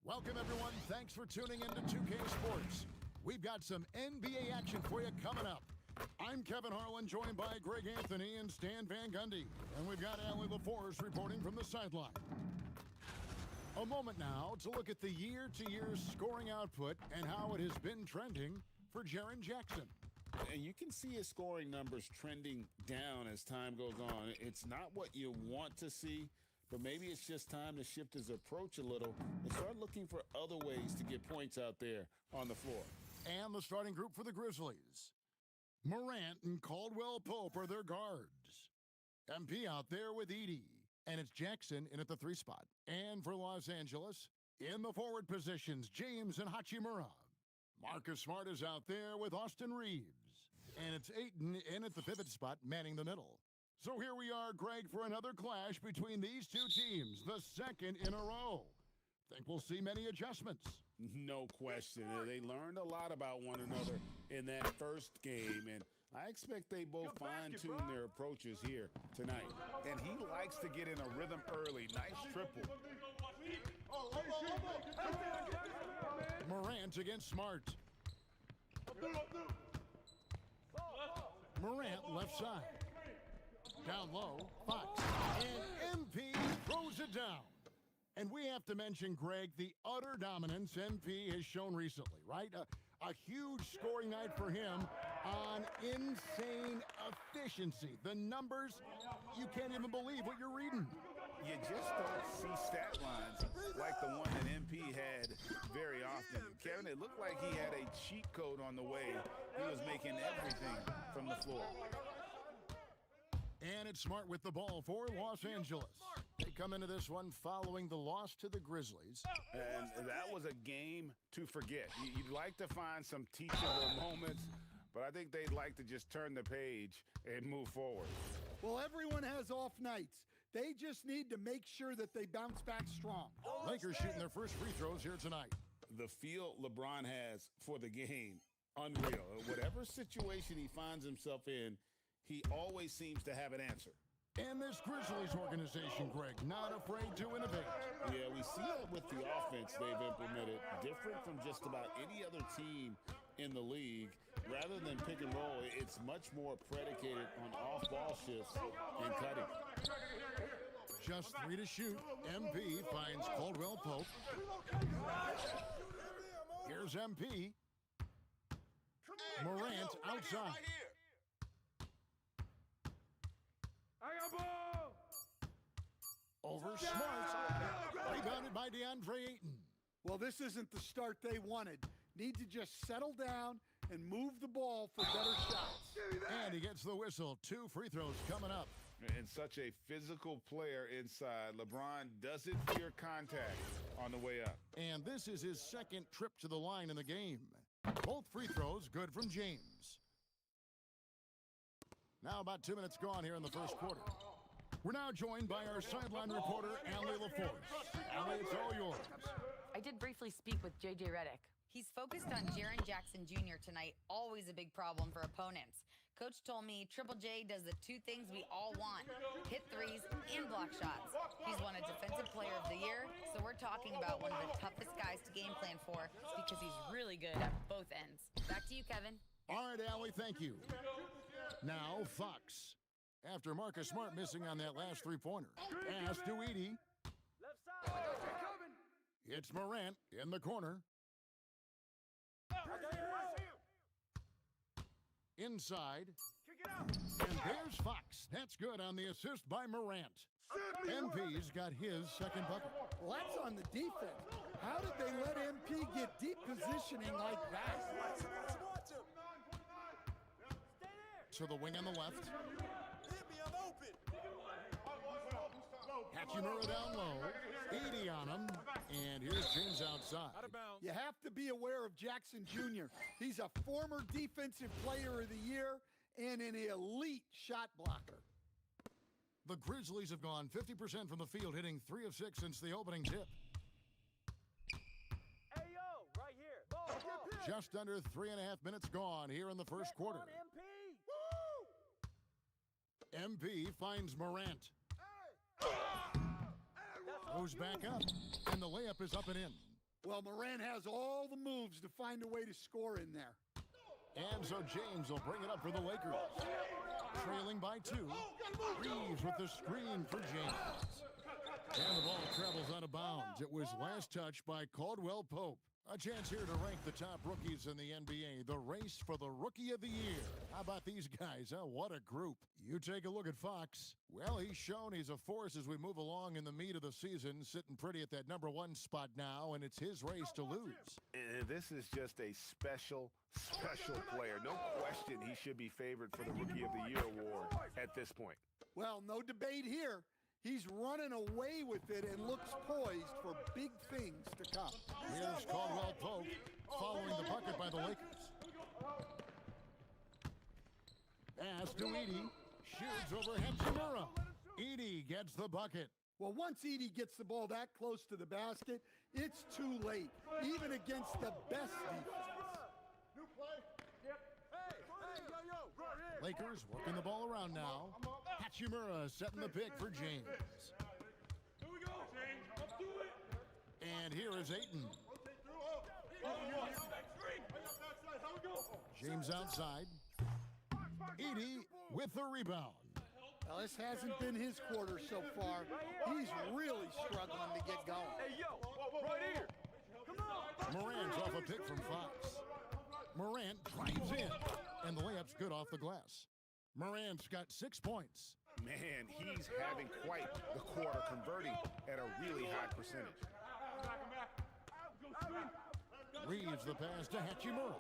Welcome, everyone. Thanks for tuning in to 2K Sports. We've got some NBA action for you coming up. I'm Kevin Harlan, joined by Greg Anthony and Stan Van Gundy. And we've got Allie LaForce reporting from the sideline. A moment now to look at the year-to-year scoring output and how it has been trending for Jaren Jackson. And you can see his scoring numbers trending down as time goes on. It's not what you want to see, but maybe it's just time to shift his approach a little and start looking for other ways to get points out there on the floor. And the starting group for the Grizzlies. Morant and Caldwell Pope are their guards. MP out there with Edey. And it's Jackson in at the 3 spot. And for Los Angeles, in the forward positions, James and Hachimura. Marcus Smart is out there with Austin Reeves. And it's Ayton in at the pivot spot, manning the middle. So here we are, Greg, for another clash between these two teams, the second in a row. Think we'll see many adjustments. No question. They learned a lot about one another in that first game, and I expect they both fine-tune their approaches here tonight. And he likes to get in a rhythm early. Nice triple. Morant against Smart. Morant left side. Down low, Fox. And MP throws it down. And we have to mention, Greg, the utter dominance MP has shown recently, right? A huge scoring night for him on insane efficiency. The numbers, you can't even believe what you're reading. You just don't see stat lines like the one that MP had very often. Kevin, it looked like he had a cheat code on the way. He was making everything from the floor. And it's Smart with the ball for Los Angeles. They come into this one following the loss to the Grizzlies. And that was a game to forget. You'd like to find some teachable moments, but I think they'd like to just turn the page and move forward. Well, everyone has off nights. They just need to make sure that they bounce back strong. Lakers shooting their first free throws here tonight. The feel LeBron has for the game, unreal. Whatever situation he finds himself in, he always seems to have an answer. And this Grizzlies organization, Greg, not afraid to innovate. Yeah, we see it with the offense they've implemented, different from just about any other team in the league. Rather than pick and roll, it's much more predicated on off-ball shifts and cutting. Just 3 to shoot. MP finds Caldwell Pope. Here's MP. Morant outside. Over Smart. Rebounded by DeAndre Ayton. Well, this isn't the start they wanted. Need to just settle down and move the ball for better shots. And he gets the whistle. 2 free throws coming up. And such a physical player inside. LeBron doesn't fear contact on the way up. And this is his second trip to the line in the game. Both free throws good from James. Now about 2 minutes gone here in the first quarter. We're now joined by our sideline reporter, Allie LaForce. Allie, it's all yours. I did briefly speak with J.J. Redick. He's focused on Jaren Jackson Jr. tonight, always a big problem for opponents. Coach told me Triple J does the 2 things we all want, hit threes and block shots. He's won a Defensive Player of the Year, so we're talking about one of the toughest guys to game plan for because he's really good at both ends. Back to you, Kevin. All right, Allie, thank you. Now, Fox. After Marcus Smart missing on that last 3-pointer. Pass to Edey. Left side. It's Morant in the corner. Inside. And there's Fox. That's good on the assist by Morant. MP's got his second bucket. Well, that's on the defense. How did they let MP get deep positioning like that? To the wing on the left. Hachimura down low. Edey on him. And here's James outside. You have to be aware of Jackson Jr. He's a former Defensive Player of the Year and an elite shot blocker. The Grizzlies have gone 50% from the field, hitting 3 of 6 since the opening tip. Hey, yo, right here. Ball. Just under 3.5 minutes gone here in the first quarter. MP finds Morant. Goes back up, and the layup is up and in. Well, Morant has all the moves to find a way to score in there. And so James will bring it up for the Lakers. Trailing by 2. Reeves with the screen for James. And the ball travels out of bounds. It was last touched by Caldwell Pope. A chance here to rank the top rookies in the NBA. The race for the Rookie of the Year. How about these guys, huh? What a group. You take a look at Fox. Well, he's shown he's a force as we move along in the meat of the season, sitting pretty at that number 1 spot now, and it's his race to lose. And this is just a special player. No question he should be favored for the Rookie of the Year award at this point. Well, no debate here. He's running away with it and looks poised for big things to come. Here's Caldwell Pope following the bucket by the Lakers. Pass to Edey. Shoots over Hachimura. Edey gets the bucket. Well, once Edey gets the ball that close to the basket, it's too late, even against the best defense. Lakers working the ball around now. Hachimura setting the pick for James. Here we go, James. Let's do it. And here is Ayton. James outside. Edey with the rebound. Well, this hasn't been his quarter so far. He's really struggling to get going. Hey, yo, right here. Come on. Morant's off a pick from Fox. Morant drives in, and the layup's good off the glass. Morant's got 6 points. Man, he's having quite the quarter, converting at a really high percentage. Reeves the pass to Hachimura.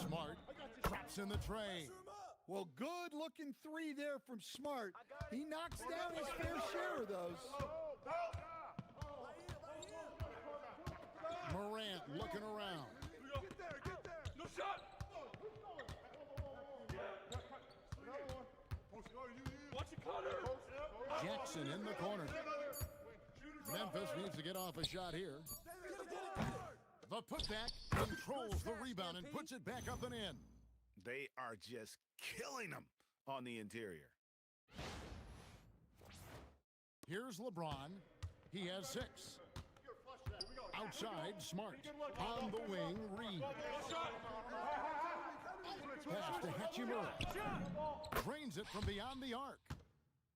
Smart drops in the tray. Well, good-looking 3 there from Smart. He knocks down his fair share of those. Morant looking around. Get there. No shot. Watch it, Connor. Jackson in the corner. Memphis needs to get off a shot here. The putback controls the rebound and puts it back up and in. They are just killing them on the interior. Here's LeBron. He has 6. Outside, Smart. On the wing, Reeves. Pass to Hachimura. Drains it from beyond the arc.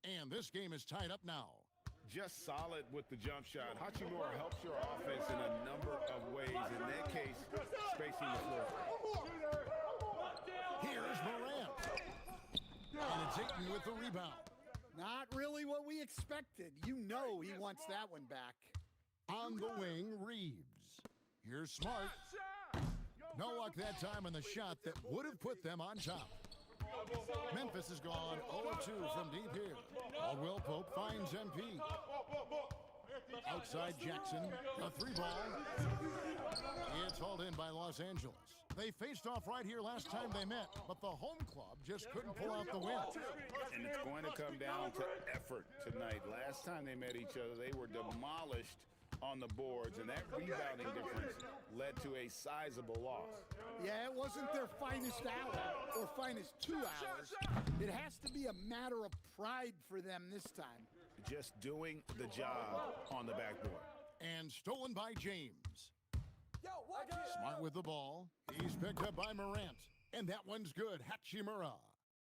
And this game is tied up now. Just solid with the jump shot. Hachimura helps your offense in a number of ways. In that case, spacing the floor. Here's Morant. And it's Ayton with the rebound. Not really what we expected. You know he wants that one back. On the wing, Reeves. Here's Smart. No luck that time on the shot that would have put them on top. Memphis has gone 0-2 from deep here. Caldwell Pope finds MP. Outside Jackson, a 3 ball. It's hauled in by Los Angeles. They faced off right here last time they met, but the home club just couldn't pull out the win. And it's going to come down to effort tonight. Last time they met each other, they were demolished on the boards, and that rebounding difference led to a sizable loss. Yeah, it wasn't their finest hour or finest 2 hours. It has to be a matter of pride for them this time. Just doing the job on the backboard. And stolen by James. Smart with the ball. He's picked up by Morant. And that one's good. Hachimura.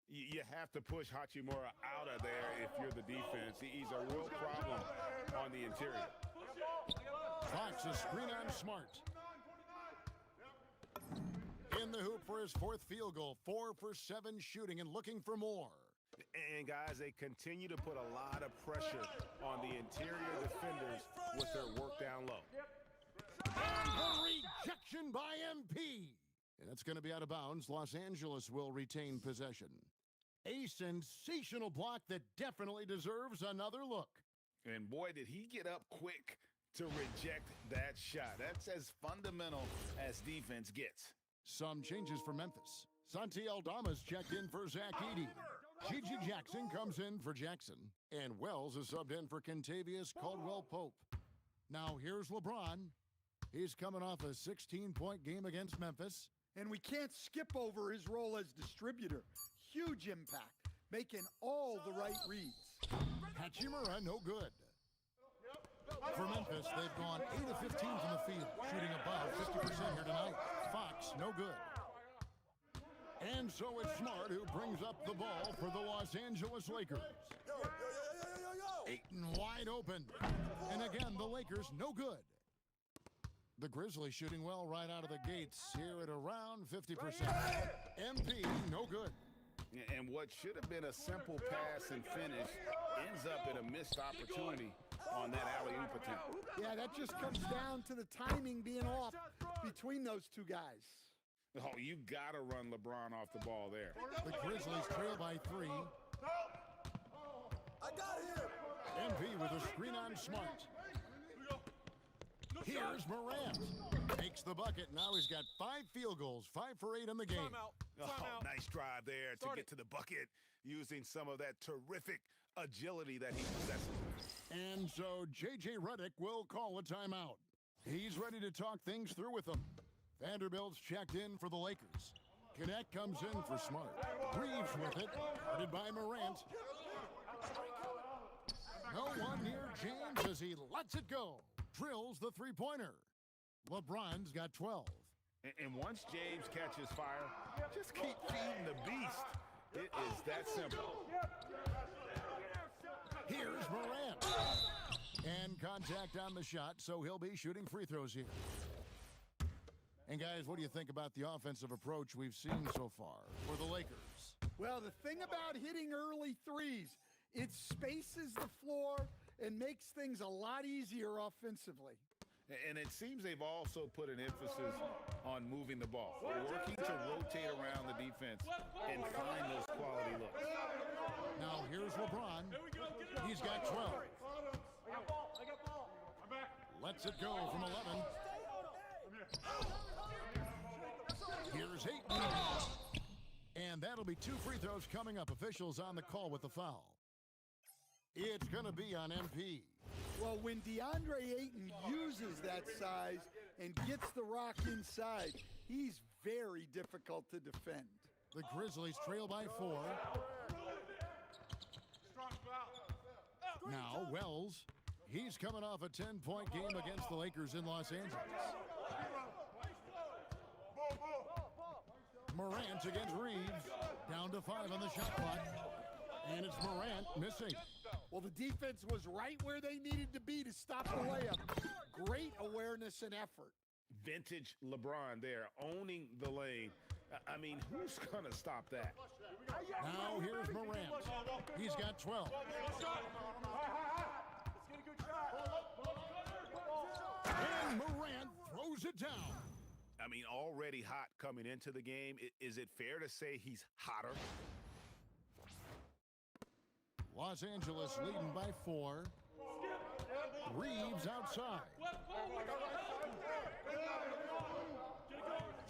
You have to push Hachimura out of there if you're the defense. He's a real problem on the interior. Fox a screen on Smart. In the hoop for his 4th field goal. 4 for 7 shooting and looking for more. And guys, they continue to put a lot of pressure on the interior defenders with their work down low. And the rejection by MP. And that's going to be out of bounds. Los Angeles will retain possession. A sensational block that definitely deserves another look. And boy, did he get up quick to reject that shot. That's as fundamental as defense gets. Some changes for Memphis. Santi Aldama's checked in for Zach Edey. Gigi Jackson comes in for Jackson. And Wells is subbed in for Kentavious Caldwell-Pope. Now here's LeBron. He's coming off a 16-point game against Memphis. And we can't skip over his role as distributor. Huge impact, making all the right reads. Hachimura, no good. For Memphis, they've gone 8 of 15 from the field, shooting above 50% here tonight. Fox, no good. And so it's Smart who brings up the ball for the Los Angeles Lakers. Ayton wide open. And again, the Lakers no good. The Grizzlies shooting well right out of the gates here at around 50%. MP, no good. And what should have been a simple pass and finish ends up in a missed opportunity on that alley-oop attempt. Yeah, that just comes down to the timing being off between those two guys. Oh, you got to run LeBron off the ball there. The Grizzlies trail by 3. I got him. MP with a screen on Smart. Here's Morant. Makes the bucket. Now he's got 5 field goals, 5 for 8 in the game. Nice drive there to get to the bucket using some of that terrific agility that he possesses. And so J.J. Redick will call a timeout. He's ready to talk things through with them. Vanderbilt's checked in for the Lakers. Cadet comes in for Smart. Reeves with it, guarded by Morant. No one near James as he lets it go. Drills the three-pointer. LeBron's got 12. And once James catches fire, just keep feeding the beast. It is that simple. Here's Morant. And contact on the shot, so he'll be shooting free throws here. And guys, what do you think about the offensive approach we've seen so far for the Lakers? Well, the thing about hitting early threes, it spaces the floor and makes things a lot easier offensively. And it seems they've also put an emphasis on moving the ball, working to rotate around the defense and find those quality looks. Now here's LeBron. He's got 12. I got ball. I'm back. Lets it go from 11. Here's Ayton. And that'll be 2 free throws coming up. Officials on the call with the foul. It's going to be on MP. Well, when DeAndre Ayton uses that size and gets the rock inside, he's very difficult to defend. The Grizzlies trail by 4. Now Wells. He's coming off a 10-point game against the Lakers in Los Angeles. Morant against Reeves. Down to 5 on the shot clock. And it's Morant missing. Well, the defense was right where they needed to be to stop the layup. Great awareness and effort. Vintage LeBron there, owning the lane. I mean, who's going to stop that? Now here's Morant. He's got 12. And Morant throws it down. I mean, already hot coming into the game. Is it fair to say he's hotter? Los Angeles leading by 4. Reeves outside.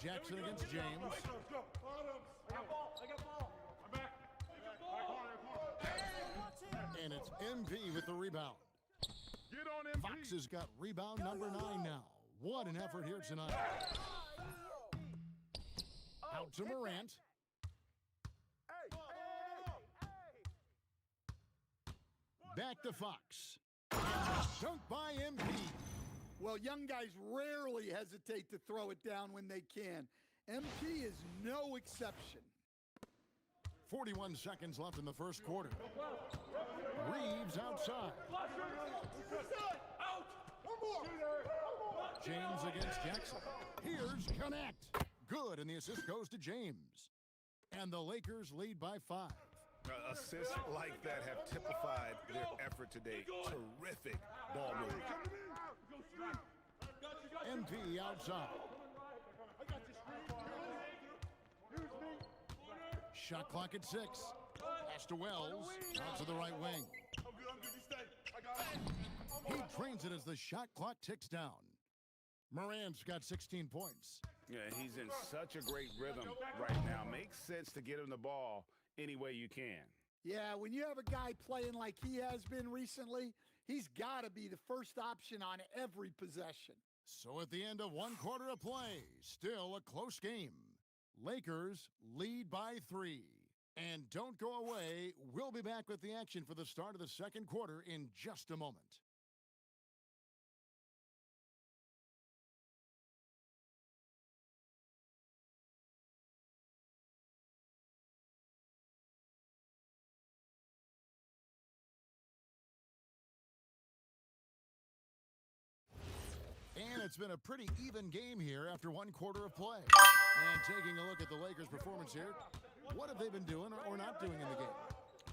Jackson against James. I got ball. I'm back. And it's MP with the rebound. Get on MP. Fox has got rebound number 9 now. What an effort here tonight. Out to Morant. Back to Fox. Dunked by MP. Well, young guys rarely hesitate to throw it down when they can. MP is no exception. 41 seconds left in the first quarter. Reeves outside. James against Jackson. Here's Connect. Good, and the assist goes to James. And the Lakers lead by 5. Assists like that have typified their effort today. Terrific ball movement. MP outside. Shot clock at 6. Pass to Wells. Out to the right wing. He drains it as the shot clock ticks down. Morant's got 16 points. Yeah, he's in such a great rhythm right now. Makes sense to get him the ball any way you can. Yeah, when you have a guy playing like he has been recently, he's got to be the first option on every possession. So at the end of 1 quarter of play, still a close game. Lakers lead by 3. And don't go away. We'll be back with the action for the start of the second quarter in just a moment. it's been a pretty even game here after one quarter of play. And taking a look at the Lakers' performance here, what have they been doing or not doing in the game?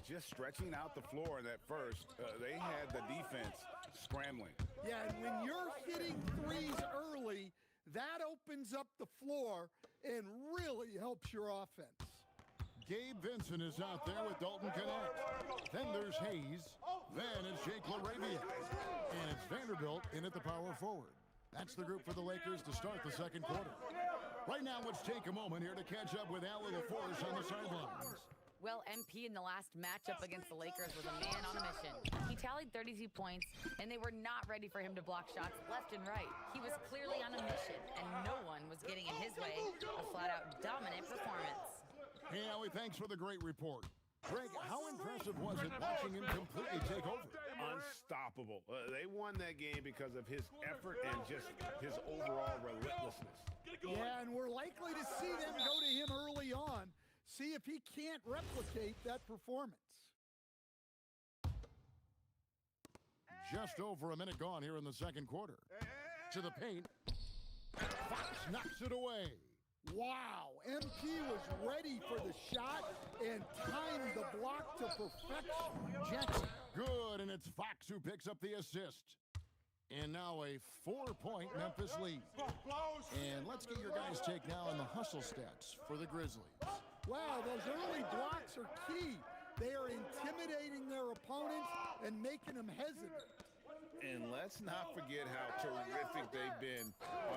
Just stretching out the floor in that first. They had the defense scrambling. Yeah, and when you're hitting threes early, that opens up the floor and really helps your offense. Gabe Vincent is out there with Dalton Connect. Then there's Hayes. Then it's Jake LaRavia. And it's Vanderbilt in at the power forward. That's the group for the Lakers to start the second quarter. Right now, let's take a moment here to catch up with Allie LaForce on the sidelines. Well, MP in the last matchup against the Lakers was a man on a mission. He tallied 32 points, and they were not ready for him to block shots left and right. He was clearly on a mission, and no one was getting in his way. A flat-out dominant performance. Hey, Allie, thanks for the great report. Greg, how impressive was it watching him completely take over? Unstoppable. They won that game because of his effort and just his overall relentlessness. Yeah, and we're likely to see them go to him early on. See if he can't replicate that performance. Just over a minute gone here in the second quarter. To the paint. Fox knocks it away. Wow, MP was ready for the shot and timed the block to perfection. Jackson, good, and it's Fox who picks up the assist. And now a 4-point Memphis lead. And let's get your guys' take now on the hustle stats for the Grizzlies. Wow, those early blocks are key. They are intimidating their opponents and making them hesitant. And let's not forget how terrific they've been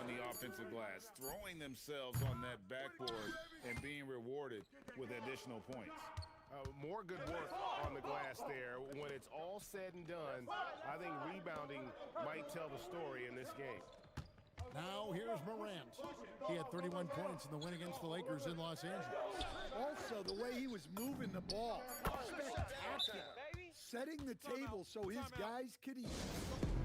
on the offensive glass, throwing themselves on that backboard and being rewarded with additional points. More good work on the glass there. When it's all said and done, I think rebounding might tell the story in this game. Now here's Morant. He had 31 points in the win against the Lakers in Los Angeles. Also, the way he was moving the ball, spectacular. Setting the table so his guys could eat.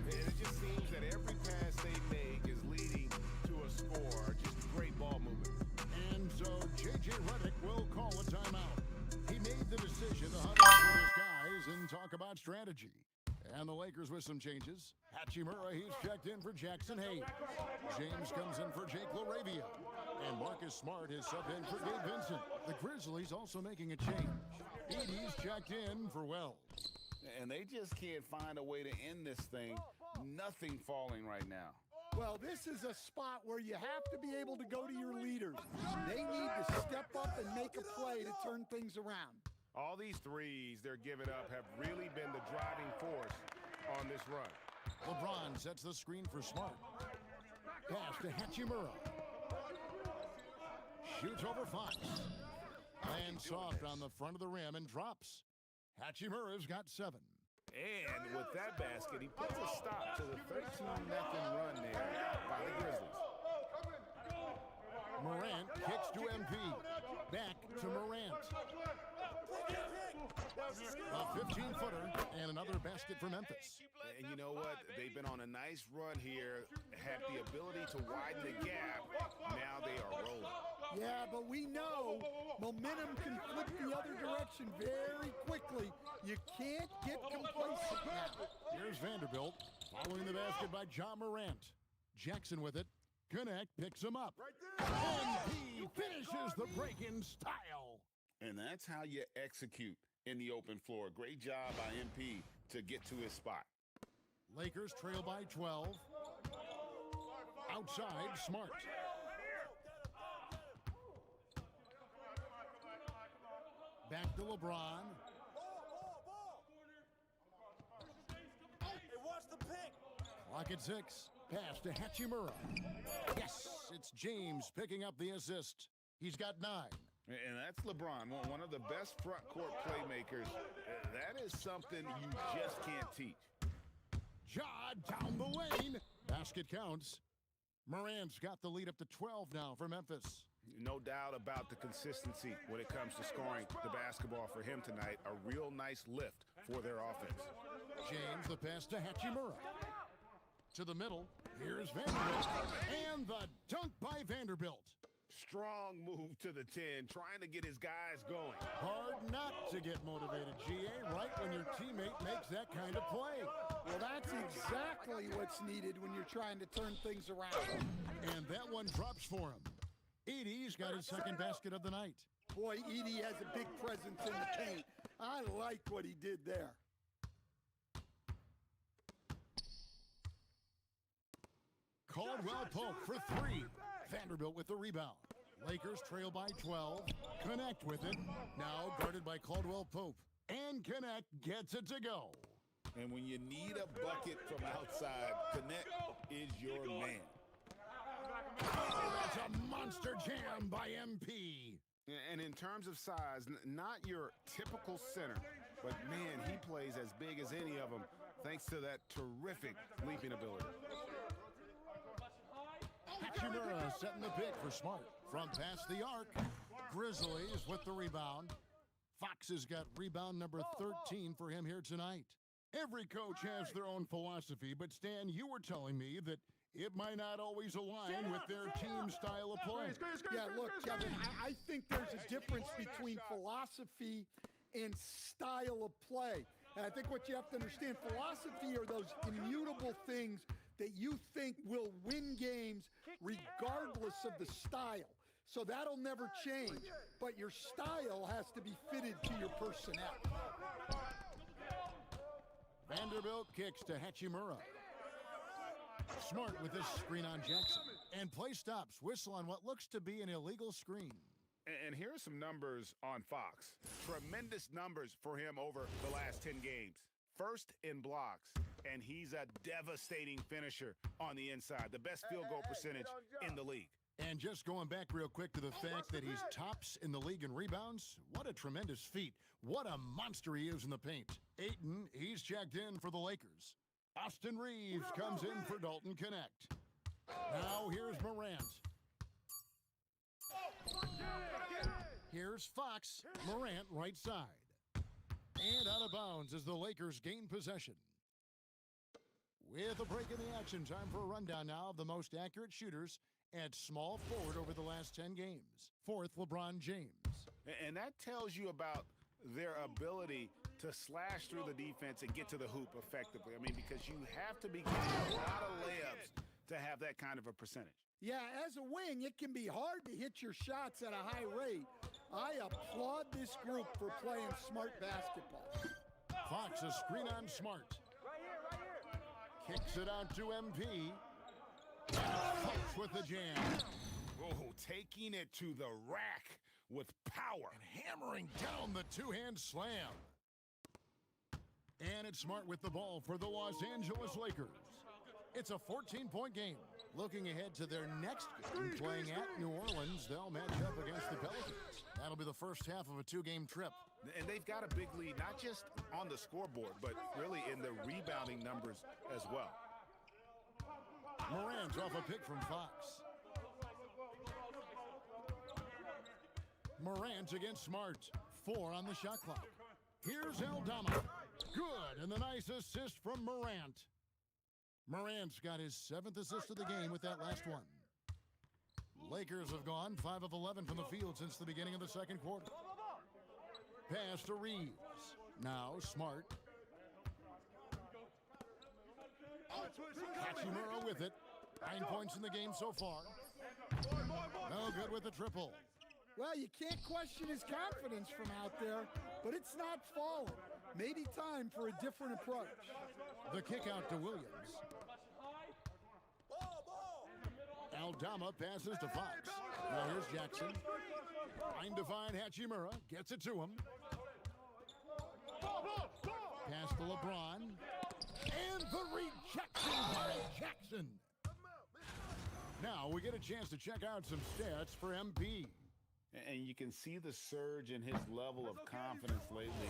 It just seems that every pass they make is leading to a score. Just great ball movement. And so J.J. Redick will call a timeout. He made the decision to huddle up with his guys and talk about strategy. And the Lakers with some changes. Hachimura, he's checked in for Jackson Hayes. James comes in for Jake LaRavia. And Marcus Smart is subbed in for Gabe Vincent. The Grizzlies also making a change. Edie's checked in for Wells. And they just can't find a way to end this thing. Nothing falling right now. Well, this is a spot where you have to be able to go to your leaders. They need to step up and make a play to turn things around. All these threes they're giving up have really been the driving force on this run. LeBron sets the screen for Smart. Pass to Hachimura. Shoots over Fox. Lands soft on the front of the rim and drops. Hachimura's got 7. And with that basket, he puts a stop to the 13-0 run there by the Grizzlies. Morant kicks to MP. Back to Morant. A 15-footer and another basket for Memphis. And you know what? They've been on a nice run here, had the ability to widen the gap. Now they are rolling. Yeah, but we know momentum can flip the other direction very quickly. You can't get complacent now. Here's Vanderbilt following the basket by John Morant. Jackson with it. Connect picks him up. And he finishes the break in style. And that's how you execute in the open floor. Great job by MP to get to his spot. Lakers trail by 12. Outside, Smart. Back to LeBron. Clock at 6. Pass to Hachimura. Yes, it's James picking up the assist. He's got 9. And that's LeBron, one of the best front court playmakers. That is something you just can't teach. Ja down the lane. Basket counts. Morant's got the lead up to 12 now for Memphis. No doubt about the consistency when it comes to scoring the basketball for him tonight. A real nice lift for their offense. James, the pass to Hachimura. To the middle. Here's Vanderbilt. And the dunk by Vanderbilt. Strong move to the 10, trying to get his guys going. Hard not to get motivated, GA, right when your teammate makes that kind of play. Well, that's exactly what's needed when you're trying to turn things around. And that one drops for him. Edie's got his second basket of the night. Boy, Edie has a big presence in the paint. I like what he did there. Caldwell Pope for three. Vanderbilt with the rebound. Lakers trail by 12. Connect with it. Now guarded by Caldwell Pope. And Connect gets it to go. And when you need a bucket from outside, Connect is your man. Oh, that's a monster jam by MP. And in terms of size, not your typical center, but man, he plays as big as any of them thanks to that terrific leaping ability. Hachimura setting the pick for Smart. From past the arc, Grizzlies with the rebound. Fox has got rebound number 13 for him here tonight. Every coach has their own philosophy, but Stan, you were telling me that it might not always align with their team style of play. Yeah, look, Kevin, I think there's a difference between philosophy and style of play. And I think what you have to understand, philosophy are those immutable things that you think will win games regardless of the style. So that'll never change, but your style has to be fitted to your personnel. Vanderbilt kicks to Hachimura. Smart with this screen on Jackson. And play stops. Whistle on what looks to be an illegal screen. And here are some numbers on Fox. Tremendous numbers for him over the last 10 games. First in blocks, and he's a devastating finisher on the inside. The best field goal percentage in the league. And just going back real quick to the fact that he's tops in the league in rebounds, what a tremendous feat. What a monster he is in the paint. Ayton, he's checked in for the Lakers. Austin Reeves comes in for Dalton Connect. Now here's Morant. Here's Fox, Morant right side. And out of bounds as the Lakers gain possession. With a break in the action, time for a rundown now of the most accurate shooters at small forward over the last 10 games. Fourth, LeBron James. And that tells you about their ability to slash through the defense and get to the hoop effectively. I mean, because you have to be getting a lot of layups to have that kind of a percentage. Yeah, as a wing, it can be hard to hit your shots at a high rate. I applaud this group for playing smart basketball. Fox, a screen on Smart. Kicks it out to MP. Fox with the jam. Oh, taking it to the rack with power. And hammering down the two-hand slam. And it's Smart with the ball for the Los Angeles Lakers. It's a 14-point game. Looking ahead to their next game, playing at New Orleans, they'll match up against the Pelicans. That'll be the first half of a two-game trip. And they've got a big lead, not just on the scoreboard, but really in the rebounding numbers as well. Morant off a pick from Fox. Morant against Smart. 4 on the shot clock. Here's Aldama. Good, and the nice assist from Morant. Morant's got his 7th assist of the game with that last one. Lakers have gone 5 of 11 from the field since the beginning of the second quarter. Pass to Reeves. Now Smart. Hachimura with it. 9 points in the game so far. No good with the triple. Well, you can't question his confidence from out there, but it's not falling. Maybe time for a different approach. The kick out to Williams. Aldama passes to Fox. Now here's Jackson. Trying to find Hachimura. Gets it to him. Pass to LeBron. And the rejection by Jackson. Now we get a chance to check out some stats for MP. And you can see the surge in his level of confidence lately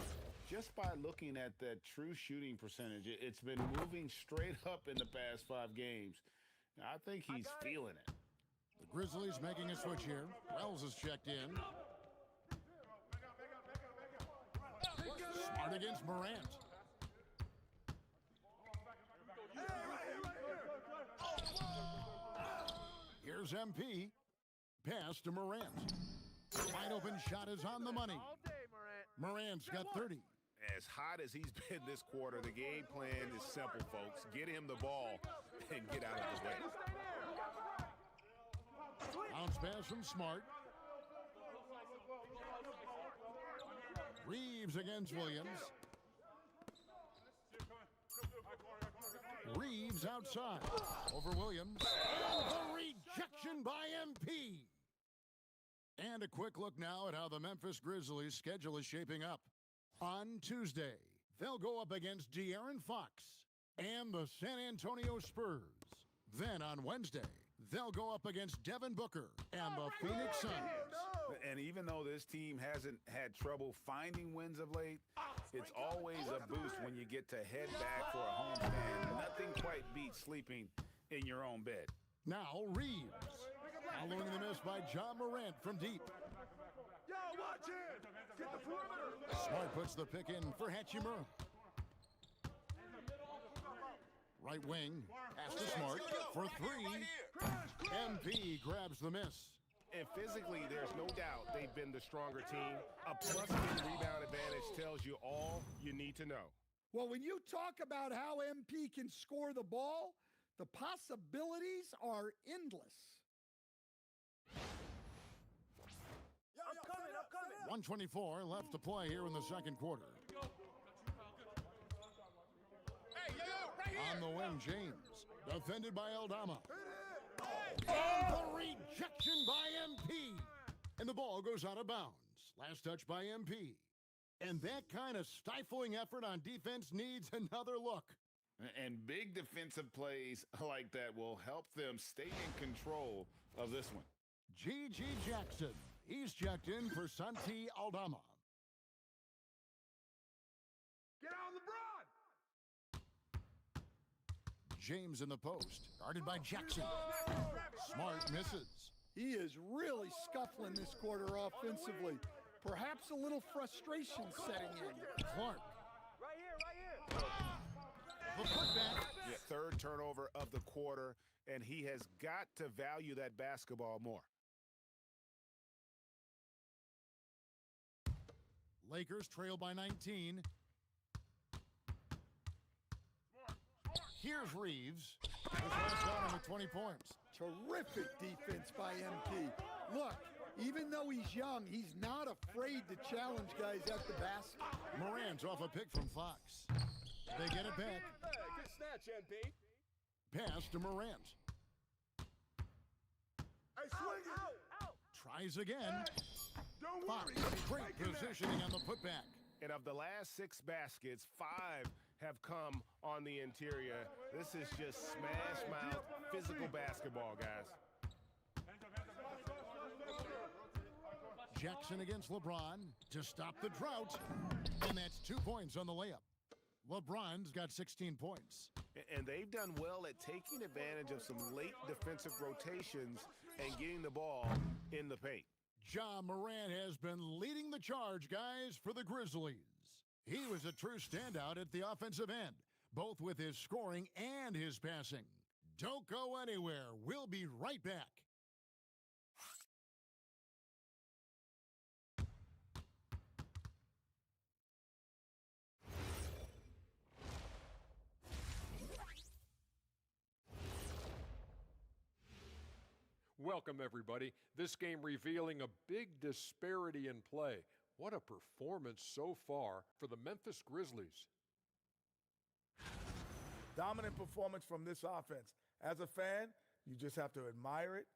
just by looking at that true shooting percentage. It's been moving straight up in the past 5 games. I think he's feeling it. The Grizzlies making a switch here. Wells is checked in. Smart against Morant. Here's MP. Pass to Morant. Wide open shot is on the money. Morant's got 30. As hot as he's been this quarter, the game plan is simple, folks. Get him the ball and get out of the way. Bounce pass from Smart. Reeves against Williams. Reeves outside. Over Williams. And the rejection by MP. And a quick look now at how the Memphis Grizzlies' schedule is shaping up. On Tuesday, they'll go up against De'Aaron Fox and the San Antonio Spurs. Then on Wednesday, they'll go up against Devin Booker and the Phoenix Suns. And even though this team hasn't had trouble finding wins of late, it's always a boost when you get to head back for a homestand. Nothing quite beats sleeping in your own bed. Now Reeves. Following the miss by John Morant from deep. Yo, watch it! Get the perimeter! Smart puts the pick in for Hachimura. Right wing, pass to Smart for three. MP grabs the miss. And physically, there's no doubt they've been the stronger team. A +10 rebound advantage tells you all you need to know. Well, when you talk about how MP can score the ball, the possibilities are endless. I'm coming! 124 left to play here in the second quarter. Hey, yo, right here! On the wing, James. Defended by Aldama. And the rejection by MP. And the ball goes out of bounds. Last touch by MP. And that kind of stifling effort on defense needs another look. And big defensive plays like that will help them stay in control of this one. G.G. Jackson. He's checked in for Santi Aldama. Get on the broad! James in the post. Guarded by Jackson. Smart misses. He is really scuffling this quarter offensively. Perhaps a little frustration setting in. Clark. Right here! The putback. Yeah, third turnover of the quarter, and he has got to value that basketball more. Lakers trail by 19. Here's Reeves. His last shot with 20 points. Terrific defense by MP. Look, even though he's young, he's not afraid to challenge guys at the basket. Morant's off a pick from Fox. They get it back. Good snatch, MP. Pass to Morant. Hey, swing it! Tries again. Don't Fox, worry! great positioning on the putback. And of the last 6 baskets, 5 have come on the interior. This is just smash mouth physical basketball, guys. Jackson against LeBron to stop the drought. And that's 2 points on the layup. LeBron's got 16 points. And they've done well at taking advantage of some late defensive rotations and getting the ball in the paint. Ja Morant has been leading the charge, guys, for the Grizzlies. He was a true standout at the offensive end, both with his scoring and his passing. Don't go anywhere. We'll be right back. Welcome, everybody. This game revealing a big disparity in play. What a performance so far for the Memphis Grizzlies. Dominant performance from this offense. As a fan, you just have to admire it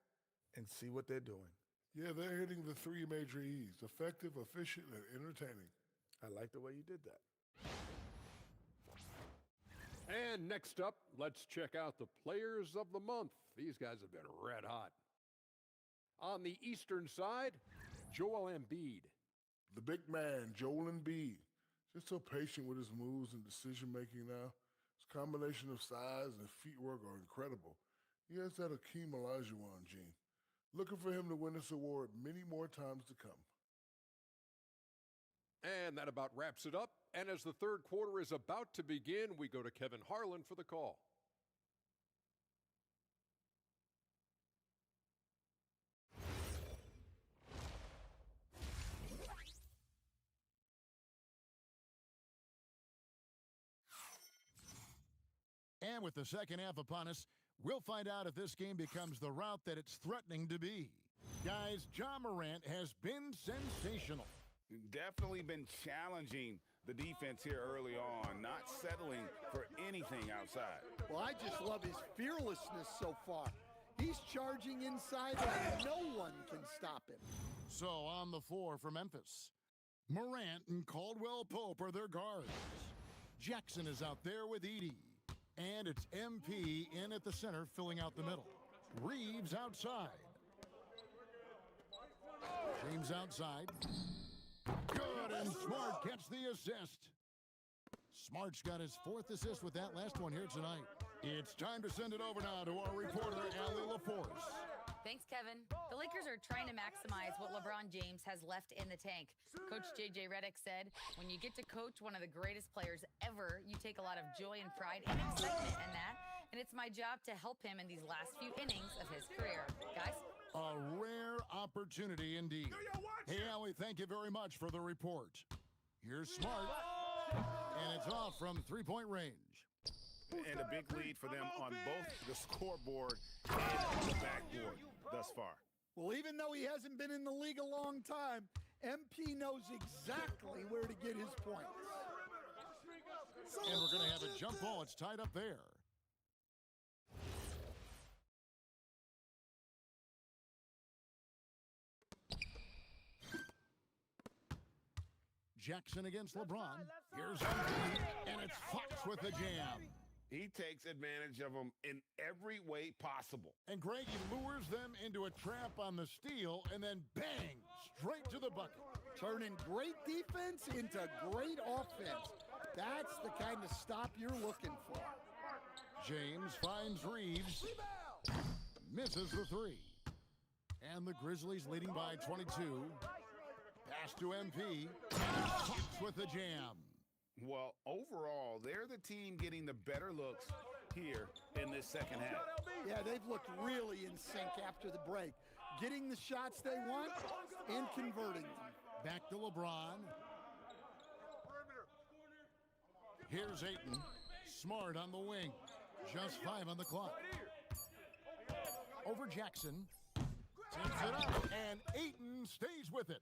and see what they're doing. Yeah, they're hitting the 3 major E's: effective, efficient, and entertaining. I like the way you did that. And next up, let's check out the players of the month. These guys have been red hot. On the Eastern side, Joel Embiid. The big man, Joel Embiid, just so patient with his moves and decision-making now. His combination of size and feet work are incredible. He has that Akeem Olajuwon gene. Looking for him to win this award many more times to come. And that about wraps it up. And as the third quarter is about to begin, we go to Kevin Harlan for the call. And with the second half upon us, we'll find out if this game becomes the route that it's threatening to be. Guys, Ja Morant has been sensational. Definitely been challenging the defense here early on, not settling for anything outside. Well, I just love his fearlessness so far. He's charging inside like no one can stop him. So on the floor for Memphis, Morant and Caldwell Pope are their guards. Jackson is out there with Edey. And it's MP in at the center, filling out the middle. Reeves outside. James outside. Good, and Smart gets the assist. Smart's got his 4th assist with that last one here tonight. It's time to send it over now to our reporter, Allie LaForce. Thanks, Kevin. The Lakers are trying to maximize what LeBron James has left in the tank. Coach J.J. Redick said, when you get to coach one of the greatest players ever, you take a lot of joy and pride and excitement in that. And it's my job to help him in these last few innings of his career. Guys? A rare opportunity indeed. Hey, Allie, thank you very much for the report. Here's Smart. And it's off from three-point range. And a big lead for them on both the scoreboard and the backboard thus far. Well, even though he hasn't been in the league a long time, MP knows exactly where to get his points. And we're going to have a jump ball. It's tied up there. Jackson against LeBron. Here's MP, and it's Fox with the jam. He takes advantage of them in every way possible. And Greg, he lures them into a trap on the steal, and then bang, straight to the bucket. Turning great defense into great offense. That's the kind of stop you're looking for. James finds Reeves. Misses the three. And the Grizzlies leading by 22. Pass to MP. And Fox with the jam. Well, overall, they're the team getting the better looks here in this second half. Yeah, they've looked really in sync after the break. Getting the shots they want and converting them. Back to LeBron. Here's Ayton. Smart on the wing. Just 5 on the clock. Over Jackson. Takes it up, and Ayton stays with it.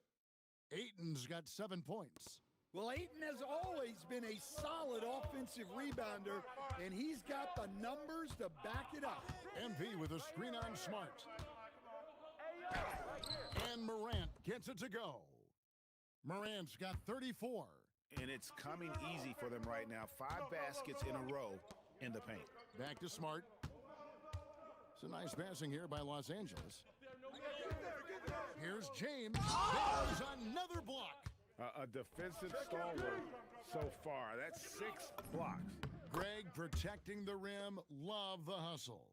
Ayton's got 7 points. Well, Ayton has always been a solid offensive rebounder, and he's got the numbers to back it up. MP with a screen on Smart. And Morant gets it to go. Morant's got 34. And it's coming easy for them right now. 5 baskets in a row in the paint. Back to Smart. It's a nice passing here by Los Angeles. Here's James. There's another block. A defensive stalwart so far. That's 6 blocks. Greg protecting the rim. Love the hustle.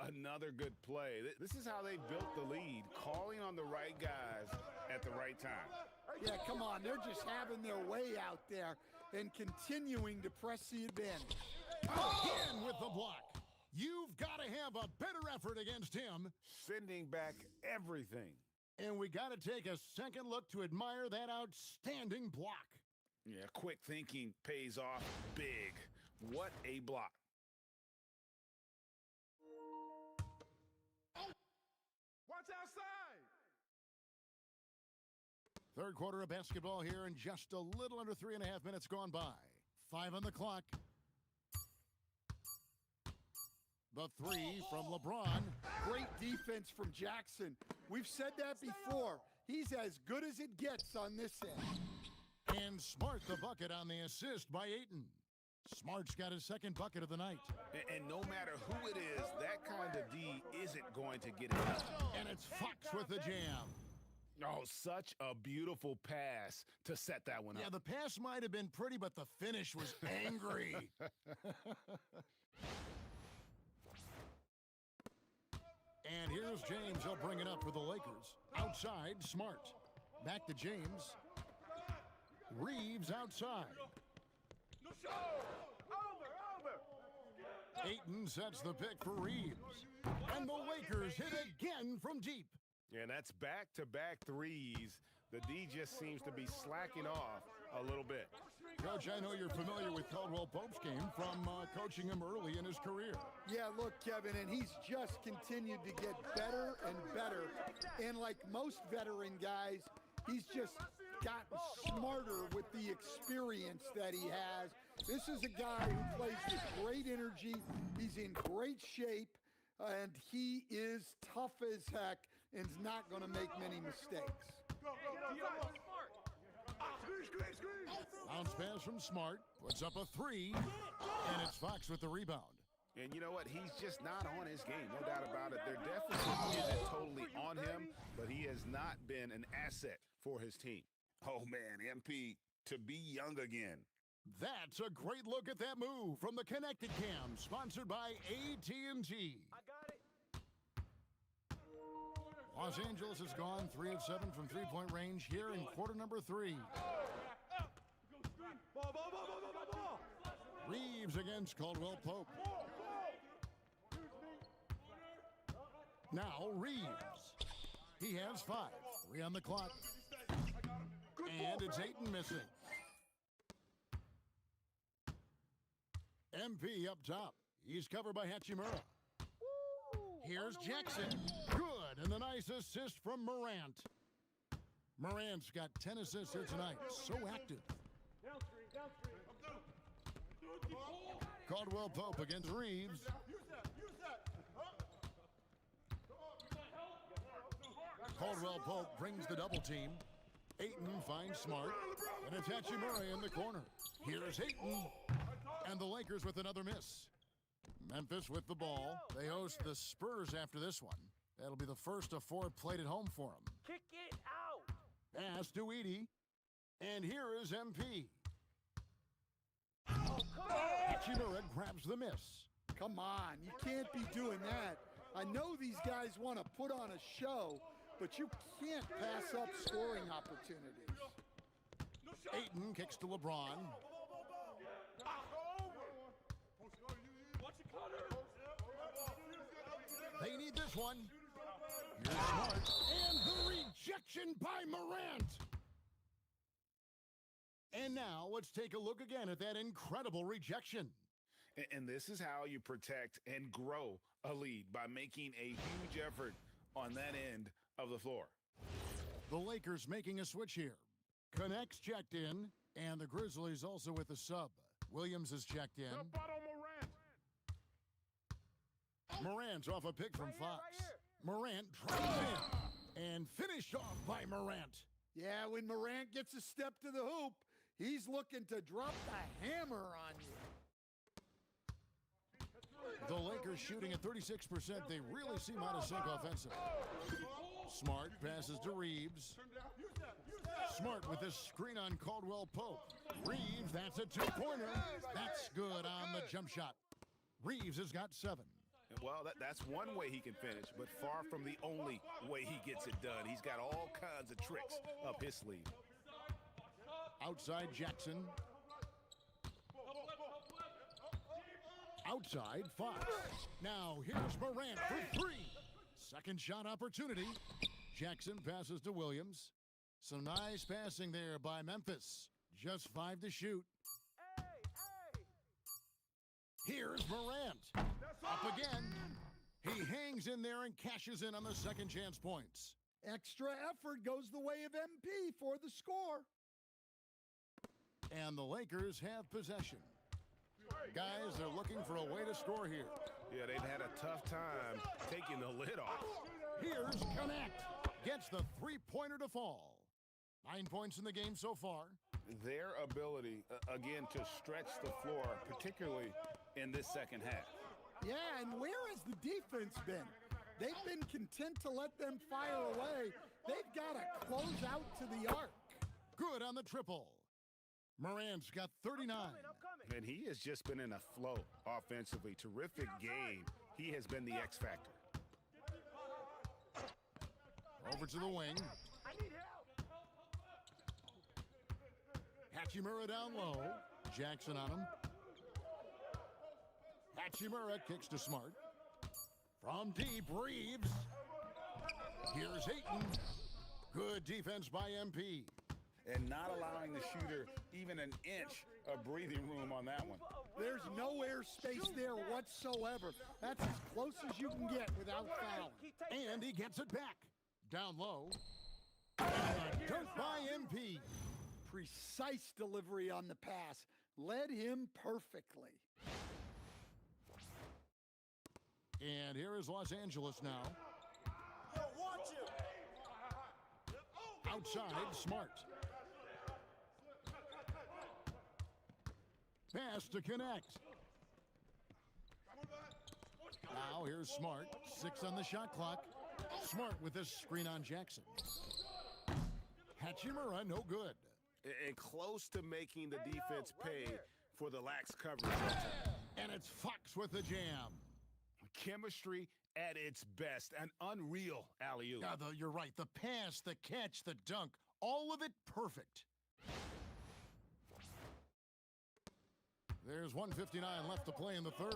Another good play. This is how they built the lead, calling on the right guys at the right time. Yeah, come on. They're just having their way out there and continuing to press the advantage. Again with the block. You've got to have a better effort against him. Sending back everything. And we got to take a second look to admire that outstanding block. Yeah, quick thinking pays off big. What a block. Watch outside. Third quarter of basketball here in just a little under 3.5 minutes gone by. 5 on the clock. The three from LeBron. Great defense from Jackson. We've said that before. He's as good as it gets on this end. And Smart the bucket on the assist by Ayton. Smart's got his second bucket of the night. And no matter who it is, that kind of D isn't going to get it out. And it's Fox with the jam. Oh, such a beautiful pass to set that one up. Yeah, the pass might have been pretty, but the finish was angry. And here's James. He'll bring it up for the Lakers. Outside, Smart. Back to James. Reeves outside. Ayton sets the pick for Reeves. And the Lakers hit again from deep. Yeah, that's back-to-back threes. The D just seems to be slacking off A little bit. Coach, I know you're familiar with Caldwell Pope's game from coaching him early in his career. Yeah, look, Kevin, and he's just continued to get better and better. And like most veteran guys, he's just gotten smarter with the experience that he has. This is a guy who plays with great energy. He's in great shape, and he is tough as heck and is not going to make many mistakes. Bounce pass from Smart, puts up a three, and it's Fox with the rebound. And you know what? He's just not on his game, no doubt about it. Their deficit isn't totally on him, but he has not been an asset for his team. Oh, man, MP, to be young again. That's a great look at that move from the Connected Cam, sponsored by AT&T. I got it. Los Angeles has gone 3 of 7 from three-point range here in quarter number 3. Reeves against Caldwell Pope. Now Reeves. He has 5. 3 on the clock. And it's Ayton missing. MP up top. He's covered by Hachimura. Here's Jackson. Good, and the nice assist from Morant. Morant's got 10 assists here tonight. So active. Caldwell Pope against Reeves. Caldwell Pope brings the double team. Ayton finds Smart, and it's Hachimura in the corner. Here's Ayton, and the Lakers with another miss. Memphis with the ball. They host the Spurs after this one. That'll be the first of 4 played at home for them. Kick it out. Pass to Edie, and here is MP. Hachimura grabs the miss. Come on, you can't be doing that. I know these guys want to put on a show, but you can't pass up scoring opportunities. Ayton kicks to LeBron. They need this one. Here's Smart, and the rejection by Morant. And now let's take a look again at that incredible rejection. And this is how you protect and grow a lead, by making a huge effort on that end of the floor. The Lakers making a switch here. Connects checked in, and the Grizzlies also with the sub. Williams is checked in. Morant's off a pick from Fox. Morant drives in and finished off by Morant. Yeah, when Morant gets a step to the hoop, he's looking to drop the hammer on you. The Lakers shooting at 36%. They really seem out of sync offensively. Smart passes to Reeves. Smart with this screen on Caldwell Pope. Reeves, that's a 2-pointer. That's good on the jump shot. Reeves has got 7. Well, that's one way he can finish, but far from the only way he gets it done. He's got all kinds of tricks up his sleeve. Outside Jackson. Outside Fox. Now here's Morant for 3. Second shot opportunity. Jackson passes to Williams. Some nice passing there by Memphis. Just 5 to shoot. Here's Morant. Up again. He hangs in there and cashes in on the second chance points. Extra effort goes the way of MP for the score. And the Lakers have possession. Guys, they're looking for a way to score here. Yeah, they've had a tough time taking the lid off. Here's Connect. Gets the 3-pointer to fall. 9 points in the game so far. Their ability, again, to stretch the floor, particularly in this second half. Yeah, and where has the defense been? They've been content to let them fire away. They've got to close out to the arc. Good on the triple. Morant's got 39. And he has just been in a flow offensively. Terrific game. He has been the X factor. Over to the wing. Hachimura down low. Jackson on him. Hachimura kicks to Smart. From deep, Reeves. Here's Ayton. Good defense by MP. And not allowing the shooter even an inch of breathing room on that one. There's no airspace there whatsoever. That's as close as you can get without fouling. And he gets it back. Down low. And a dunk by MP. Precise delivery on the pass. Led him perfectly. And here is Los Angeles now. Outside, Smart. Pass to connect. Now here's Smart. 6 on the shot clock. Smart with this screen on Jackson. Hachimura, no good. And close to making the defense pay for the lax coverage. And it's Fox with the jam. Chemistry at its best. An unreal alley-oop. Yeah, you're right. The pass, the catch, the dunk, all of it perfect. There's 1:59 left to play in the third.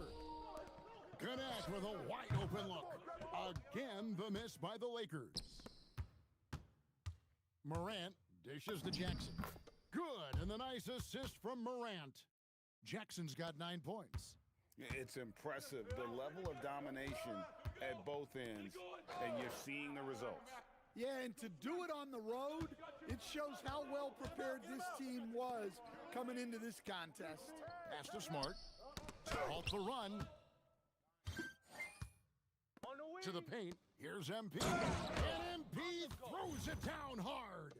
Connect with a wide open look. Again, the miss by the Lakers. Morant dishes to Jackson. Good, and the nice assist from Morant. Jackson's got 9 points. It's impressive, the level of domination at both ends, and you're seeing the results. Yeah, and to do it on the road, it shows how well prepared this team was coming into this contest. Pass to Smart. Halt the run. To the paint. Here's MP. And MP throws it down hard.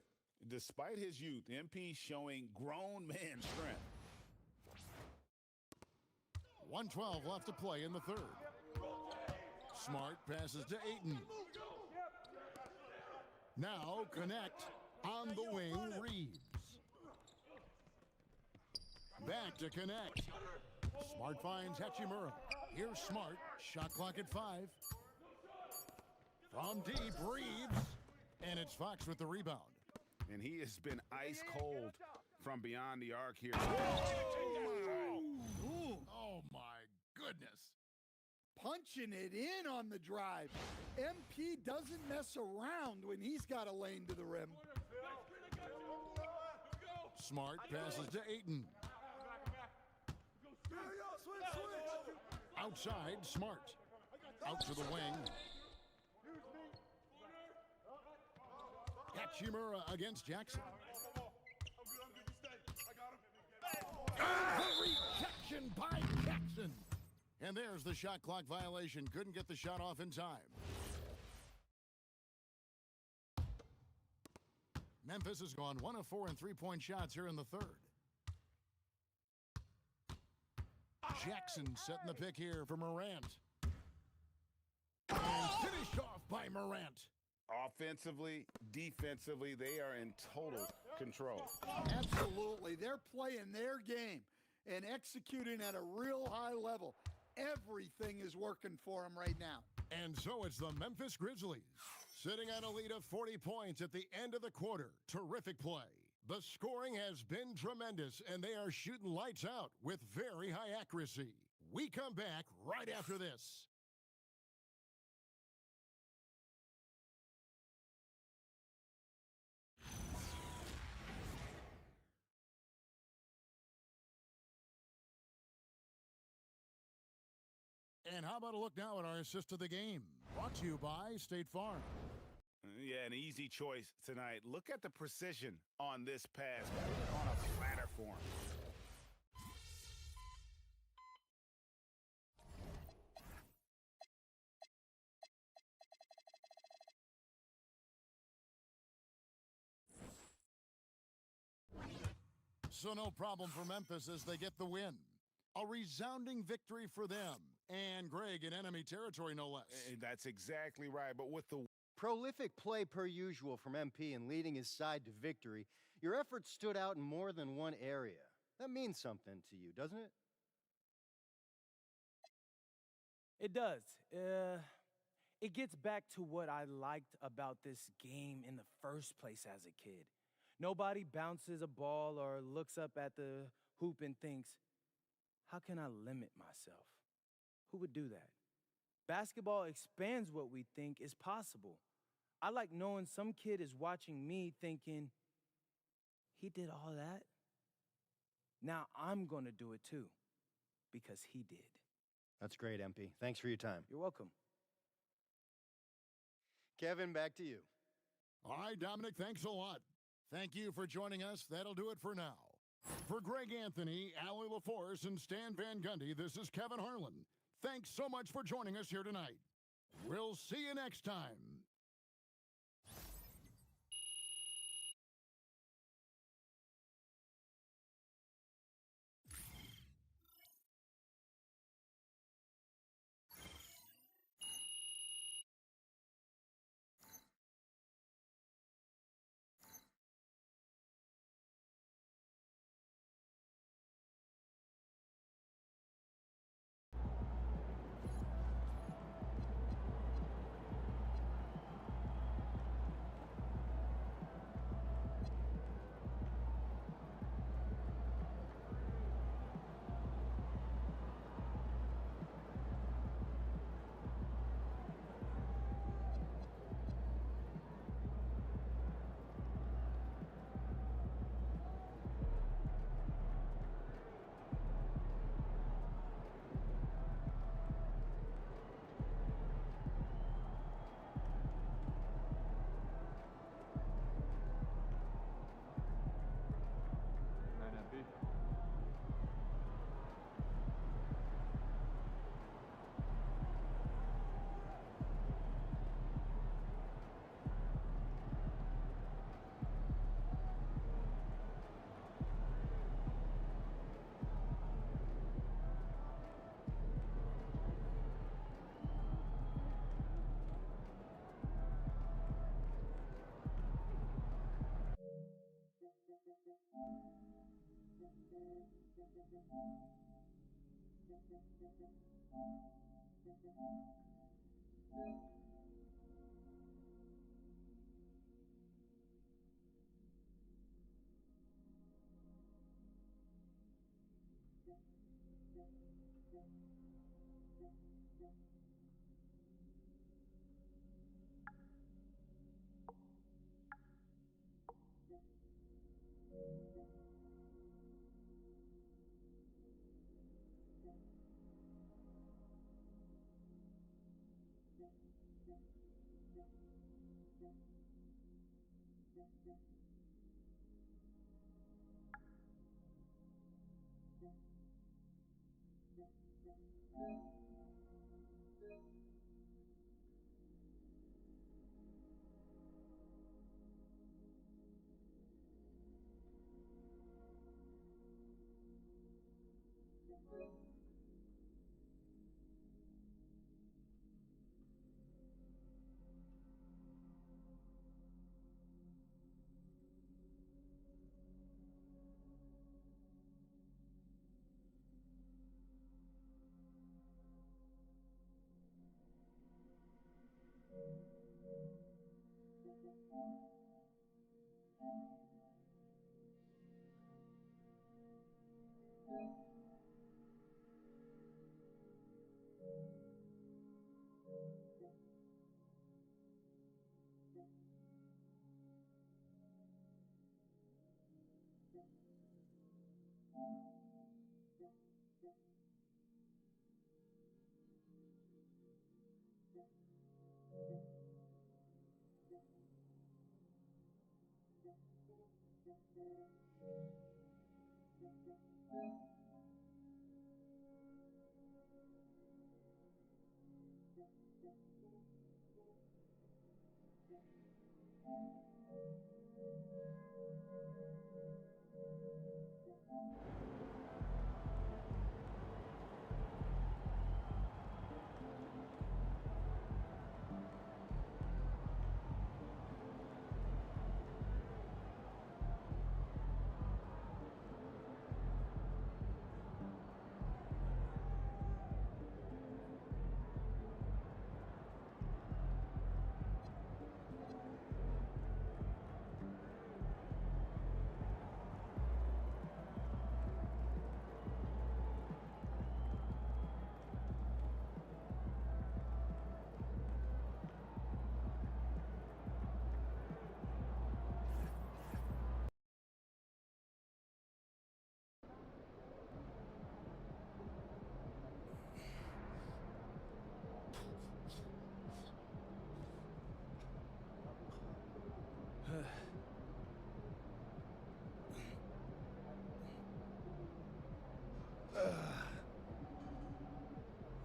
Despite his youth, MP showing grown man strength. 1:12 left to play in the third. Smart passes to Ayton. Now connect on the wing, Reeves. Back to connect. Smart finds Hachimura. Here's Smart. Shot clock at 5. From deep, Reeves. And it's Fox with the rebound. And he has been ice cold from beyond the arc here. Oh, my goodness. Punching it in on the drive. MP doesn't mess around when he's got a lane to the rim. Smart passes to Ayton. Outside, Smart. Out to the wing. Hachimura against Jackson. The rejection by Jackson. And there's the shot clock violation. Couldn't get the shot off in time. Memphis has gone 1 of 4 in three-point shots here in the third. Jackson setting the pick here for Morant. And finished off by Morant. Offensively, defensively, they are in total control. Absolutely. They're playing their game and executing at a real high level. Everything is working for them right now. And so it's the Memphis Grizzlies, sitting at a lead of 40 points at the end of the quarter. Terrific play. The scoring has been tremendous, and they are shooting lights out with very high accuracy. We come back right after this. And how about a look now at our assist of the game? Brought to you by State Farm. Yeah, an easy choice tonight. Look at the precision on this pass. On a flatter form. So no problem for Memphis as they get the win. A resounding victory for them. And Greg in enemy territory, no less. That's exactly right. But with the prolific play per usual from MP and leading his side to victory, your efforts stood out in more than one area. That means something to you, doesn't it? It does. It gets back to what I liked about this game in the first place as a kid. Nobody bounces a ball or looks up at the hoop and thinks, how can I limit myself? Who would do that? Basketball expands what we think is possible. I like knowing some kid is watching me thinking, he did all that? Now I'm going to do it too, because he did. That's great, MP. Thanks for your time. You're welcome. Kevin, back to you. All right, Dominic, thanks a lot. Thank you for joining us. That'll do it for now. For Greg Anthony, Allie LaForce, and Stan Van Gundy, this is Kevin Harlan. Thanks so much for joining us here tonight. We'll see you next time.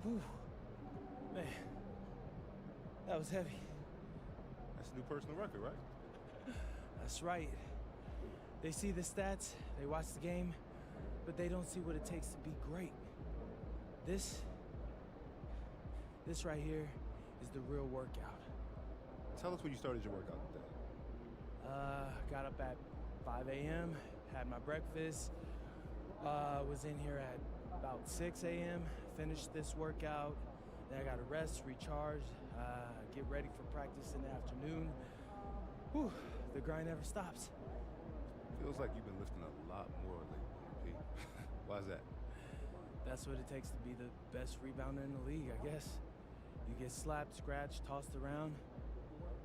Whew. Man, that was heavy. That's a new personal record, right? That's right. They see the stats, they watch the game, but they don't see what it takes to be great. This right here is the real workout. Tell us when you started your workout today. Got up at 5 a.m., had my breakfast, was in here at about 6 a.m., finished this workout, then I got to rest, recharge, get ready for practice in the afternoon. Whew, the grind never stops. Feels like you've been lifting a lot more lately, Pete. Why is that? That's what it takes to be the best rebounder in the league, I guess. You get slapped, scratched, tossed around.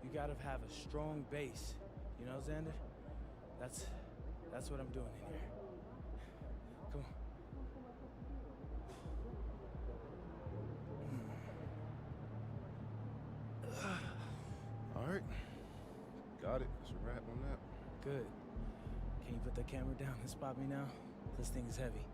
You gotta have a strong base. You know, Xander? That's what I'm doing in here. Come on. All right. Got it. It's a wrap on that. Good. Can you put the camera down and spot me now? This thing is heavy.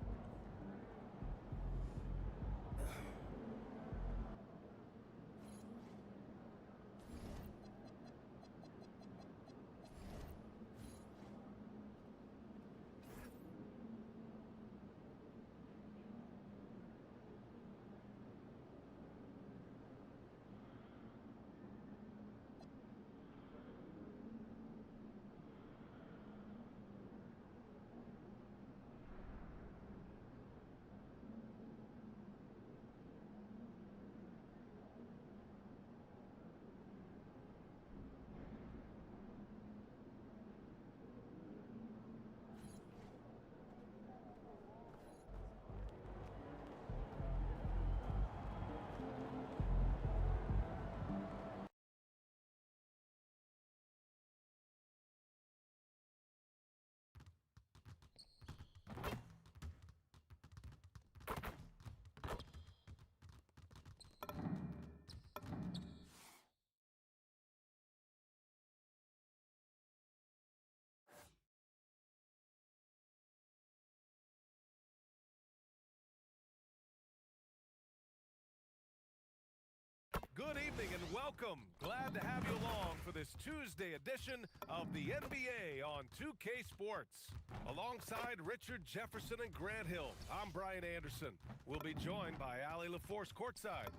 Good evening and welcome. Glad to have you along for this Tuesday edition of the NBA on 2K Sports. Alongside Richard Jefferson and Grant Hill, I'm Brian Anderson. We'll be joined by Allie LaForce courtside.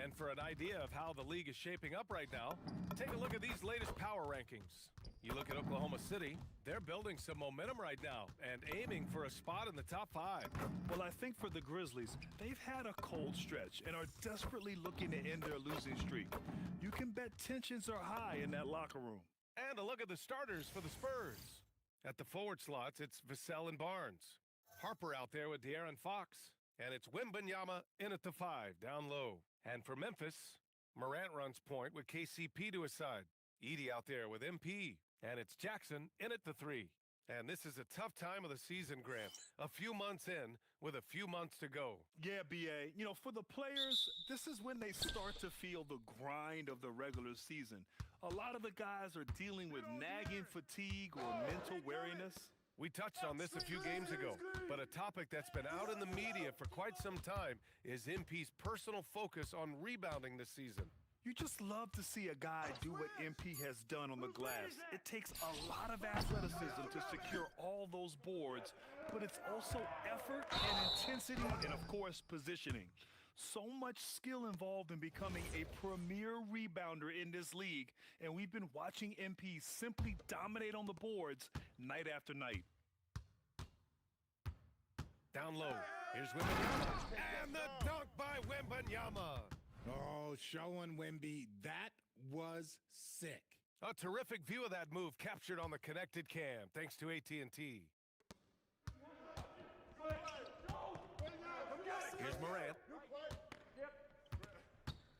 And for an idea of how the league is shaping up right now, take a look at these latest power rankings. You look at Oklahoma City, they're building some momentum right now and aiming for a spot in the top 5. Well, I think for the Grizzlies, they've had a cold stretch and are desperately looking to end their losing streak. You can bet tensions are high in that locker room. And a look at the starters for the Spurs. At the forward slots, it's Vassell and Barnes. Harper out there with De'Aaron Fox. And it's Wembanyama in at the 5, down low. And for Memphis, Morant runs point with KCP to his side. Edey out there with MP. And it's Jackson in at the 3. And this is a tough time of the season, Grant. A few months in with a few months to go. Yeah, B.A. You know, for the players, this is when they start to feel the grind of the regular season. A lot of the guys are dealing with nagging fatigue or mental weariness. We touched on this a few games ago, but a topic that's been out in the media for quite some time is MP's personal focus on rebounding this season. You just love to see a guy do what MP has done on the glass. It takes a lot of athleticism to secure all those boards, but it's also effort and intensity and, of course, positioning. So much skill involved in becoming a premier rebounder in this league, and we've been watching MP simply dominate on the boards night after night. Down low, here's Wembanyama, and the dunk by Wembanyama. Oh, showing Wemby, that was sick. A terrific view of that move captured on the connected cam, thanks to AT&T. Here's Morant.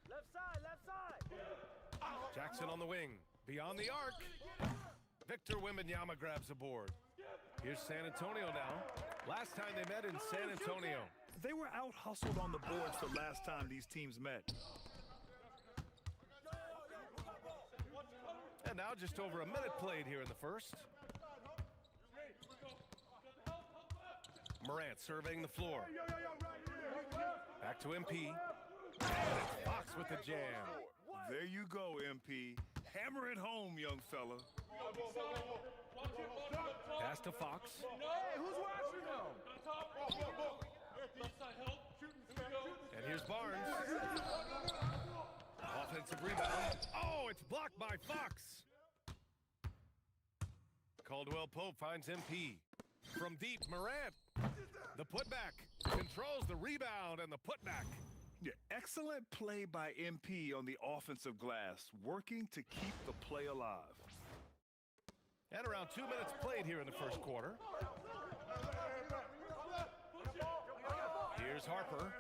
Left side. Jackson on the wing, beyond the arc. Victor Wembanyama grabs the board. Here's San Antonio now. Last time they met in San Antonio. They were out-hustled on the boards the last time these teams met. And now just over a minute played here in the first. Morant surveying the floor. Back to MP. And it's Fox with the jam. There you go, MP. Hammer it home, young fella. Pass to Fox. Hey, who's watching them? And here's Barnes. Offensive rebound. Oh, it's blocked by Fox. Caldwell Pope finds MP. From deep, Morant. The putback. Controls the rebound and the putback. Yeah, excellent play by MP on the offensive glass, working to keep the play alive. And around 2 minutes played here in the first quarter. Here's Harper.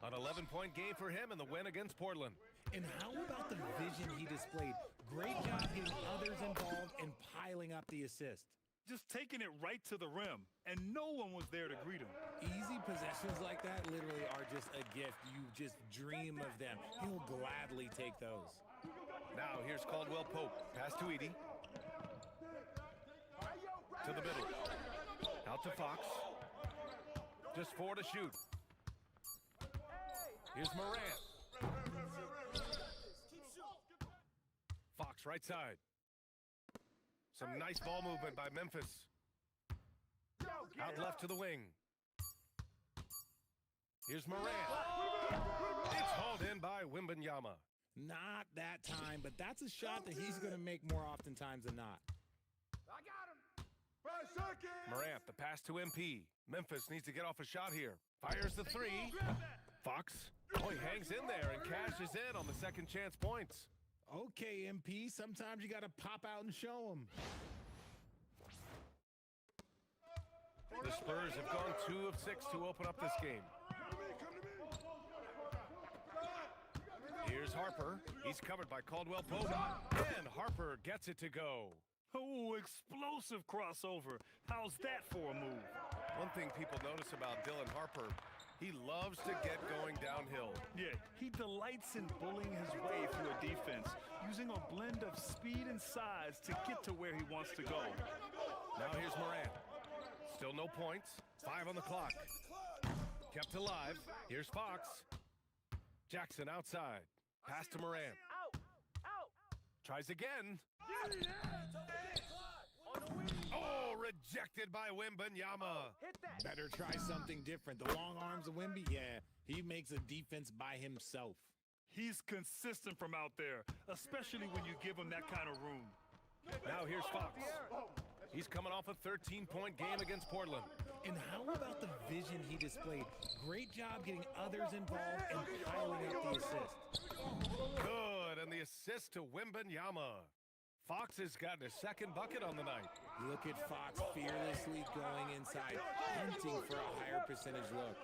An 11-point game for him in the win against Portland. And how about the vision he displayed? Great job getting others involved and piling up the assist. Just taking it right to the rim, and no one was there to greet him. Easy possessions like that literally are just a gift. You just dream of them. He'll gladly take those. Now here's Caldwell Pope. Pass to Edey. To the middle. Out to Fox. Just 4 to shoot. Here's Morant. Fox right side. Some nice ball movement by Memphis. Out left to the wing. Here's Morant. It's hauled in by Wembanyama. Not that time, but that's a shot that he's going to make more oftentimes than not. I got him. 5 seconds. Morant, the pass to MP. Memphis needs to get off a shot here. Fires the 3. Fox. Oh, he hangs in there and cashes in on the second chance points. Okay, MP, sometimes you got to pop out and show them. The Spurs have gone 2 of 6 to open up this game. Here's Harper. He's covered by Caldwell Pope. And Harper gets it to go. Oh, explosive crossover. How's that for a move? One thing people notice about Dylan Harper, he loves to get going downhill. Yeah, he delights in bullying his way through a defense, using a blend of speed and size to get to where he wants to go. Now here's Morant. Still no points. 5 on the clock. Kept alive. Here's Fox. Jackson outside. Pass to Morant. Tries again. Oh, rejected by Wembanyama. Better try something different. The long arms of Wemby, yeah, he makes a defense by himself. He's consistent from out there, especially when you give him that kind of room. Now here's Fox. He's coming off a 13-point game against Portland. And how about the vision he displayed? Great job getting others involved and piling up the assist. Good, and the assist to Wembanyama. Fox has gotten his second bucket on the night. Look at Fox fearlessly going inside, hunting for a higher percentage look.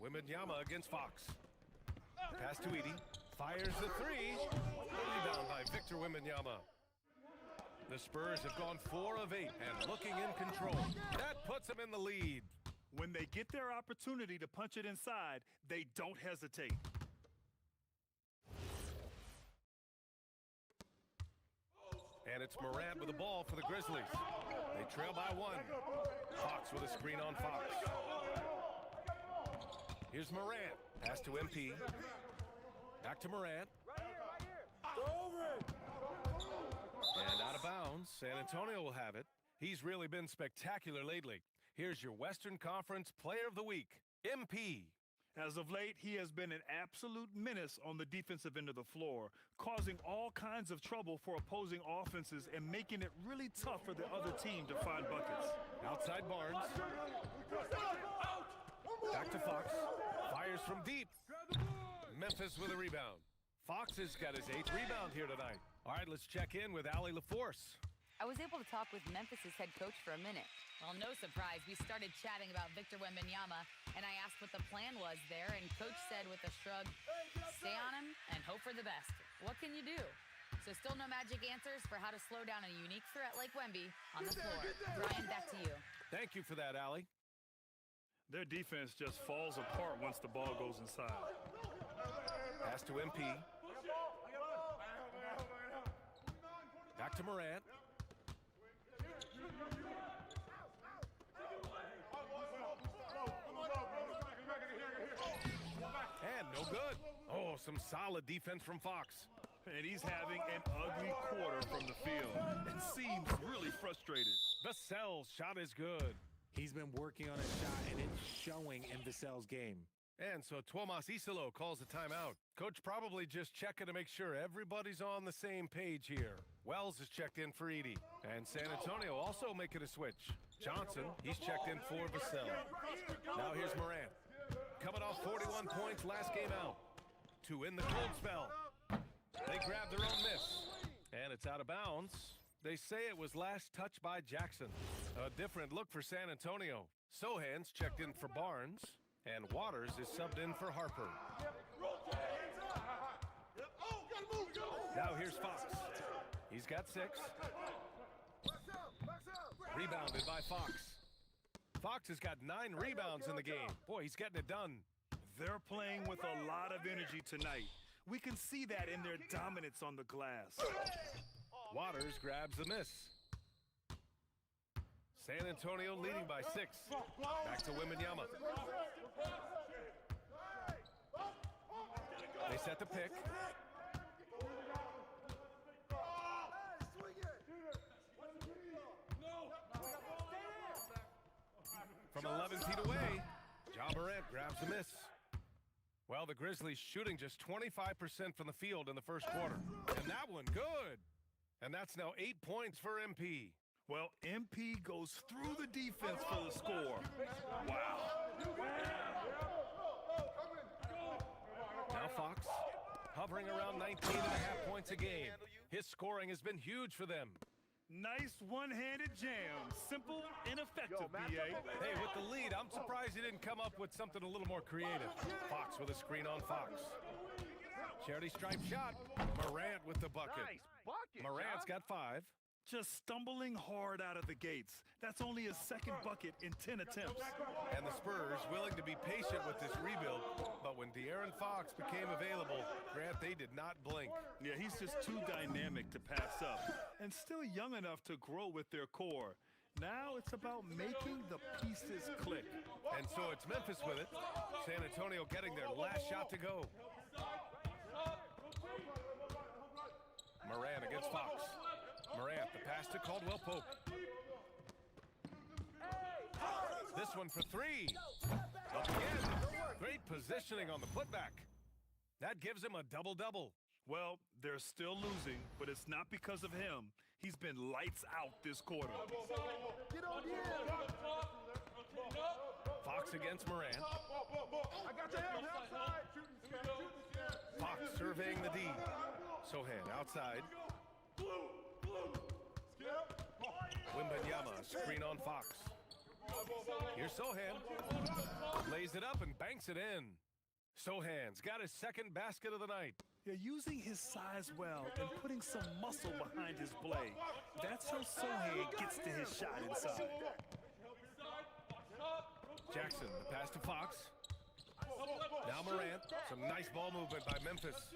Wembanyama against Fox. Pass to Edey. Fires the 3. Rebound by Victor Wembanyama. The Spurs have gone 4 of 8 and looking in control. That puts them in the lead. When they get their opportunity to punch it inside, they don't hesitate. And it's Morant with the ball for the Grizzlies. They trail by 1. Fox with a screen on Fox. Here's Morant. Pass to MP. Back to Morant. And out of bounds. San Antonio will have it. He's really been spectacular lately. Here's your Western Conference Player of the Week, MP. As of late, he has been an absolute menace on the defensive end of the floor, causing all kinds of trouble for opposing offenses and making it really tough for the other team to find buckets. Outside Barnes. Back to Fox. Fires from deep. Memphis with a rebound. Fox has got his 8th rebound here tonight. All right, let's check in with Allie LaForce. I was able to talk with Memphis's head coach for a minute. Well, no surprise, we started chatting about Victor Wembanyama, and I asked what the plan was there, and coach said with a shrug, stay on him and hope for the best. What can you do? So still no magic answers for how to slow down a unique threat like Wemby on the floor. Brian, back to you. Thank you for that, Allie. Their defense just falls apart once the ball goes inside. Pass to MP. Back to Morant. some solid defense from Fox. And he's having an ugly quarter from the field and seems really frustrated. Vassell's shot is good. He's been working on his shot, and it's showing in Vassell's game. And so Tuomas Isalo calls a timeout. Coach probably just checking to make sure everybody's on the same page here. Wells is checked in for Edie. And San Antonio also making a switch. Johnson, he's checked in for Vassell. Now here's Morant. Coming off 41 points last game out. To in the cold spell. They grab their own miss. And it's out of bounds. They say it was last touched by Jackson. A different look for San Antonio. Sohan's checked in for Barnes. And Waters is subbed in for Harper. Now here's Fox. He's got 6. Rebounded by Fox. Fox has got 9 rebounds in the game. Boy, he's getting it done. They're playing with a lot of energy tonight. We can see that in their dominance on the glass. Waters grabs the miss. San Antonio leading by 6. Back to Wembanyama. They set the pick. From 11 feet away, Ja Morant grabs the miss. Well, the Grizzlies shooting just 25% from the field in the first quarter. And that one, good. And that's now 8 points for MP. Well, MP goes through the defense for the score. Wow. Now Fox, hovering around 19.5 points a game. His scoring has been huge for them. Nice one-handed jam. Simple and effective, BA. Hey, with the lead, I'm surprised he didn't come up with something a little more creative. Fox with a screen on Fox. Charity stripe shot. Morant with the bucket. Nice bucket, Morant's got 5. Just stumbling hard out of the gates. That's only his second bucket in 10 attempts. And the Spurs willing to be patient with this rebuild, but when De'Aaron Fox became available, Grant, they did not blink. Yeah, he's just too dynamic to pass up, and still young enough to grow with their core. Now it's about making the pieces click. And so it's Memphis with it. San Antonio getting their last shot to go. Morant against Fox. Morant, the pass to Caldwell Pope. This one for 3. Up again. Great positioning on the putback. That gives him a double-double. Well, they're still losing, but it's not because of him. He's been lights out this quarter. Fox against Morant. Fox surveying the D. Sohan outside. Wembanyama, screen on Fox. Here's Sohan. Lays it up and banks it in. Sohan's got his second basket of the night. Yeah, using his size well and putting some muscle behind his play. That's how Sohan gets to his shot inside. Jackson, the pass to Fox. Now Morant. Some nice ball movement by Memphis.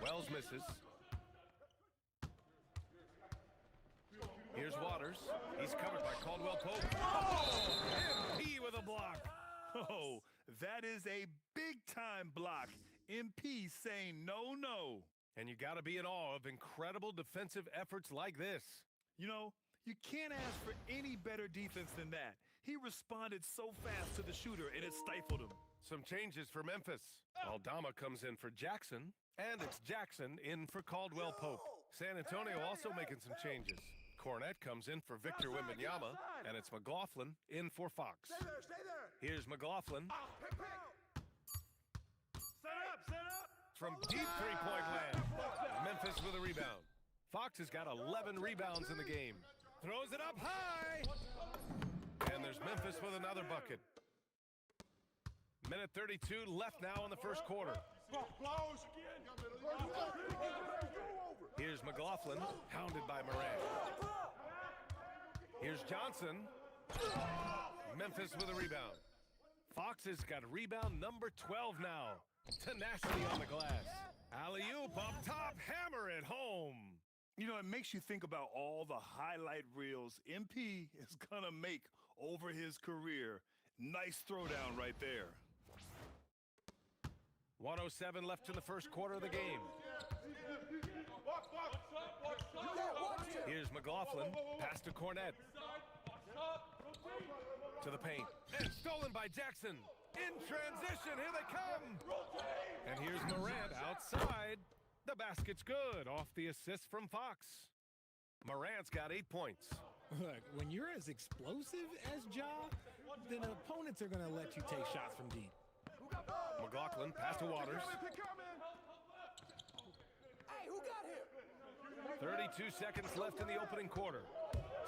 Wells misses. Here's Waters. He's covered by Caldwell Pope. Oh! MP with a block. Oh, that is a big-time block. MP saying no. And you got to be in awe of incredible defensive efforts like this. You know, you can't ask for any better defense than that. He responded so fast to the shooter, and it stifled him. Some changes for Memphis. Aldama comes in for Jackson, and it's Jackson in for Caldwell Pope. San Antonio also making some changes. Cornette comes in for Victor Wembanyama, and it's McLaughlin in for Fox. Stay there. Here's McLaughlin. Set up. From deep three-point land. Memphis with a rebound. Fox has got 11 rebounds in the game. Throws it up high. And there's Memphis with another bucket. Minute 32 left now in the first quarter. Here's McLaughlin, hounded by Morant. Here's Johnson. Memphis with a rebound. Fox has got rebound number 12 now. Tenacity on the glass. Alley-oop up top, hammer it home. You know, it makes you think about all the highlight reels MP is gonna make over his career. Nice throwdown right there. 1:07 left in the first quarter of the game. Here's McLaughlin. Pass to Cornette. To the paint. And stolen by Jackson. In transition. Here they come. And here's Morant outside. The basket's good. Off the assist from Fox. Morant's got 8 points. Look, when you're as explosive as Ja, then opponents are going to let you take shots from deep. McLaughlin, pass to Waters. 32 seconds left in the opening quarter.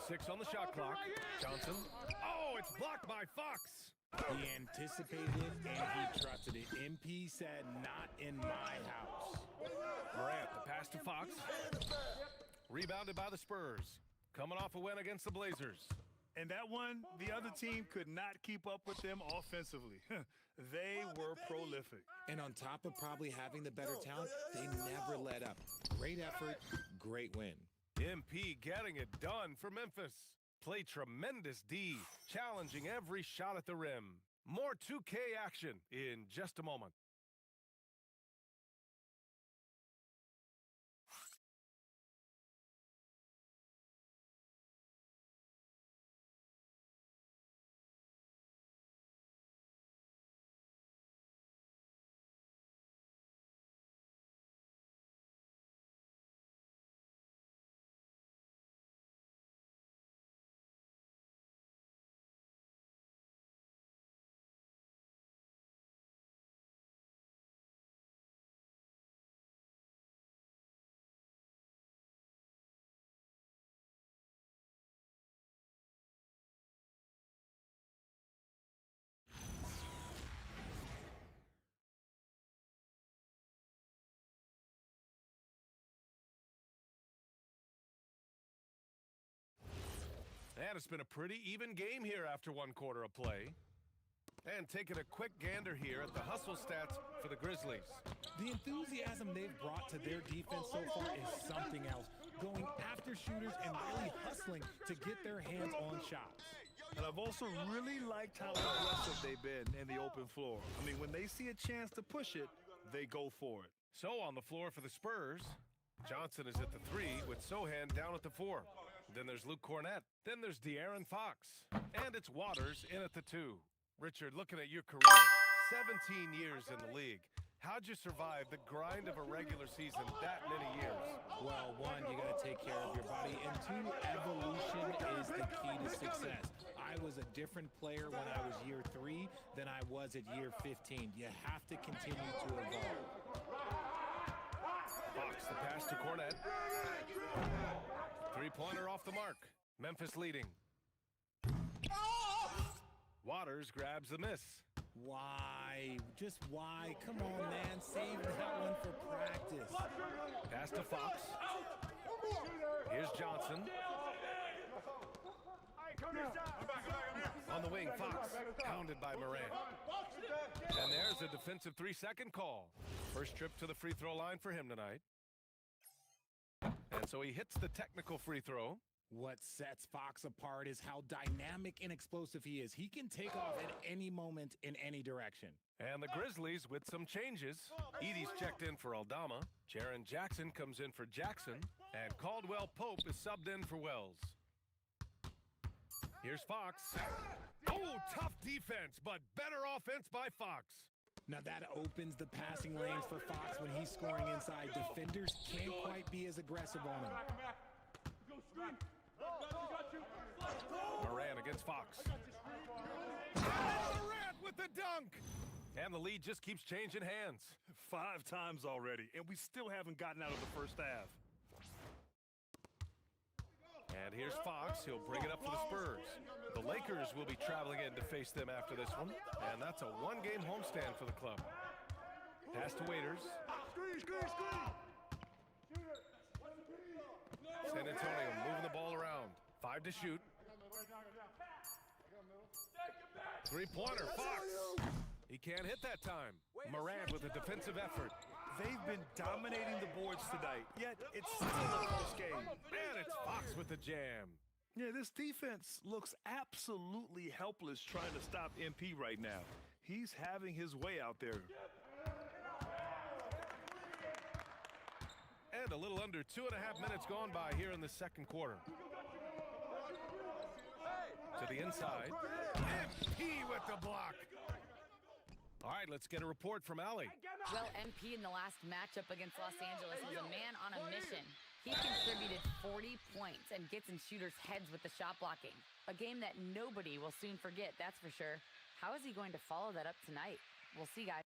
6 on the shot clock. Johnson. Oh, it's blocked by Fox. He anticipated it and he trusted it. MP said, not in my house. Morant, the pass to Fox. Rebounded by the Spurs. Coming off a win against the Blazers. And that one, the other team could not keep up with them offensively. They were prolific. And on top of probably having the better talent, they never let up. Great effort, great win. MP getting it done for Memphis. Play tremendous D, challenging every shot at the rim. More 2K action in just a moment. And it's been a pretty even game here after 1 quarter of play. And taking a quick gander here at the hustle stats for the Grizzlies. The enthusiasm they've brought to their defense so far is something else. Going after shooters and really hustling to get their hands on shots. And I've also really liked how aggressive they've been in the open floor. I mean, when they see a chance to push it, they go for it. So on the floor for the Spurs, Johnson is at the 3 with Sohan down at the 4. Then there's Luke Cornette. Then there's De'Aaron Fox. And it's Waters in at the 2. Richard, looking at your career, 17 years in the league. How'd you survive the grind of a regular season that many years? Well, 1, you got to take care of your body. And 2, evolution is the key to success. I was a different player when I was year 3 than I was at year 15. You have to continue to evolve. Fox, the pass to Cornette. 3-pointer off the mark. Memphis leading. Waters grabs the miss. Why? Just why? Come on, man. Save that one for practice. Pass to Fox. Here's Johnson. On the wing, Fox. Pounded by Morant. And there's a defensive 3-second call. First trip to the free throw line for him tonight. And so he hits the technical free throw. What sets Fox apart is how dynamic and explosive he is. He can take off at any moment in any direction. And the Grizzlies with some changes. Edey's checked in for Aldama. Jaren Jackson comes in for Jackson. And Caldwell Pope is subbed in for Wells. Here's Fox. Oh, tough defense, but better offense by Fox. Now that opens the passing lanes for Fox when he's scoring inside. Defenders can't quite be as aggressive on him. Morant against Fox. Morant with the dunk. And the lead just keeps changing hands. 5 times already, and we still haven't gotten out of the first half. And here's Fox. He'll bring it up for the Spurs. The Lakers will be traveling in to face them after this one. And that's a 1-game homestand for the club. Pass to Waiters. San Antonio moving the ball around. 5 to shoot. 3-pointer, Fox. He can't hit that time. Morant with a defensive effort. They've been dominating the boards tonight, yet it's still a close game. And it's Fox with the jam. Yeah, this defense looks absolutely helpless trying to stop MP right now. He's having his way out there. And a little under 2.5 minutes gone by here in the second quarter. To the inside. MP with the block. All right, let's get a report from Allie. Well, MP in the last matchup against Los Angeles was a man on a mission. He contributed 40 points and gets in shooters' heads with the shot blocking. A game that nobody will soon forget, that's for sure. How is he going to follow that up tonight? We'll see, guys.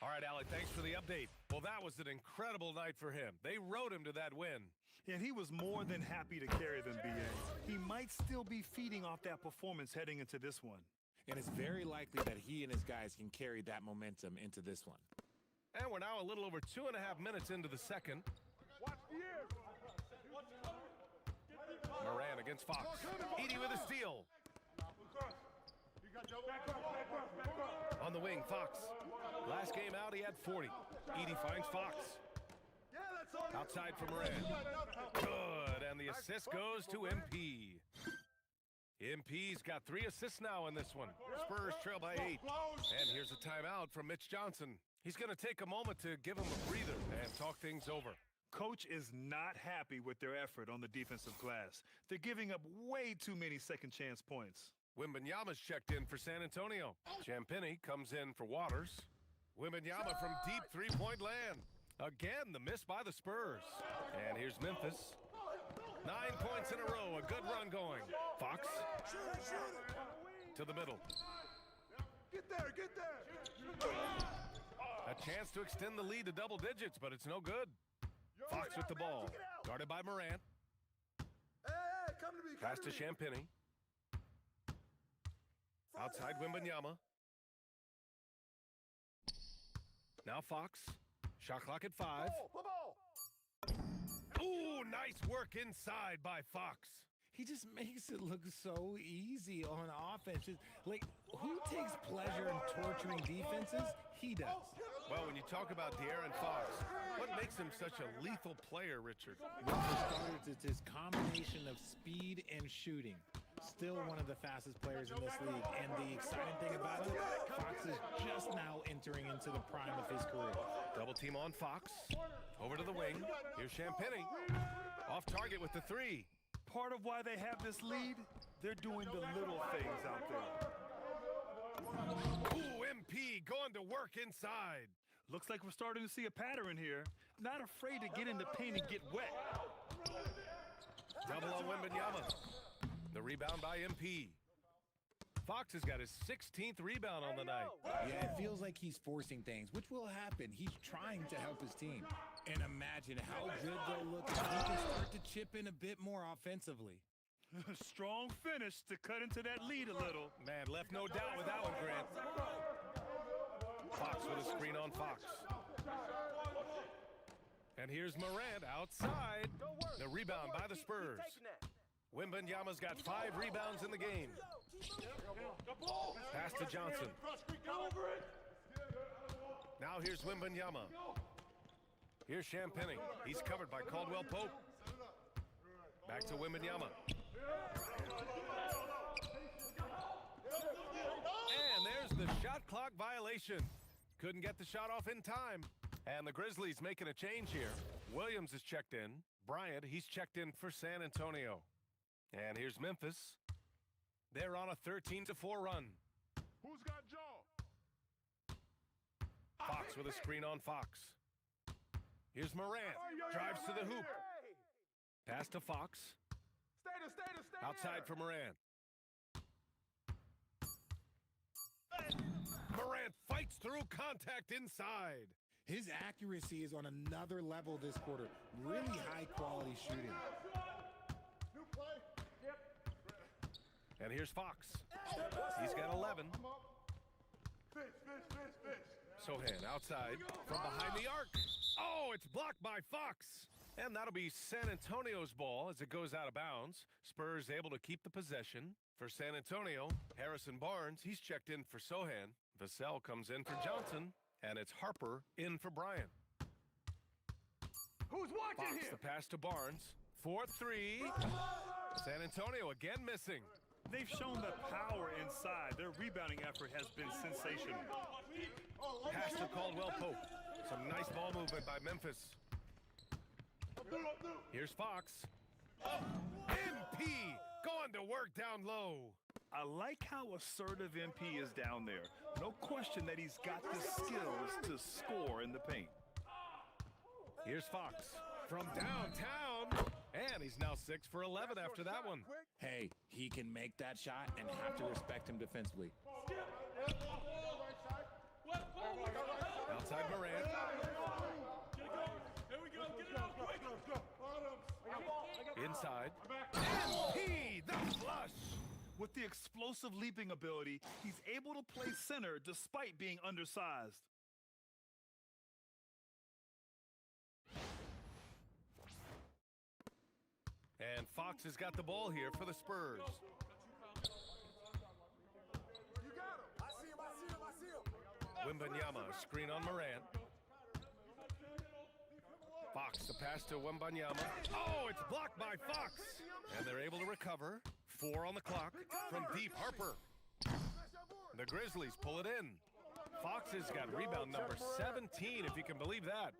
All right, Alec, thanks for the update. Well, that was an incredible night for him. They rode him to that win. And he was more than happy to carry them, B.A. He might still be feeding off that performance heading into this one. And it's very likely that he and his guys can carry that momentum into this one. And we're now a little over 2.5 minutes into the second. Moran against Fox. Edey with a steal. On the wing, Fox. Last game out, he had 40. Edey finds Fox. Outside for Moran. Good, and the assist goes to MP. MP's got 3 assists now in this one. Spurs trail by 8. And here's a timeout from Mitch Johnson. He's going to take a moment to give him a breather and talk things over. Coach is not happy with their effort on the defensive glass. They're giving up way too many second chance points. Wembanyama's checked in for San Antonio. Champagny comes in for Waters. Wembanyama from deep three-point land. Again, the miss by the Spurs. And here's Memphis. 9 points in a row, a good run going. Fox to the middle. Get there, get there. A chance to extend the lead to double digits, but it's no good. Fox with the ball, guarded by Morant. Pass to Champagny. Outside Wembanyama. Now Fox. Shot clock at 5. Ooh, nice work inside by Fox. He just makes it look so easy on offense. Like, who takes pleasure in torturing defenses? He does. Well, when you talk about De'Aaron Fox, what makes him such a lethal player, Richard? Well, for starters, it's his combination of speed and shooting. Still one of the fastest players in this league. And the exciting thing about him, Fox is just now entering into the prime of his career. Double team on Fox. Over to the wing. Here's Champagny. Off target with the 3. Part of why they have this lead, they're doing the little things out there. Ooh, MP going to work inside. Looks like we're starting to see a pattern here. Not afraid to get in the paint and get wet. Double on Wembanyama. The rebound by MP. Fox has got his 16th rebound on the night. Yeah, it feels like he's forcing things, which will happen. He's trying to help his team. And imagine how good they'll look if he can start to chip in a bit more offensively. Strong finish to cut into that lead a little. Man, left no doubt with that one, Grant. Fox with a screen on Fox. And here's Morant outside. The rebound by the Spurs. Wembanyama's got 5 rebounds in the game. Pass to Johnson. Now here's Wembanyama. Here's Champagny. He's covered by Caldwell Pope. Back to Wembanyama. And there's the shot clock violation. Couldn't get the shot off in time. And the Grizzlies making a change here. Williams is checked in. Bryant, he's checked in for San Antonio. And here's Memphis. They're on a 13-4 run. Who's got Joe? Fox with a screen on Fox. Here's Morant. Drives to the hoop. Pass to Fox. Stay Outside for Morant. Morant fights through contact inside. His accuracy is on another level this quarter. Really high-quality shooting. And here's Fox. He's got 11. Sohan outside from behind the arc. Oh, it's blocked by Fox. And that'll be San Antonio's ball as it goes out of bounds. Spurs able to keep the possession. For San Antonio, Harrison Barnes, he's checked in for Sohan. Vassell comes in for Johnson, and it's Harper in for Bryant. Who's watching Fox, here? the pass to Barnes. 4-3. San Antonio again missing. They've shown the power inside. Their rebounding effort has been sensational. Pass to Caldwell Pope. Some nice ball movement by Memphis. Here's Fox. MP going to work down low. I like how assertive MP is down there. No question that he's got the skills to score in the paint. Here's Fox from downtown. And he's now 6 for 11 after that one. Hey, he can make that shot and have to respect him defensively. Outside Morant. Here we go. Get it out quick. Inside. MP, the flush. With the explosive leaping ability, he's able to play center despite being undersized. And Fox has got the ball here for the Spurs. Wembanyama, screen on Morant. Fox, the pass to Wembanyama. Oh, it's blocked by Fox. And they're able to recover. 4 on the clock from deep Harper. The Grizzlies pull it in. Fox has got rebound number 17, if you can believe that.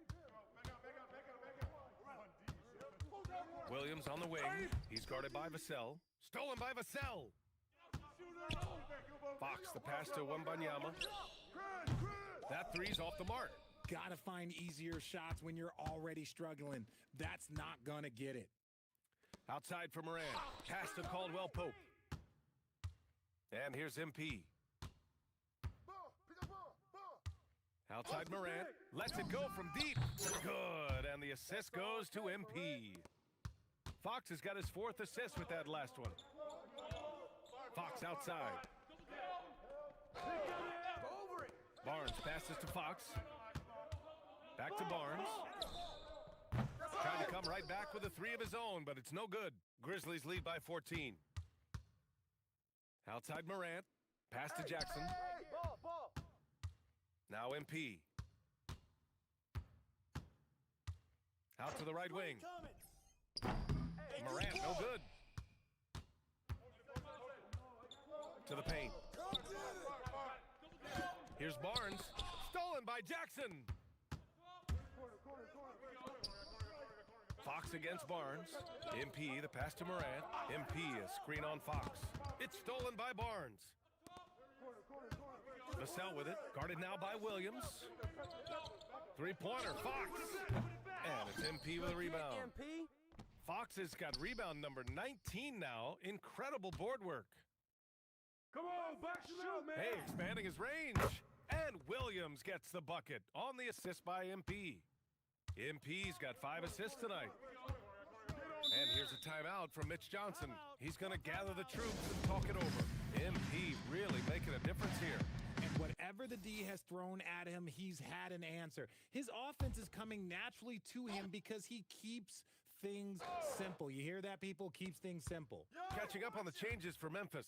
Williams on the wing. He's guarded by Vassell. Stolen by Vassell. Fox, the pass to Wembanyama. That three's off the mark. Gotta find easier shots when you're already struggling. That's not gonna get it. Outside for Moran. Pass to Caldwell Pope. And here's MP. Outside Morant. Lets it go from deep. Good. And the assist goes to MP. Fox has got his 4th assist with that last one. Fox outside. Barnes passes to Fox. Back to Barnes. Trying to come right back with a 3 of his own, but it's no good. Grizzlies lead by 14. Outside Morant. Pass to Jackson. Now MP. Out to the right wing. Morant, no good. To the paint. Here's Barnes. Stolen by Jackson. Fox against Barnes. MP, the pass to Morant. MP, a screen on Fox. It's stolen by Barnes. Vassell with it. Guarded now by Williams. 3-pointer, Fox. And it's MP with a rebound. Fox has got rebound number 19 now. Incredible board work. Come on, back to shoot, man. Hey, expanding his range. And Williams gets the bucket on the assist by MP. MP's got 5 assists tonight. And here's a timeout from Mitch Johnson. He's going to gather the troops and talk it over. MP really making a difference here. And whatever the D has thrown at him, he's had an answer. His offense is coming naturally to him because he keeps things simple. You hear that, people? Keeps things simple. Catching up on the changes for Memphis.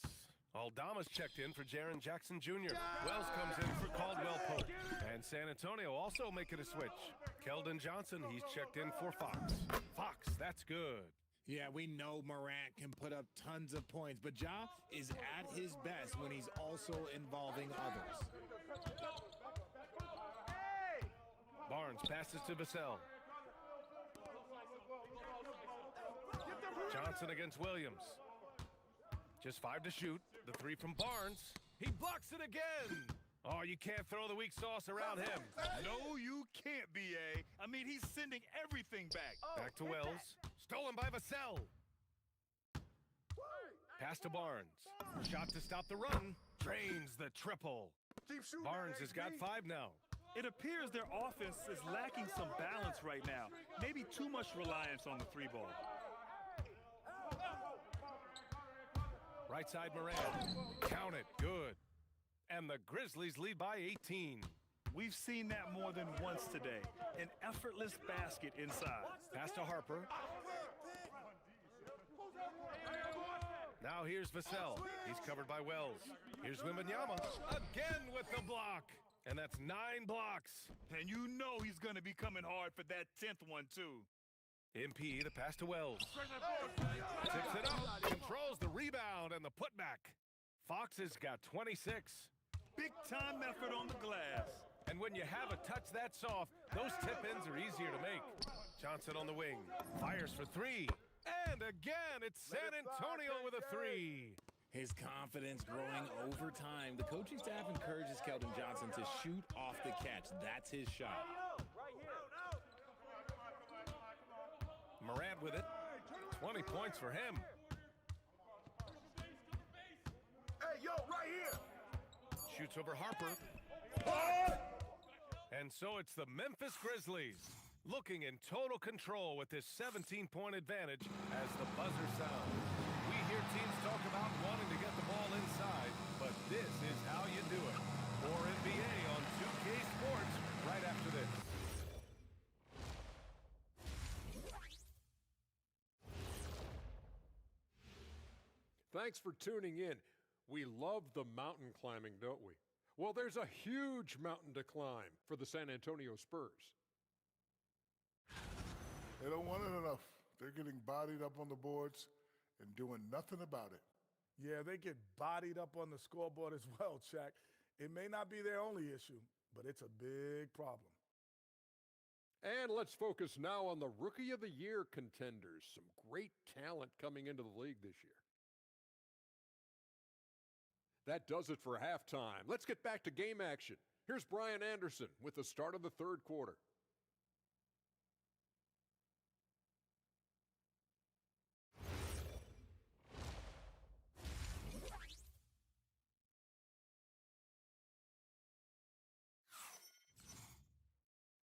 Aldama's checked in for Jaren Jackson Jr. Wells comes in for Caldwell Pope. And San Antonio also making a switch. Keldon Johnson, he's checked in for Fox. Fox, that's good. Yeah, we know Morant can put up tons of points, but Ja is at his best when he's also involving others. Barnes passes to Vassell. Johnson against Williams. Just 5 to shoot. The 3 from Barnes. He blocks it again. Oh, you can't throw the weak sauce around him. No, you can't, B.A. I mean, he's sending everything back. Back to Wells. Stolen by Vassell. Pass to Barnes. Shot to stop the run. Drains the triple. Barnes has got 5 now. It appears their offense is lacking some balance right now. Maybe too much reliance on the 3-ball. Right side Moran. Count it. Good. And the Grizzlies lead by 18. We've seen that more than once today. An effortless basket inside. Pass to Harper. Now here's Vassell. He's covered by Wells. Here's Wembanyama again with the block. And that's 9 blocks. And you know he's going to be coming hard for that 10th one, too. MP, the pass to Wells. Tips it up, controls the rebound and the putback. Fox has got 26. Big-time effort on the glass. And when you have a touch that soft, those tip-ins are easier to make. Johnson on the wing, fires for 3. And again, it's San Antonio with a 3. His confidence growing over time. The coaching staff encourages Keldon Johnson to shoot off the catch. That's his shot. Morant with it. 20 points for him. Hey, yo, right here. Shoots over Harper. And so it's the Memphis Grizzlies looking in total control with this 17-point advantage as the buzzer sounds. We hear teams talk about wanting to get the ball inside, but this is how you do it. More NBA on 2K Sports right after this. Thanks for tuning in. We love the mountain climbing, don't we? Well, there's a huge mountain to climb for the San Antonio Spurs. They don't want it enough. They're getting bodied up on the boards and doing nothing about it. Yeah, they get bodied up on the scoreboard as well, Shaq. It may not be their only issue, but it's a big problem. And let's focus now on the Rookie of the Year contenders. Some great talent coming into the league this year. That does it for halftime. Let's get back to game action. Here's Brian Anderson with the start of the third quarter.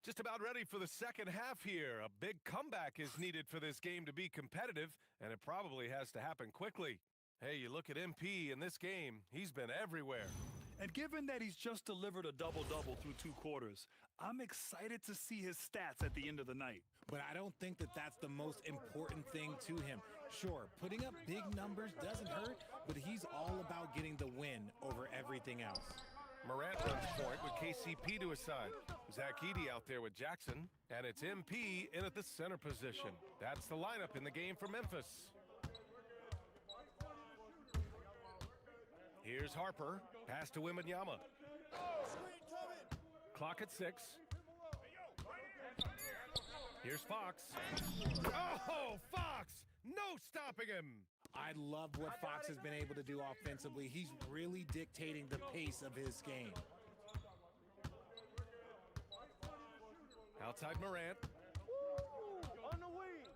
Just about ready for the second half here. A big comeback is needed for this game to be competitive, and it probably has to happen quickly. Hey, you look at MP in this game, he's been everywhere. And given that he's just delivered a double-double through 2 quarters, I'm excited to see his stats at the end of the night. But I don't think that that's the most important thing to him. Sure, putting up big numbers doesn't hurt, but he's all about getting the win over everything else. Morant runs point with KCP to his side. Zach Edey out there with Jackson, and it's MP in at the center position. That's the lineup in the game for Memphis. Here's Harper, pass to Wembanyama. Clock at 6. Here's Fox. Oh, Fox! No stopping him! I love what Fox has been able to do offensively. He's really dictating the pace of his game. Outside Morant. On the wing.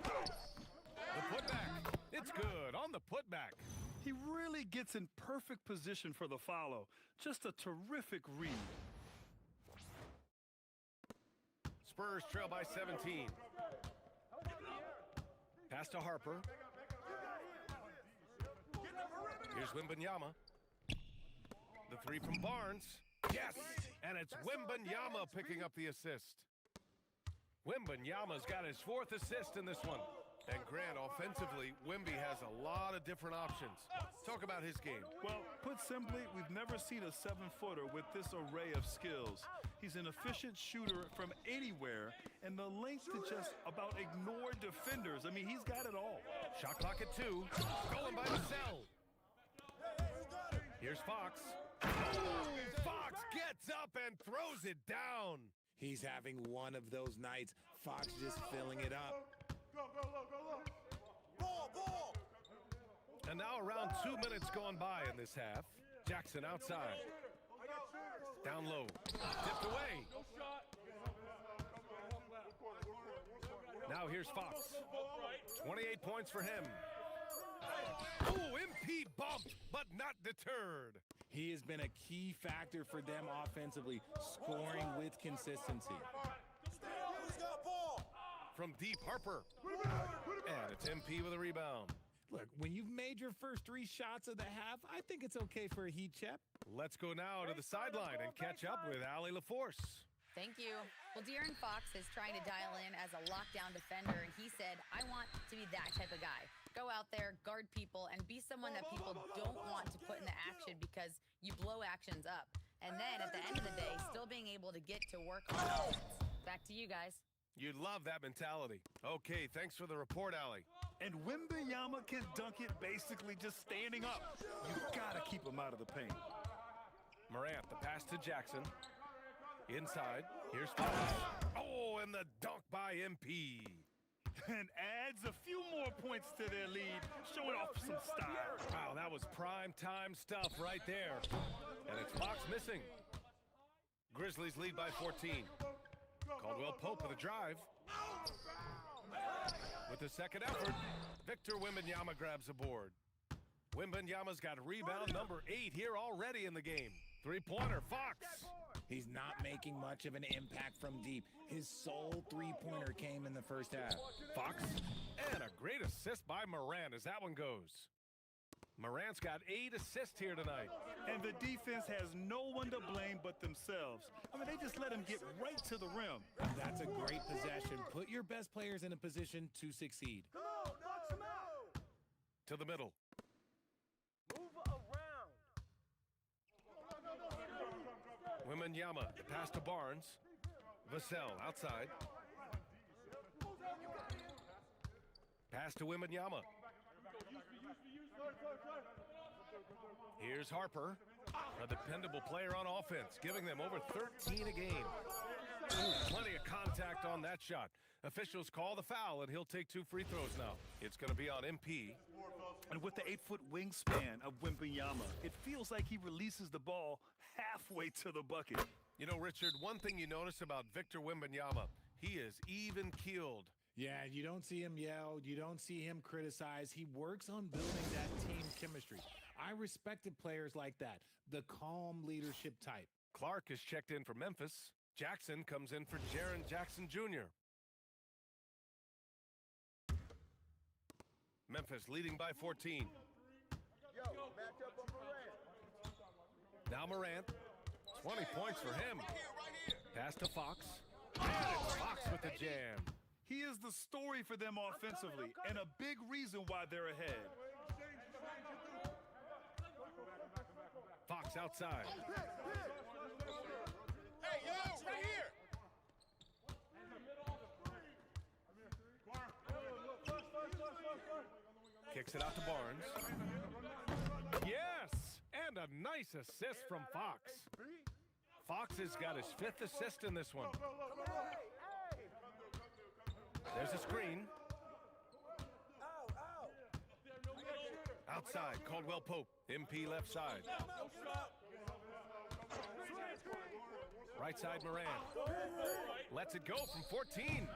The putback. It's good on the putback. He really gets in perfect position for the follow. Just a terrific read. Spurs trail by 17. Pass to Harper. Here's Wembanyama. The 3 from Barnes. Yes! And it's Wembanyama picking up the assist. Wembanyama's got his 4th assist in this one. And Grant, offensively, Wemby has a lot of different options. Talk about his game. Well, put simply, we've never seen a 7-footer with this array of skills. He's an efficient shooter from anywhere, and the length to just about ignore defenders. I mean, he's got it all. Shot clock at 2. Stolen by Vassell. Here's Fox. Oh, Fox gets up and throws it down. He's having one of those nights. Fox just filling it up. Go, go, go, go, go. Ball, ball. And now around 2 minutes gone by in this half. Jackson outside. Down low. Tipped away. Now here's Fox. 28 points for him. Oh, MP bumped, but not deterred. He has been a key factor for them offensively, scoring with consistency. From deep, Harper. And it's MP with a rebound. Look, when you've made your first 3 shots of the half, I think it's okay for a heat check. Let's go now to the sideline and catch up with Allie LaForce. Thank you. Well, De'Aaron Fox is trying to dial in as a lockdown defender, and he said, I want to be that type of guy. Go out there, guard people, and be someone that people don't want to put in the action because you blow actions up. And then at the end of the day, still being able to get to work on offense. Back to you guys. You'd love that mentality. Okay, thanks for the report, Allie. And Wembanyama can dunk it basically just standing up. You gotta keep him out of the paint. Morant, the pass to Jackson. Inside, here's Fox. Oh, and the dunk by MP. And adds a few more points to their lead, showing off some style. Wow, that was prime time stuff right there. And it's Fox missing. Grizzlies lead by 14. Caldwell Pope with a drive. With the second effort, Victor Wembanyama grabs a board. Wembanyama's got rebound number 8 here already in the game. 3-pointer, Fox. He's not making much of an impact from deep. His sole 3-pointer came in the first half. Fox, and a great assist by Morant as that one goes. Morant's got 8 assists here tonight. And the defense has no one to blame but themselves. I mean, they just let him get right to the rim. That's a great possession. Put your best players in a position to succeed. Come on, knock him out. To the middle. Move around. Wembanyama, the pass to Barnes. Vassell outside. Pass to Wembanyama. Here's Harper, a dependable player on offense, giving them over 13 a game. Ooh, plenty of contact on that shot. Officials call the foul, and he'll take 2 free throws now. It's going to be on MP. And with the 8-foot wingspan of Wembanyama, it feels like he releases the ball halfway to the bucket. You know, Richard, one thing you notice about Victor Wembanyama, he is even-keeled. Yeah, you don't see him yell. You don't see him criticize. He works on building that team chemistry. I respected players like that, the calm leadership type. Clark is checked in for Memphis. Jackson comes in for Jaren Jackson Jr. Memphis leading by 14. Now Morant. 20 points for him. Pass to Fox. And it's Fox with the jam. He is the story for them offensively and a big reason why they're ahead. Fox outside. Hey, yo, right here. Kicks it out to Barnes. Yes! And a nice assist from Fox. Fox has got his 5th assist in this one. There's a screen. Outside, Caldwell Pope. MP left side. Right side, Morant. Lets it go from 14.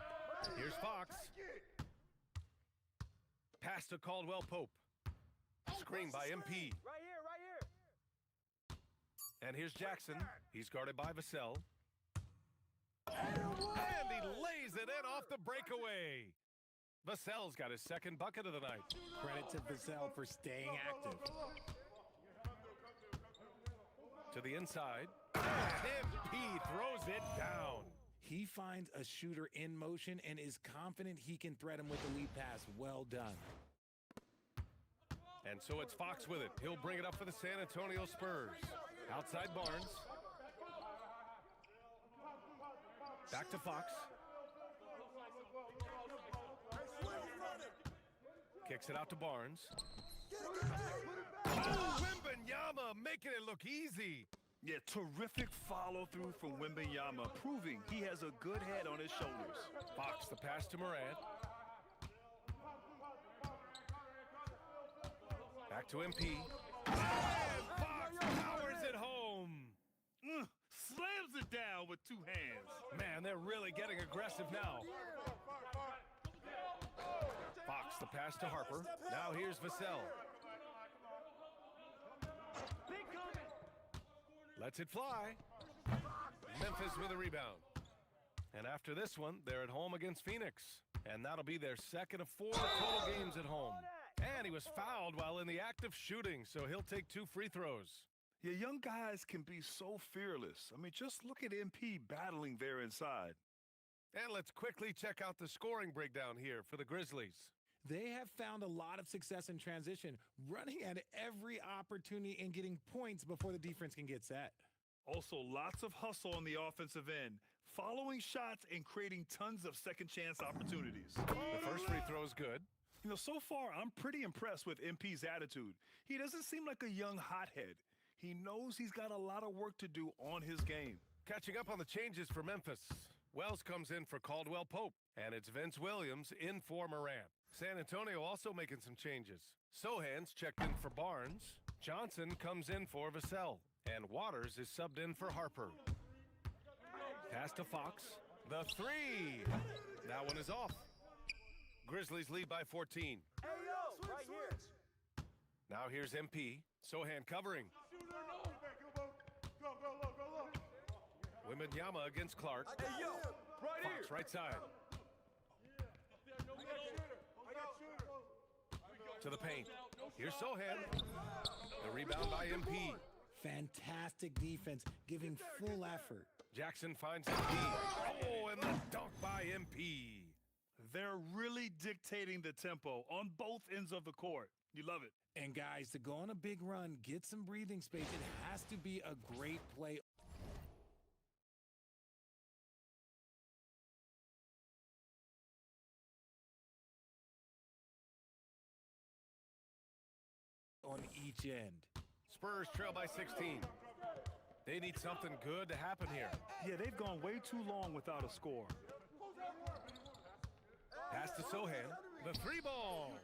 Here's Fox. Pass to Caldwell Pope. Screen by MP. Right here. And here's Jackson. He's guarded by Vassell. And he lays it in off the breakaway. Vassell's got his 2nd bucket of the night. Credit to Vassell for staying active. To the inside. And MP throws it down. He finds a shooter in motion and is confident he can thread him with the lead pass. Well done. And so it's Fox with it. He'll bring it up for the San Antonio Spurs. Outside Barnes. Back to Fox. Kicks it out to Barnes. Oh, Wembanyama making it look easy. Yeah, terrific follow-through from Wembanyama, proving he has a good head on his shoulders. Fox, the pass to Morant. Back to MP. And Fox powers it home. Slams it down with 2 hands. Man, they're really getting aggressive now. Fox, the pass to Harper. Now here's Vassell. Lets it fly. Memphis with a rebound. And after this one, they're at home against Phoenix. And that'll be their 2nd of 4 total games at home. And he was fouled while in the act of shooting, so he'll take 2 free throws. Yeah, young guys can be so fearless. I mean, just look at MP battling there inside. And let's quickly check out the scoring breakdown here for the Grizzlies. They have found a lot of success in transition, running at every opportunity and getting points before the defense can get set. Also, lots of hustle on the offensive end, following shots and creating tons of second chance opportunities. The first free throw is good. You know, so far, I'm pretty impressed with MP's attitude. He doesn't seem like a young hothead. He knows he's got a lot of work to do on his game. Catching up on the changes for Memphis. Wells comes in for Caldwell Pope, and it's Vince Williams in for Morant. San Antonio also making some changes. Sohan's checked in for Barnes. Johnson comes in for Vassell, and Waters is subbed in for Harper. Pass to Fox. The 3. That one is off. Grizzlies lead by 14. Hey, yo, right here. Now here's MP. Sohan covering. Wembanyama against Clark. Hey, yo, right Fox here. right side. To the paint. Here's Sohan. The rebound by MP. Fantastic defense, giving full effort. Jackson finds MP. Oh, and the dunk by MP. They're really dictating the tempo on both ends of the court. You love it. And guys, to go on a big run, get some breathing space, it has to be a great play. On each end. Spurs trail by 16. They need something good to happen here. Yeah, they've gone way too long without a score. Pass to Sohan. The 3 ball.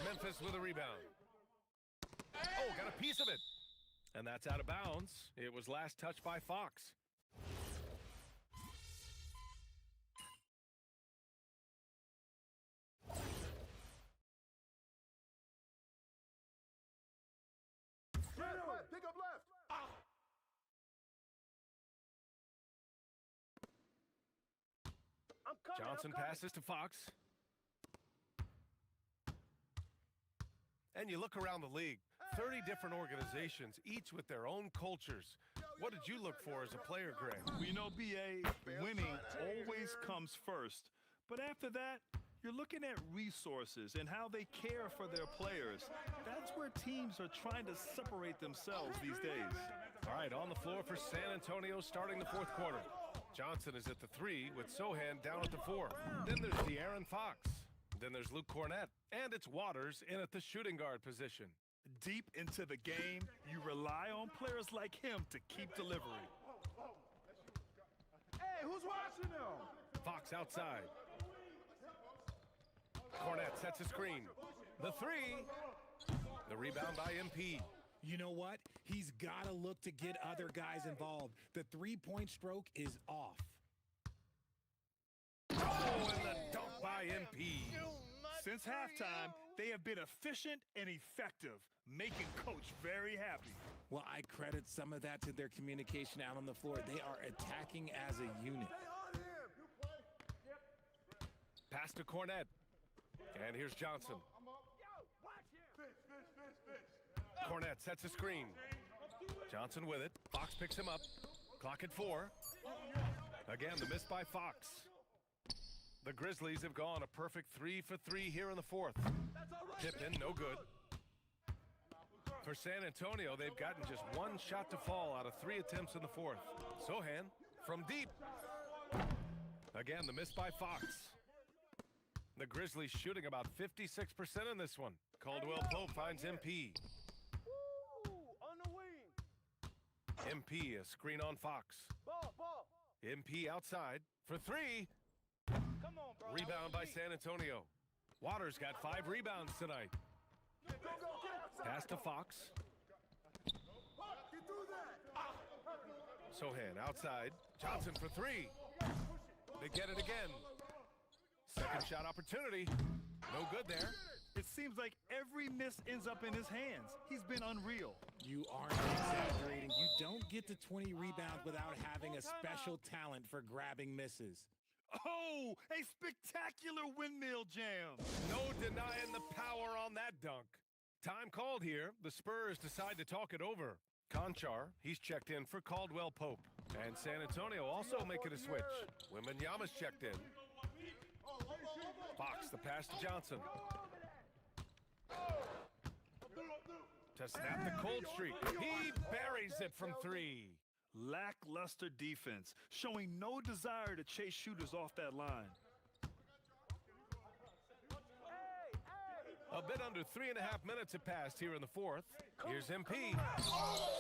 Memphis with a rebound. Oh, got a piece of it. And that's out of bounds. It was last touched by Fox. Pick up left. Johnson passes to Fox. And you look around the league, 30 different organizations, each with their own cultures. What did you look for as a player, Greg? We know, BA, winning always comes first. But after that, you're looking at resources and how they care for their players. That's where teams are trying to separate themselves these days. All right, on the floor for San Antonio starting the 4th quarter. Johnson is at the 3 with Sohan down at the 4. Then there's De'Aaron Fox. Then there's Luke Cornett. And it's Waters in at the shooting guard position. Deep into the game, you rely on players like him to keep delivering. Hey, who's watching them? Fox outside. Cornett sets a screen. The 3. The rebound by MP. You know what? He's got to look to get other guys involved. The three-point stroke is off. Oh, and the dunk by MP. Since halftime, they have been efficient and effective, making Coach very happy. Well, I credit some of that to their communication out on the floor. They are attacking as a unit. Pass to Cornett. And here's Johnson. Cornett sets a screen. Johnson with it. Fox picks him up. Clock at 4. Again, the miss by Fox. The Grizzlies have gone a perfect 3 for 3 here in the 4th. Tip in, no good. For San Antonio, they've gotten just 1 shot to fall out of 3 attempts in the 4th. Sohan from deep. Again, the miss by Fox. The Grizzlies shooting about 56% in this one. Caldwell Pope finds MP. MP, a screen on Fox. MP outside for 3. Rebound by San Antonio. Waters got 5 rebounds tonight. Pass to Fox. Sohan outside. Johnson for 3. They get it again. Second shot opportunity. No good there. It seems like every miss ends up in his hands. He's been unreal. You aren't exaggerating. You don't get to 20 rebounds without having a special talent for grabbing misses. Oh, a spectacular windmill jam. No denying the power on that dunk. Time called here. The Spurs decide to talk it over. Conchar, he's checked in for Caldwell Pope. And San Antonio also making a switch. Wembanyama's checked in. Fox, the pass to Johnson. To snap the cold streak. He buries it from three. Lackluster defense, showing no desire to chase shooters off that line. A bit under 3.5 minutes have passed here in the fourth. Here's MP.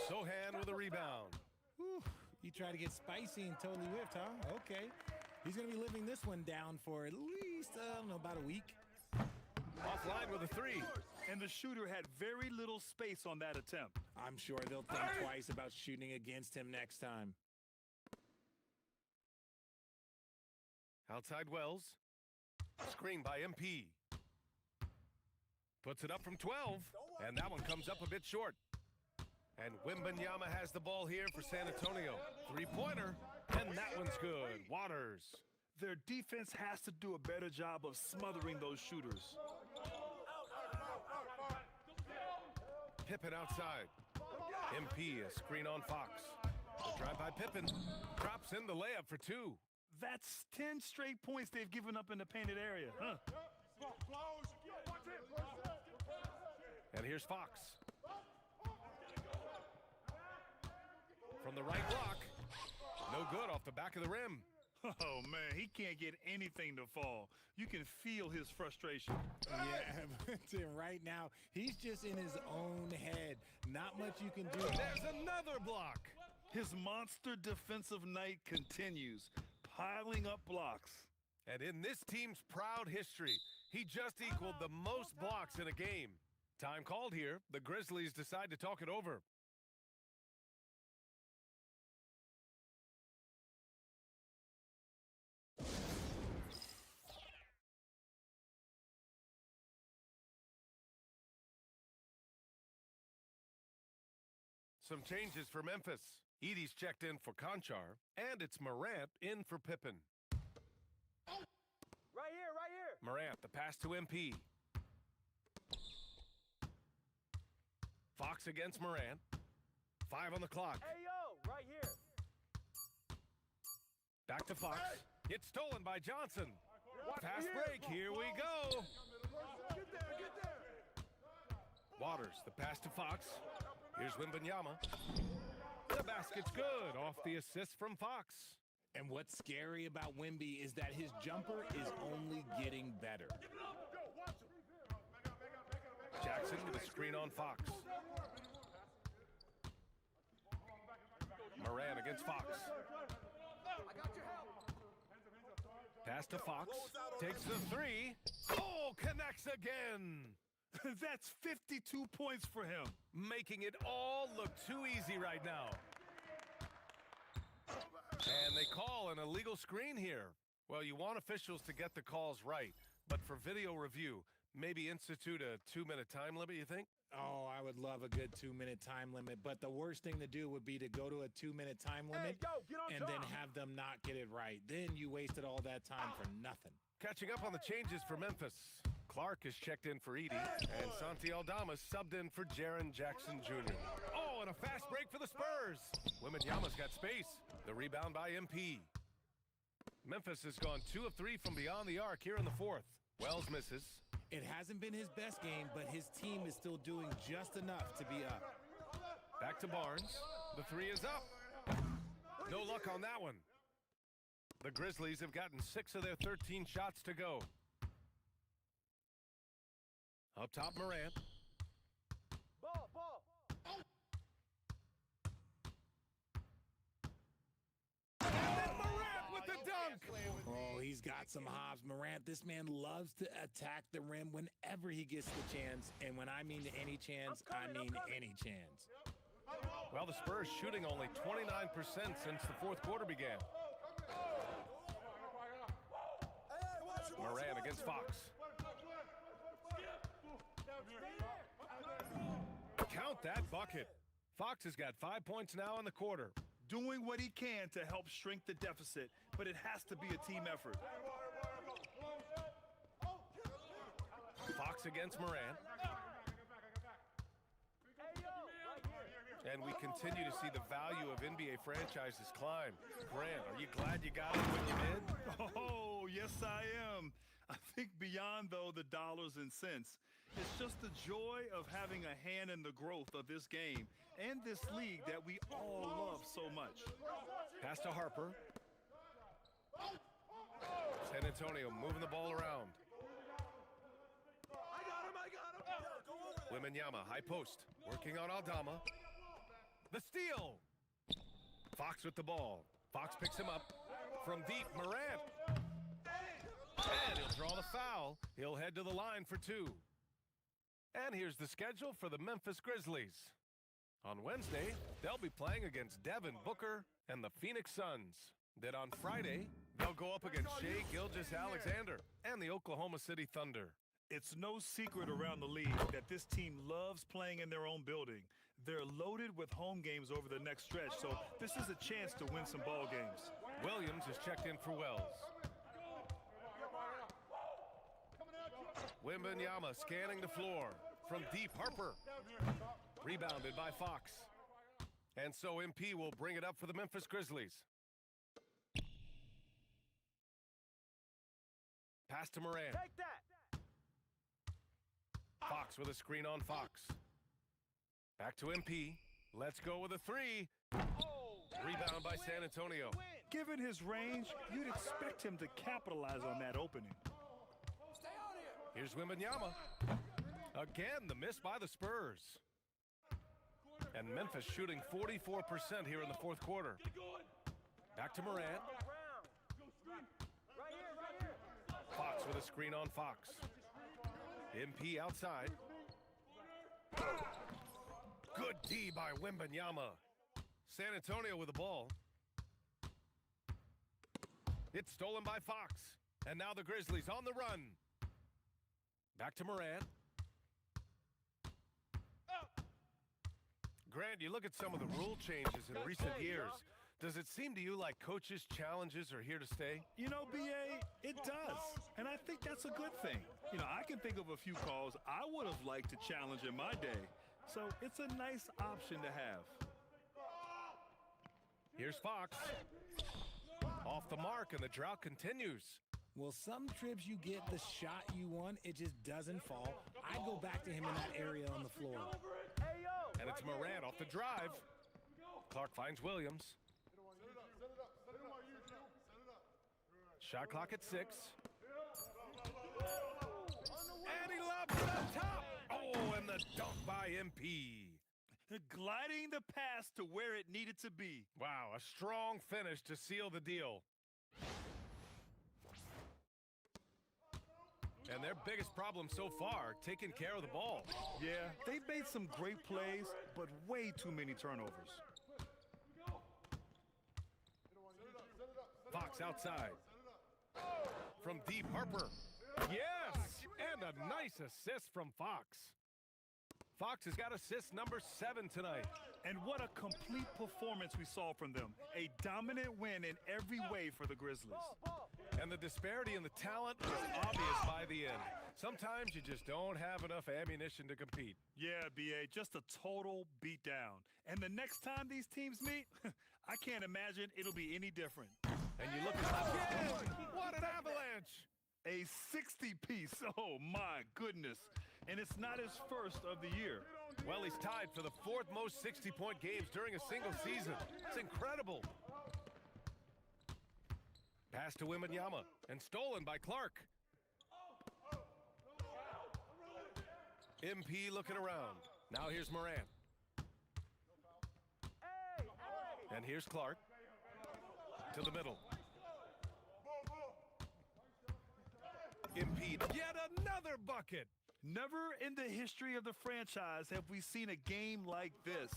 Sohan with a rebound. Whew. He tried to get spicy and totally whiffed, huh? Okay. He's going to be living this one down for at least, I don't know, about a week. Offline with a three. And the shooter had very little space on that attempt. I'm sure they'll think twice about shooting against him next time. Outside Wells. Screen by MP. Puts it up from 12. And that one comes up a bit short. And Wembanyama has the ball here for San Antonio. Three-pointer. And that one's good. Waters. Their defense has to do a better job of smothering those shooters. Pippen outside. MP, a screen on Fox. The drive by Pippen. Drops in the layup for two. That's 10 straight points they've given up in the painted area, huh? And here's Fox. From the right block. No good off the back of the rim. Oh, man, he can't get anything to fall. You can feel his frustration. Yeah, but right now, he's just in his own head. Not much you can do. There's another block. His monster defensive night continues, piling up blocks. And in this team's proud history, he just equaled the most blocks in a game. Time called here. The Grizzlies decide to talk it over. Some changes for Memphis. Edey's checked in for Conchar, and it's Morant in for Pippen. Right here. Morant, the pass to MP. Fox against Morant. 5 on the clock. Hey, yo, right here. Back to Fox. It's stolen by Johnson. Fast break. Here we go. Get there. Waters, the pass to Fox. Here's Wembanyama. The basket's good off the assist from Fox. And what's scary about Wemby is that his jumper is only getting better. Jackson with a screen on Fox. Moran against Fox. Pass to Fox. Takes the three. Oh, connects again. That's 52 points for him. Making it all look too easy right now. And they call an illegal screen here. Well, you want officials to get the calls right, but for video review, maybe institute a 2-minute time limit, you think? Oh, I would love a good 2-minute time limit, but the worst thing to do would be to go to a 2-minute time limit and then have them not get it right. Then you wasted all that time for nothing. Catching up on the changes for Memphis. Clark is checked in for Edey, and Santi Aldama subbed in for Jaren Jackson Jr. Oh, and a fast break for the Spurs. Wembanyama's got space. The rebound by MP. Memphis has gone 2 of 3 from beyond the arc here in the fourth. Wells misses. It hasn't been his best game, but his team is still doing just enough to be up. Back to Barnes. The 3 is up. No luck on that one. The Grizzlies have gotten 6 of their 13 shots to go. Up top, Morant. Ball. And then Morant with the dunk. Oh, he's got some hops. Morant, this man loves to attack the rim whenever he gets the chance. And when I mean any chance, I mean any chance. Well, the Spurs shooting only 29% since the fourth quarter began. Morant against Fox. Count that bucket. Fox has got 5 points now in the quarter. Doing what he can to help shrink the deficit. but it has to be a team effort. Fox against Moran. And we continue to see the value of NBA franchises climb. Grant, are you glad you got it when you did? Oh, yes, I am. I think beyond, though, the dollars and cents, it's just the joy of having a hand in the growth of this game and this league that we all love so much. Pass to Harper. San Antonio moving the ball around. Wembanyama, high post, working on Aldama. The steal. Fox with the ball. Fox picks him up from deep. Morant. And he'll draw the foul. He'll head to the line for two. And here's the schedule for the Memphis Grizzlies. On Wednesday, they'll be playing against Devin Booker and the Phoenix Suns. Then on Friday, they'll go up against Shai Gilgeous-Alexander and the Oklahoma City Thunder. It's no secret around the league that this team loves playing in their own building. They're loaded with home games over the next stretch, so this is a chance to win some ball games. Williams is checked in for Wells. Wembanyama scanning the floor. From deep, Harper. Rebounded by Fox. And so MP will bring it up for the Memphis Grizzlies. Pass to Moran. Take that. Fox with a screen on Fox. Back to MP. Let's go with a three. Rebound by San Antonio. Given his range, you'd expect him to capitalize on that opening. Here's Wembanyama. Again, the miss by the Spurs. And Memphis shooting 44% here in the fourth quarter. Back to Morant. Fox with a screen on Fox. MP outside. Good D by Wembanyama. San Antonio with the ball. It's stolen by Fox. And now the Grizzlies on the run. Back to Morant. Grant, you look at some of the rule changes in recent years. Does it seem to you like coaches' challenges are here to stay? You know, B.A., it does. And I think that's a good thing. You know, I can think of a few calls I would have liked to challenge in my day. So it's a nice option to have. Here's Fox. Off the mark, and the drought continues. Well, some trips you get the shot you want, it just doesn't fall. I go back to him in that area on the floor. And it's Morant off the drive. Clark finds Williams. Shot clock at 6. And he lobs it up top. Oh, and the dunk by MP. Gliding the pass to where it needed to be. Wow, a strong finish to seal the deal. And their biggest problem so far, taking care of the ball. Yeah, they've made some great plays, but way too many turnovers. Fox outside. From deep, Harper. Yes! And a nice assist from Fox. Fox has got assist number 7 tonight. And what a complete performance we saw from them. A dominant win in every way for the Grizzlies. And the disparity in the talent was obvious by the end. Sometimes you just don't have enough ammunition to compete. Yeah, B.A., just a total beatdown. And the next time these teams meet, I can't imagine it'll be any different. And you look at again, what an avalanche! A 60-piece, oh my goodness. And it's not his first of the year. Well, he's tied for the 4th most 60-point games during a single season. It's incredible. Pass to Wembanyama, and stolen by Clark. MP looking around. Now here's Morant. And here's Clark. To the middle. MP, yet another bucket. Never in the history of the franchise have we seen a game like this.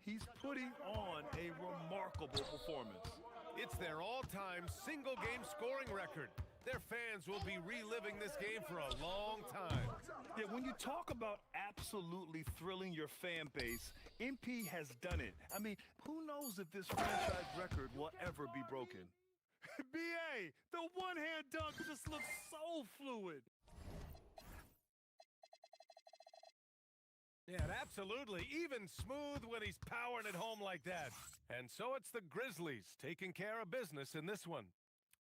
He's putting on a remarkable performance. It's their all-time single-game scoring record. Their fans will be reliving this game for a long time. Yeah, when you talk about absolutely thrilling your fan base, MP has done it. I mean, who knows if this franchise record will ever be broken? BA, the one-hand dunk just looks so fluid. Yeah, absolutely. Even smooth when he's powering it home like that. And so it's the Grizzlies taking care of business in this one.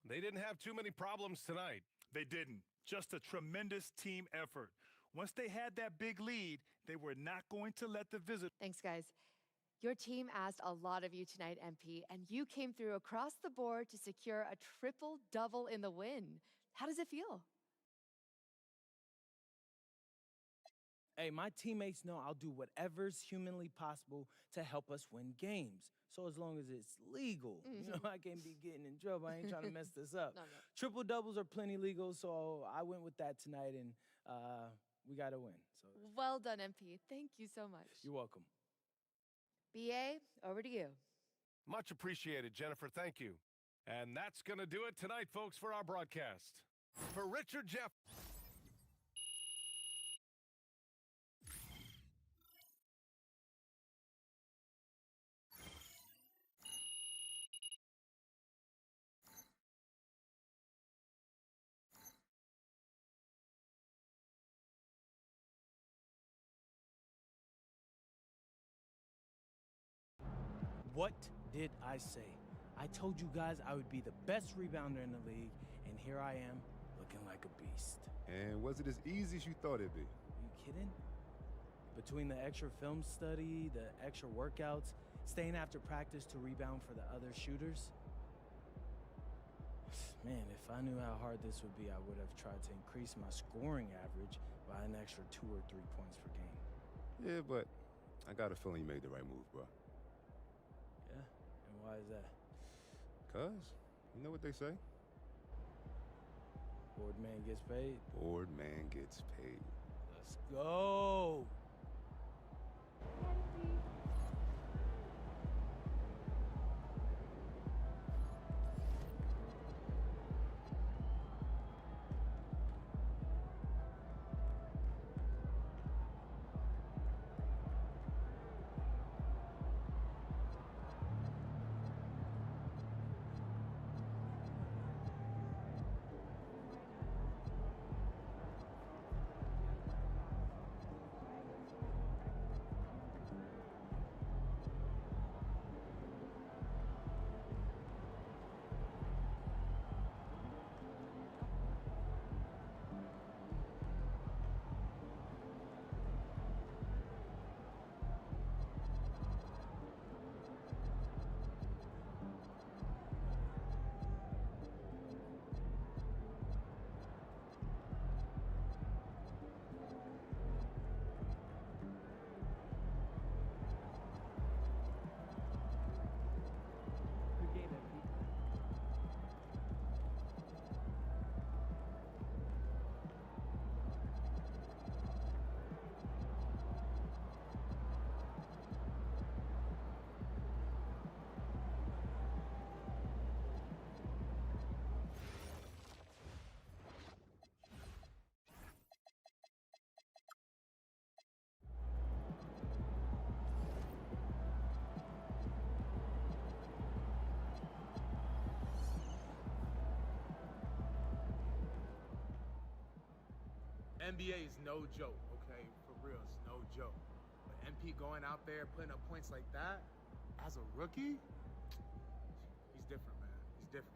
They didn't have too many problems tonight. They didn't. Just a tremendous team effort. Once they had that big lead, they were not going to let the visit. Thanks, guys. Your team asked a lot of you tonight, MP, and you came through across the board to secure a triple-double in the win. How does it feel? Hey, my teammates know I'll do whatever's humanly possible to help us win games. So as long as it's legal, you know, I can't be getting in trouble. I ain't trying to mess this up. No. Triple doubles are plenty legal, so I went with that tonight, and we got to win. So Well done, MP. Thank you so much. you're welcome. BA, over to you. Much appreciated, Jennifer. Thank you. And that's going to do it tonight, folks, for our broadcast. For Richard Jeff. What did I say? I told you guys I would be the best rebounder in the league, and here I am, looking like a beast. And was it as easy as you thought it'd be? Are you kidding? Between the extra film study, the extra workouts, staying after practice to rebound for the other shooters. Man, if I knew how hard this would be, I would have tried to increase my scoring average by an extra 2 or 3 points per game. Yeah, but I got a feeling you made the right move, bro. Yeah? And why is that? 'Cause, you know what they say? Bored man gets paid. Bored man gets paid. Let's go! NBA is no joke, okay? For real, it's no joke. But MP going out there putting up points like that as a rookie, he's different, man. He's different.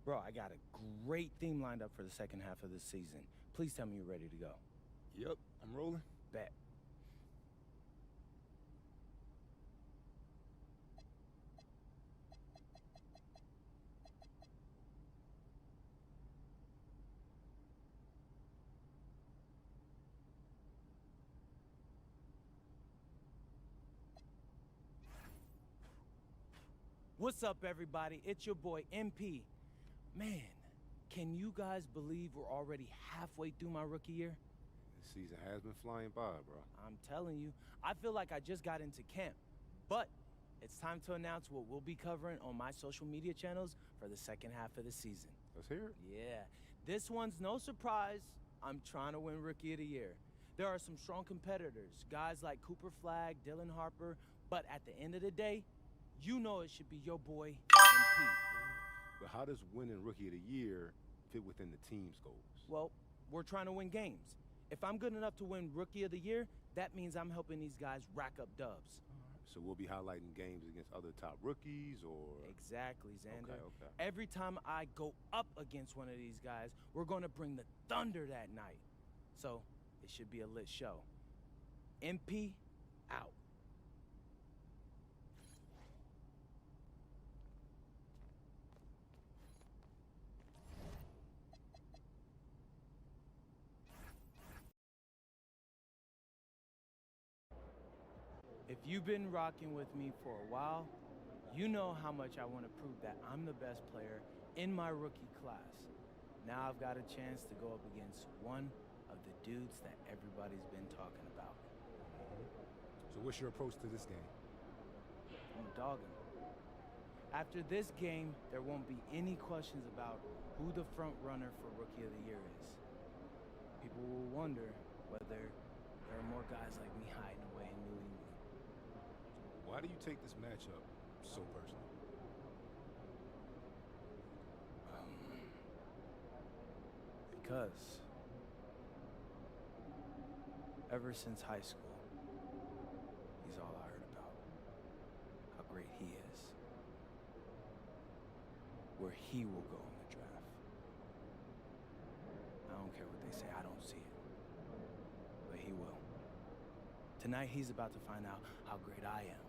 Bro, I got a great theme lined up for the second half of the season. Please tell me you're ready to go. Yep, I'm rolling. Bet. What's up, everybody? It's your boy, MP. Man, can you guys believe we're already halfway through my rookie year? The season has been flying by, bro. I'm telling you, I feel like I just got into camp. But it's time to announce what we'll be covering on my social media channels for the second half of the season. Let's hear it. Yeah, this one's no surprise. I'm trying to win Rookie of the Year. There are some strong competitors, guys like Cooper Flagg, Dylan Harper, but at the end of the day, you know it should be your boy, MP. But how does winning Rookie of the Year fit within the team's goals? Well, we're trying to win games. If I'm good enough to win Rookie of the Year, that means I'm helping these guys rack up dubs. So we'll be highlighting games against other top rookies, or? Exactly, Xander. Okay. Every time I go up against one of these guys, we're going to bring the thunder that night. So it should be a lit show. MP, out. If you've been rocking with me for a while, you know how much I want to prove that I'm the best player in my rookie class. Now I've got a chance to go up against one of the dudes that everybody's been talking about. So what's your approach to this game? I'm dogging. After this game, there won't be any questions about who the front runner for Rookie of the Year is. People will wonder whether there are more guys like me hiding away in New England. Why do you take this matchup so personal? Because ever since high school, he's all I heard about. How great he is. Where he will go in the draft. I don't care what they say, I don't see it. But he will. Tonight, he's about to find out how great I am.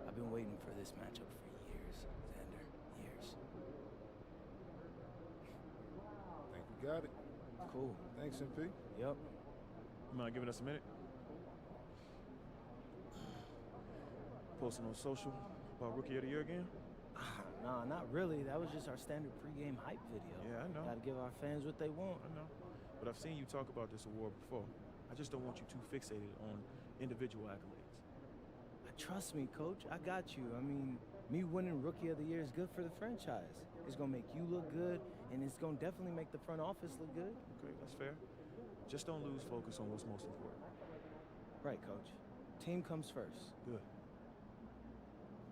I've been waiting for this matchup for years, Xander. Years. Think we got it. Cool. Thanks, MP. Yep. You mind giving us a minute? Posting on social about Rookie of the Year again? Nah, not really. That was just our standard pregame hype video. Yeah, I know. Gotta give our fans what they want. I know. But I've seen you talk about this award before. I just don't want you too fixated on individual accolades. Trust me, Coach. I got you. I mean, me winning Rookie of the Year is good for the franchise. It's gonna make you look good, and it's gonna definitely make the front office look good. Okay, that's fair. Just don't lose focus on what's most important. Right, Coach. Team comes first. Good.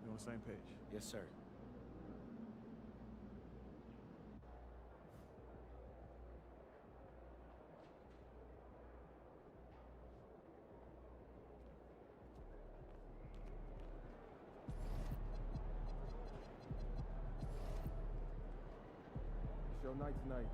We're on the same page. Yes, sir. It's your night tonight.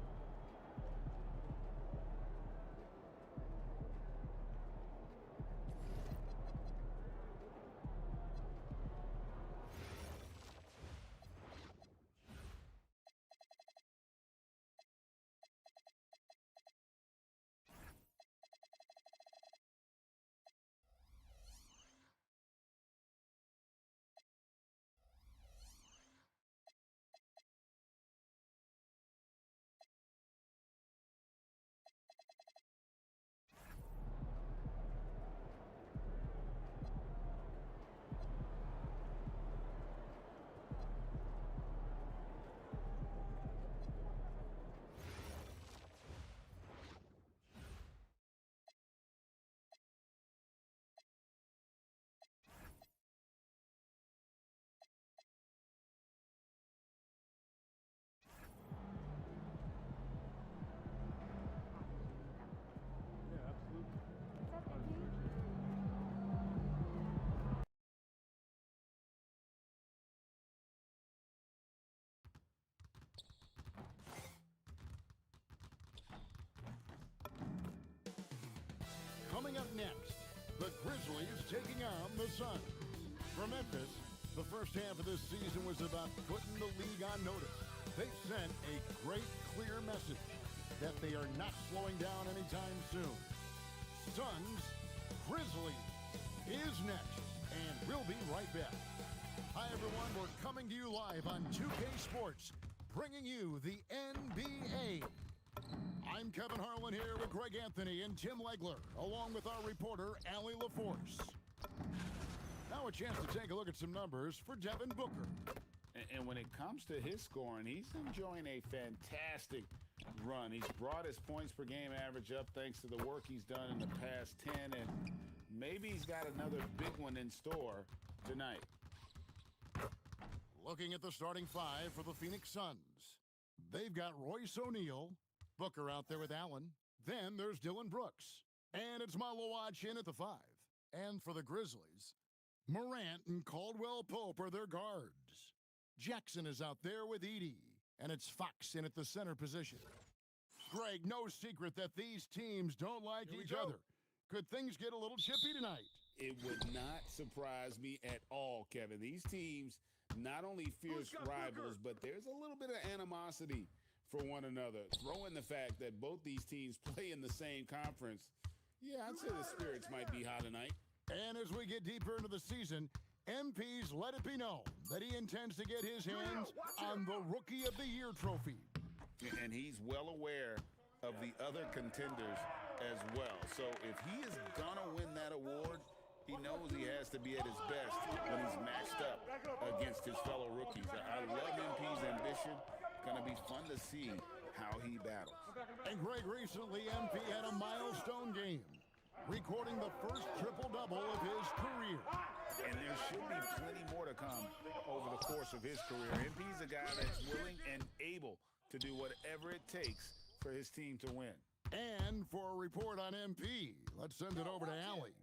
Coming up next, the Grizzlies taking on the Suns. For Memphis, the first half of this season was about putting the league on notice. They sent a great, clear message that they are not slowing down anytime soon. Suns, Grizzlies is next, and we'll be right back. Hi, everyone. We're coming to you live on 2K Sports, bringing you the NBA. I'm Kevin Harlan here with Greg Anthony and Tim Legler, along with our reporter, Allie LaForce. Now a chance to take a look at some numbers for Devin Booker. And when it comes to his scoring, he's enjoying a fantastic run. He's brought his points per game average up thanks to the work he's done in the past 10, and maybe he's got another big one in store tonight. Looking at the starting five for the Phoenix Suns, they've got Royce O'Neal, Booker out there with Allen. Then there's Dylan Brooks, and it's Malawach in at the 5. And for the Grizzlies, Morant and Caldwell Pope are their guards. Jackson is out there with Edey, and it's Fox in at the center position. Greg, no secret that these teams don't like each other. Could things get a little chippy tonight? It would not surprise me at all, Kevin. These teams not only fierce rivals, but there's a little bit of animosity for one another. Throw in the fact that both these teams play in the same conference. Yeah, I'd say the spirits might be high tonight. And as we get deeper into the season, MP's let it be known that he intends to get his hands on the Rookie of the Year trophy. And he's well aware of the other contenders as well. So if he is gonna win that award, he knows he has to be at his best when he's matched up against his fellow rookies. I love MP's ambition. Gonna be fun to see how he battles. And Greg, recently MP had a milestone game, recording the first triple-double of his career. And there should be plenty more to come over the course of his career. MP's a guy that's willing and able to do whatever it takes for his team to win. And for a report on MP, let's send it over to Allie.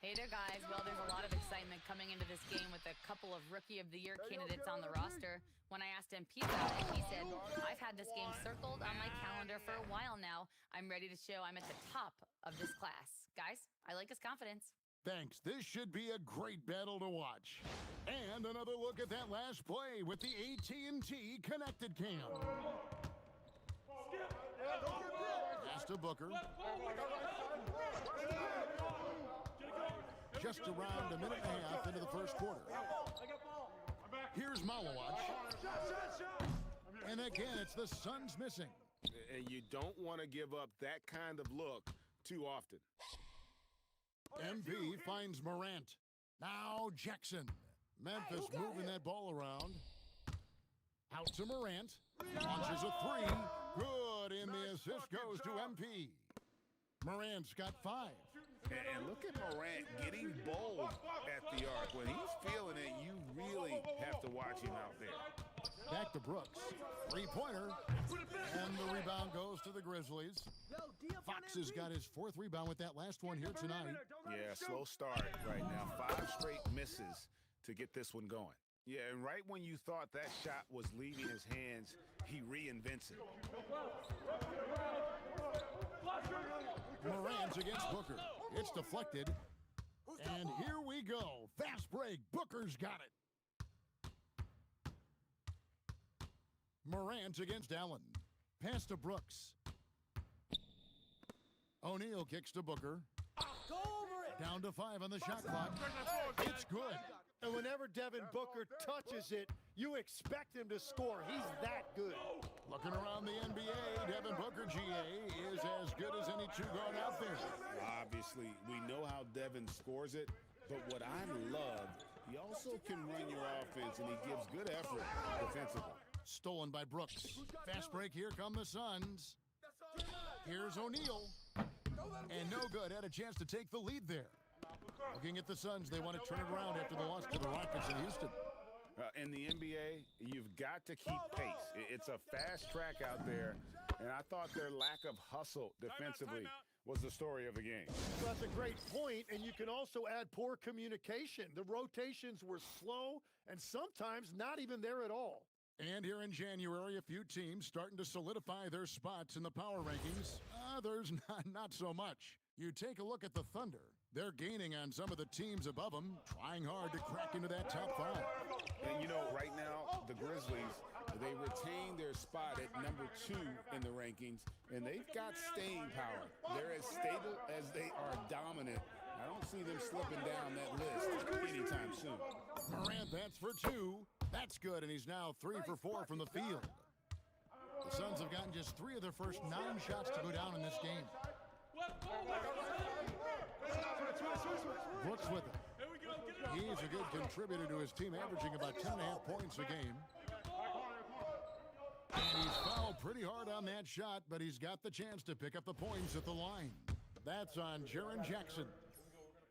Hey there, guys. Well, there's a lot of excitement coming into this game with a couple of Rookie of the Year candidates on the roster. When I asked MP about it, he said, I've had this game circled on my calendar for a while now. I'm ready to show I'm at the top of this class. Guys, I like his confidence. Thanks. This should be a great battle to watch. And another look at that last play with the AT&T connected cam. Pass to Booker. Just around a minute and a half into the first quarter. Here's Malawach. And again, it's the Suns missing. And you don't want to give up that kind of look too often. MB finds Morant. Now Jackson. Memphis moving that ball around. Out to Morant. Launches a 3. Good, and the assist goes to MP. Morant's got 5. And look at Morant getting bold at the arc. When he's feeling it, you really have to watch him out there. Back to Brooks. 3-pointer. And the rebound goes to the Grizzlies. Fox has got his 4th rebound with that last one here tonight. Yeah, slow start right now. 5 straight misses to get this one going. Yeah, and right when you thought that shot was leaving his hands, he reinvents it. Morant's against Booker. It's deflected. And here we go. Fast break. Booker's got it. Morant against Allen. Pass to Brooks. O'Neal kicks to Booker. Go over it. Down to 5 on the shot clock. It's good. And whenever Devin Booker touches it, you expect him to score. He's that good. Looking around the NBA, Devin Booker, GA, is as good as any two guard out there. Obviously, we know how Devin scores it, but what I love, he also can run your offense, and he gives good effort defensively. Stolen by Brooks. Fast break, here come the Suns. Here's O'Neal. And no good, had a chance to take the lead there. Looking at the Suns, they want to turn it around after the loss to the Rockets in Houston. In the NBA, you've got to keep pace. It's a fast track out there, and I thought their lack of hustle defensively was the story of the game. Well, that's a great point, and you can also add poor communication. The rotations were slow and sometimes not even there at all. And here in January, a few teams starting to solidify their spots in the power rankings. Others not so much. You take a look at the Thunder. They're gaining on some of the teams above them, trying hard to crack into that top 5. And, you know, right now, the Grizzlies, they retain their spot at number 2 in the rankings, and they've got staying power. They're as stable as they are dominant. I don't see them slipping down that list anytime soon. Morant, that's for 2. That's good, and he's now 3 for 4 from the field. The Suns have gotten just 3 of their first 9 shots to go down in this game. Brooks with it. He's a good contributor to his team, averaging about 10.5 points a game. And he's fouled pretty hard on that shot, but he's got the chance to pick up the points at the line. That's on Jaren Jackson.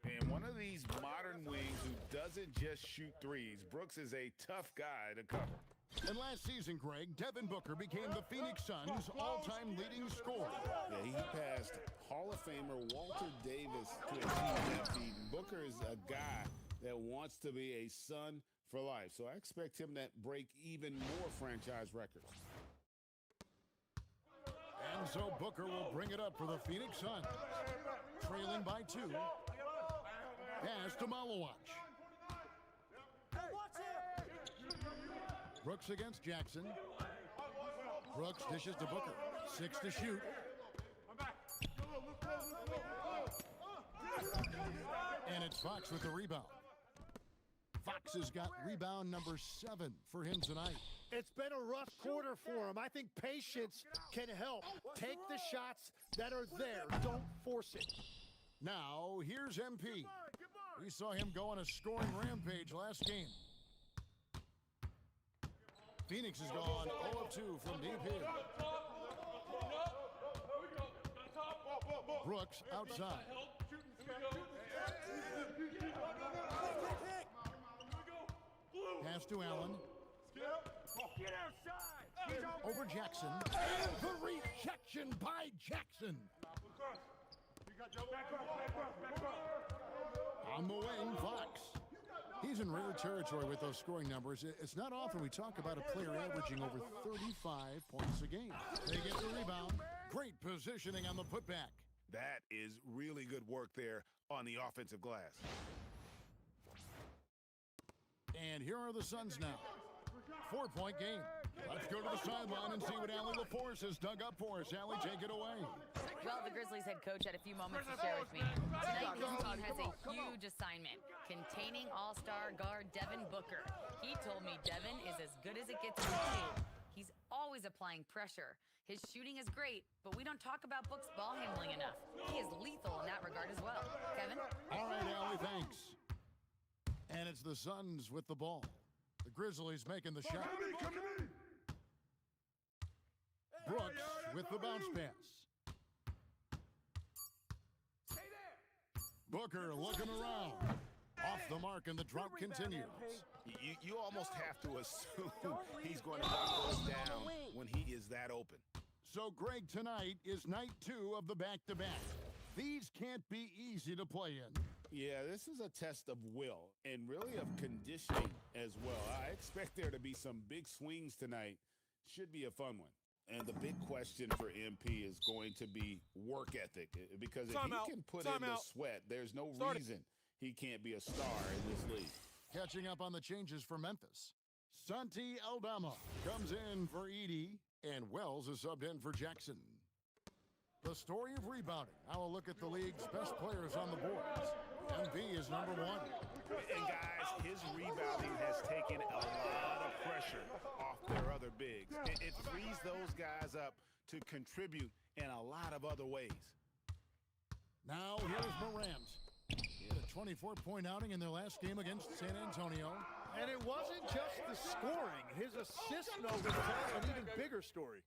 And one of these modern wings who doesn't just shoot threes. Brooks is a tough guy to cover. And last season, Greg, Devin Booker became the Phoenix Suns' all-time leading scorer. Yeah, he passed Hall of Famer Walter Davis to achieve that feat. Booker is a guy that wants to be a Sun for life, so I expect him to break even more franchise records. And so Booker will bring it up for the Phoenix Suns. Trailing by 2. Pass to Malawach. Brooks against Jackson. Brooks dishes to Booker. 6 to shoot. And it's Fox with the rebound. Fox has got rebound number 7 for him tonight. It's been a rough quarter for him. I think patience can help. Take the shots that are there. Don't force it. Now, here's MP. We saw him go on a scoring rampage last game. Phoenix has gone 0 of 2 from deep here. Brooks outside. Pass to Allen. Get outside. Over Jackson. And the rejection by Jackson. On the wing, Fox. He's in rare territory with those scoring numbers. It's not often we talk about a player averaging over 35 points a game. They get the rebound. Great positioning on the putback. That is really good work there on the offensive glass. And here are the Suns now. 4-point game. Let's go to the sideline and see what Allie LaForce has dug up for us. Allie, take it away. Well, the Grizzlies head coach had a few moments to share with me. Tonight, his team has a huge assignment, containing all-star guard Devin Booker. He told me Devin is as good as it gets in the two. He's always applying pressure. His shooting is great, but we don't talk about Book's ball handling enough. He is lethal in that regard as well. Kevin? All right, Allie, thanks. And it's the Suns with the ball. The Grizzlies making the shot. Brooks with the bounce pass. Booker looking around. Off the mark, and the drought continues. You almost have to assume he's going to knock those down when he is that open. So, Greg, tonight is night 2 of the back-to-back. These can't be easy to play in. Yeah, this is a test of will and really of conditioning as well. I expect there to be some big swings tonight. Should be a fun one. And the big question for MP is going to be work ethic, because if he can put in the sweat, there's no reason he can't be a star in this league. Catching up on the changes for Memphis. Santi Aldama comes in for Edey, and Wells is subbed in for Jackson. The story of rebounding. Now a look at the league's best players on the boards. MV is number 1. And guys, his rebounding has taken a lot of pressure off their other bigs. It frees those guys up to contribute in a lot of other ways. Now here's Morant. He had a 24-point outing in their last game against San Antonio. And it wasn't just the scoring. His assist note was an even bigger story.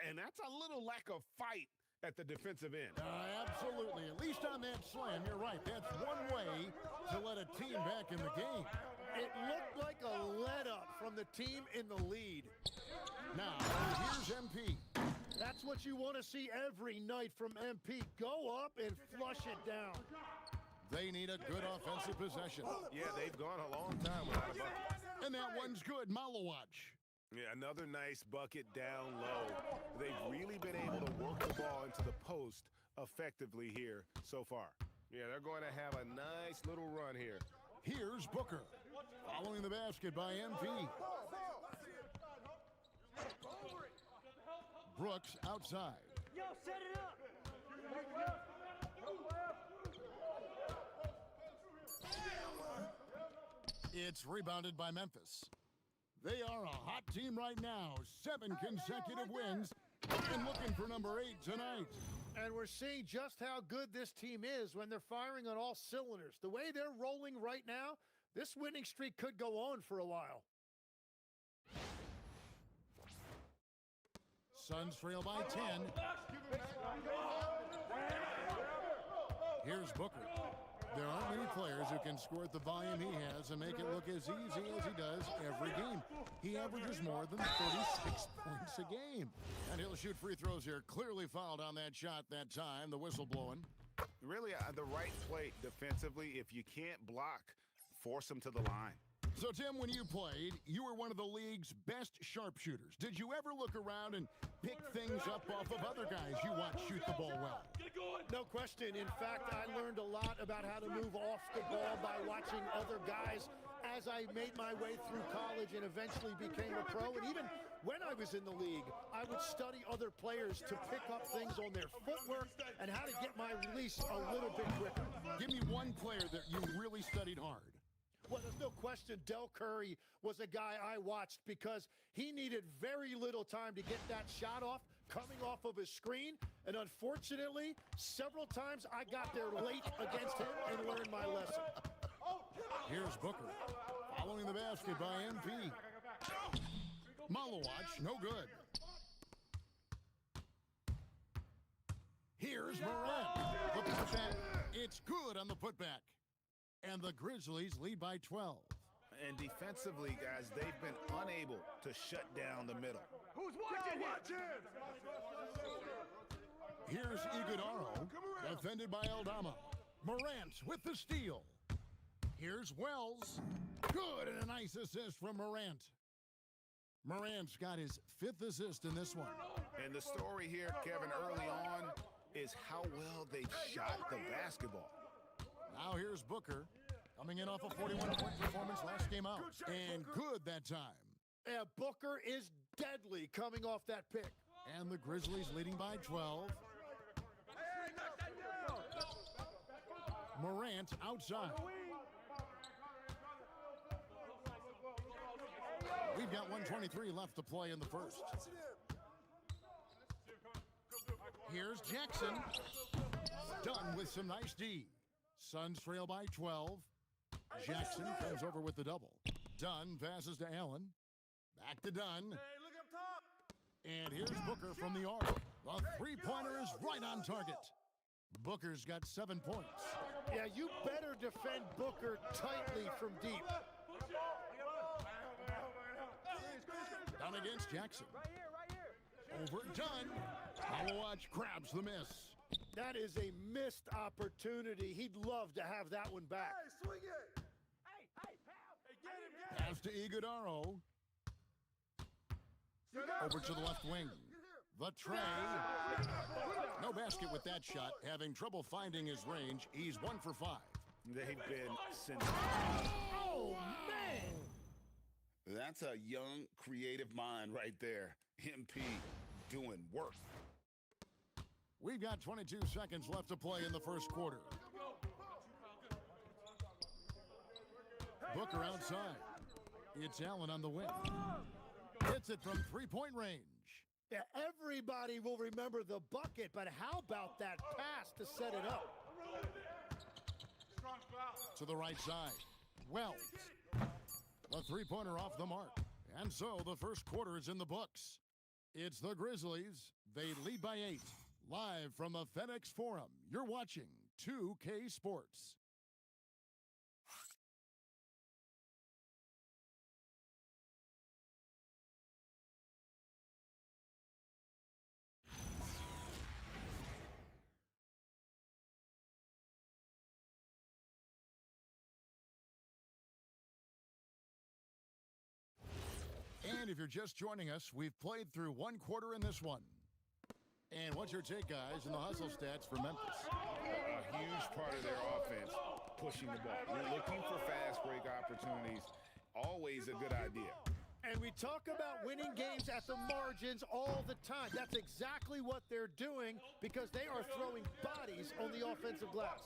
And that's a little lack of fight at the defensive end. Absolutely. At least on that slam, you're right. That's one way to let a team back in the game. It looked like a let-up from the team in the lead. Now, here's MP. That's what you want to see every night from MP. Go up and flush it down. They need a good offensive possession. Yeah, they've gone a long time without a bucket. And that one's good. Malawach. Yeah, another nice bucket down low. They've really been able to work the ball into the post effectively here so far. Yeah, they're going to have a nice little run here. Here's Booker, following the basket by MP. Brooks outside. Yo, set it up. It's rebounded by Memphis. They are a hot team right now. 7 consecutive wins and looking for number 8 tonight. And we're seeing just how good this team is when they're firing on all cylinders. The way they're rolling right now, this winning streak could go on for a while. Suns trail by 10. Here's Booker. There aren't many players who can score at the volume he has and make it look as easy as he does every game. He averages more than 36 points a game. And he'll shoot free throws here. Clearly fouled on that shot that time. The whistle blowing. Really, the right play defensively. If you can't block, force him to the line. So, Tim, when you played, you were one of the league's best sharpshooters. Did you ever look around and pick things up off of other guys you watch shoot the ball well? No question. In fact, I learned a lot about how to move off the ball by watching other guys as I made my way through college and eventually became a pro. And even when I was in the league, I would study other players to pick up things on their footwork and how to get my release a little bit quicker. Give me one player that you really studied hard. Well, there's no question Del Curry was a guy I watched because he needed very little time to get that shot off coming off of his screen. And unfortunately, several times I got there late against him and learned my lesson. Here's Booker, following the basket by MP. Malawatch, no good. Here's Morant. The putback. It's good on the putback. And the Grizzlies lead by 12. And defensively, guys, they've been unable to shut down the middle. Who's watching? Here's Iguodaro, defended by Aldama. Morant with the steal. Here's Wells. Good, and a nice assist from Morant. Morant's got his 5th assist in this one. And the story here, Kevin, early on, is how well they shot the basketball. Now here's Booker, coming in off a 41-point performance last game out. And good that time. Yeah, Booker is deadly coming off that pick. And the Grizzlies leading by 12. Morant outside. We've got 1:23 left to play in the first. Here's Jackson. Done with some nice D. Suns trail by 12. Jackson comes over with the double. Dunn passes to Allen. Back to Dunn. Hey, look up top. And here's Booker from the arc. The three-pointer is right on target. Booker's got 7 points. Yeah, you better defend Booker tightly from deep. Down against Jackson. Over Dunn. Malawatch grabs the miss. That is a missed opportunity. He'd love to have that one back. Hey, swing it. Hey, pal. Hey, get him. Pass to Iguodaro. Over to the left wing. The tray. No basket with that shot. Having trouble finding his range. He's 1 for 5. They've been sensational. Oh, man. That's a young, creative mind right there. MP doing work. We've got 22 seconds left to play in the first quarter. Booker outside. It's Allen on the wing. Hits it from three-point range. Yeah, everybody will remember the bucket, but how about that pass to set it up? To the right side. Wells. The three-pointer off the mark. And so the first quarter is in the books. It's the Grizzlies. They lead by 8. Live from the FedEx Forum, you're watching 2K Sports. And if you're just joining us, we've played through one quarter in this one. And what's your take, guys, in the hustle stats for Memphis? A huge part of their offense, pushing the ball. You're looking for fast break opportunities. Always a good idea. And we talk about winning games at the margins all the time. That's exactly what they're doing because they are throwing bodies on the offensive glass.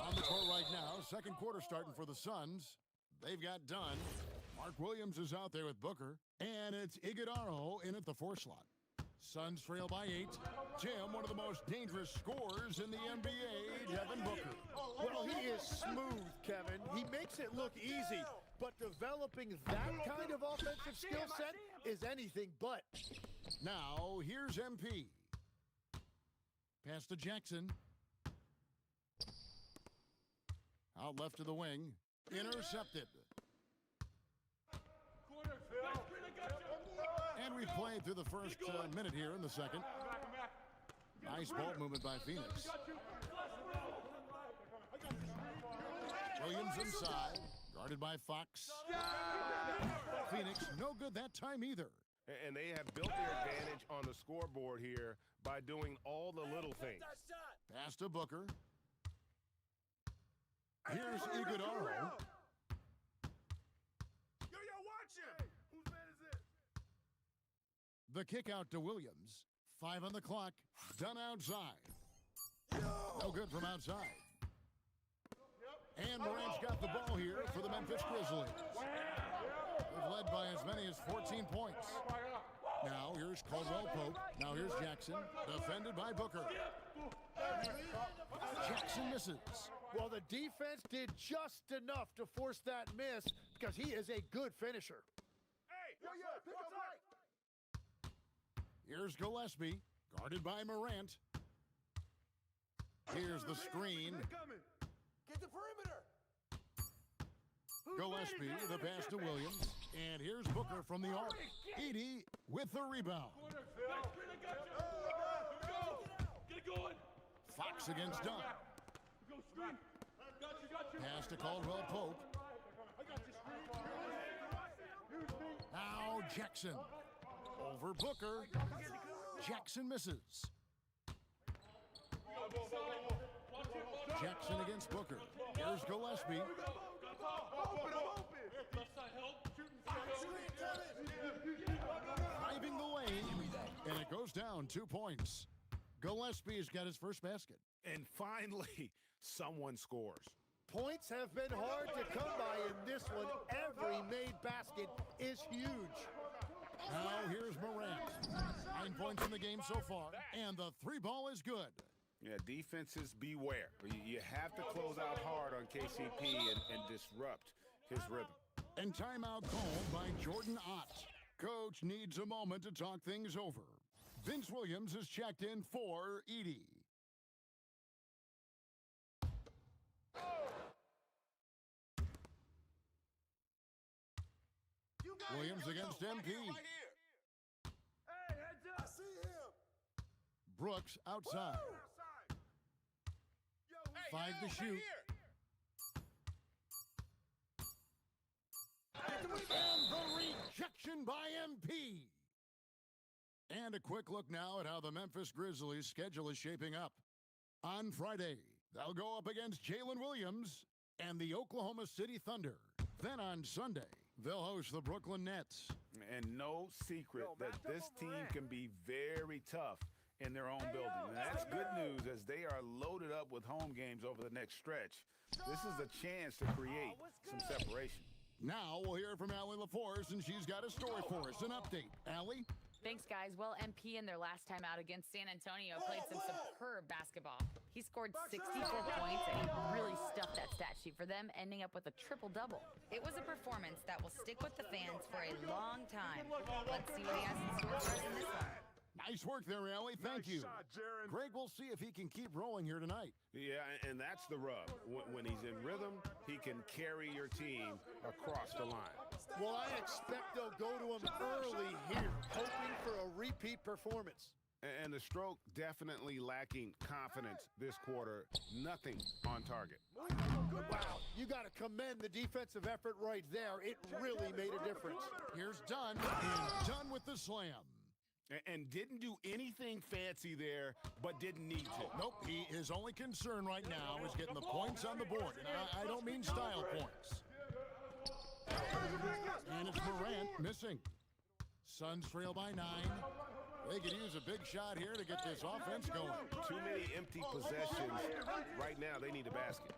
On the court right now, second quarter starting for the Suns. They've got Dunn. Mark Williams is out there with Booker. And it's Iguodala in at the 4 slot. Suns trail by 8. Jim, one of the most dangerous scorers in the NBA, Devin Booker. Well, he is smooth, Kevin. He makes it look easy. But developing that kind of offensive skill set is anything but. Now, here's MP. Pass to Jackson. Out left to the wing. Intercepted. And we played through the first minute here in the second. Nice ball movement by Phoenix. Williams inside. Guarded by Fox. Phoenix, no good that time either. And they have built their advantage on the scoreboard here by doing all the little things. Pass to Booker. Here's Iguodala. Watch him. Whose man is this? The kick out to Williams. 5 on the clock. Done outside. No good from outside. And Morant's got the ball here for the Memphis Grizzlies. They've led by as many as 14 points. Now here's Caldwell Pope. Now here's Jackson. Defended by Booker. Jackson misses. Well, the defense did just enough to force that miss because he is a good finisher. Here's Gillespie. Guarded by Morant. Here's the screen. Get the perimeter. Gillespie, the pass to Williams. And here's Booker from the arc. Edey with the rebound. Get going. Fox against Dunn. Pass to Caldwell Pope. Now Jackson. Over Booker. Jackson misses. Jackson against Booker. Here's Gillespie. Driving the lane, and it goes down 2 points. Gillespie's got his first basket. And finally, someone scores. Points have been hard to come by in this one. Every made basket is huge. Now here's Morant. 9 points in the game so far, and the 3 ball is good. Yeah, defenses beware. You have to close out hard on KCP and disrupt his rhythm. And timeout called by Jordan Ott. Coach needs a moment to talk things over. Vince Williams is checked in for Edey. Williams against MP. Hey, heads up. I see him. Brooks outside. 5 to shoot. And the rejection by MP. And a quick look now at how the Memphis Grizzlies' schedule is shaping up. On Friday, they'll go up against Jalen Williams and the Oklahoma City Thunder. Then on Sunday, they'll host the Brooklyn Nets. And no secret that this team can be very tough in their own building. And that's good news as they are loaded up with home games over the next stretch. This is a chance to create some separation. Now we'll hear from Allie LaForce, and she's got a story for us. An update. Allie? Thanks, guys. Well, MP in their last time out against San Antonio played some superb basketball. He scored 64 points, and he really stuffed that stat sheet for them, ending up with a triple-double. It was a performance that will stick with the fans for a long time. Let's see what he has in store for us in this one. Nice work there, Allie. Thank you. Greg, we'll see if he can keep rolling here tonight. Yeah, and that's the rub. When he's in rhythm, he can carry your team across the line. Well, I expect they'll go to him early here, hoping for a repeat performance. And the stroke definitely lacking confidence this quarter. Nothing on target. Wow, you got to commend the defensive effort right there. It really made a difference. Here's Dunn, and Dunn with the slam. And didn't do anything fancy there, but didn't need to. Nope, his only concern right now is getting the points on the board. And I don't mean style points. And it's Morant missing. Suns trail by 9. They could use a big shot here to get this offense going. Too many empty possessions. Right now, they need a basket.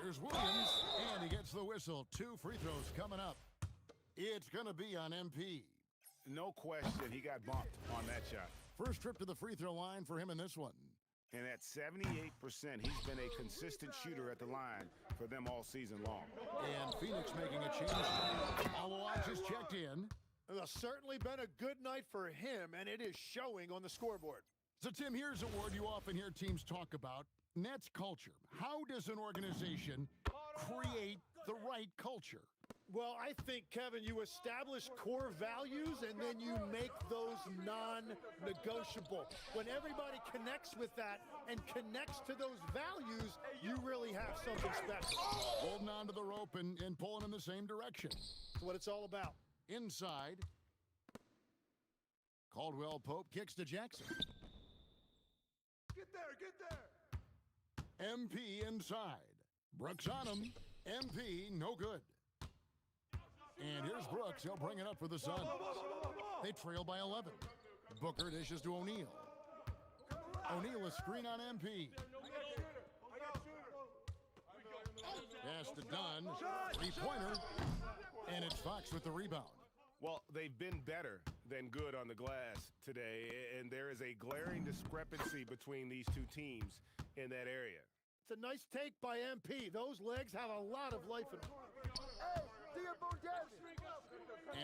Here's Williams, and he gets the whistle. 2 free throws coming up. It's going to be on MP. No question, he got bumped on that shot. First trip to the free throw line for him in this one. And at 78%, he's been a consistent shooter at the line for them all season long. And Phoenix making a change. Alawaj is checked in. It's certainly been a good night for him, and it is showing on the scoreboard. So, Tim, here's a word you often hear teams talk about, and that's culture. How does an organization create the right culture? Well, I think, Kevin, you establish core values and then you make those non-negotiable. When everybody connects with that and connects to those values, you really have something special. Holding on to the rope and pulling in the same direction. That's what it's all about. Inside, Caldwell Pope kicks to Jackson. Get there. MP inside. Brooks on him. MP no good. And here's Brooks. He'll bring it up for the Suns. They trail by 11. Booker dishes to O'Neal. O'Neal a screen on MP. Pass to Dunn. Three-pointer. And it's Fox with the rebound. Well, they've been better than good on the glass today, and there is a glaring discrepancy between these two teams in that area. It's a nice take by MP. Those legs have a lot of life in them.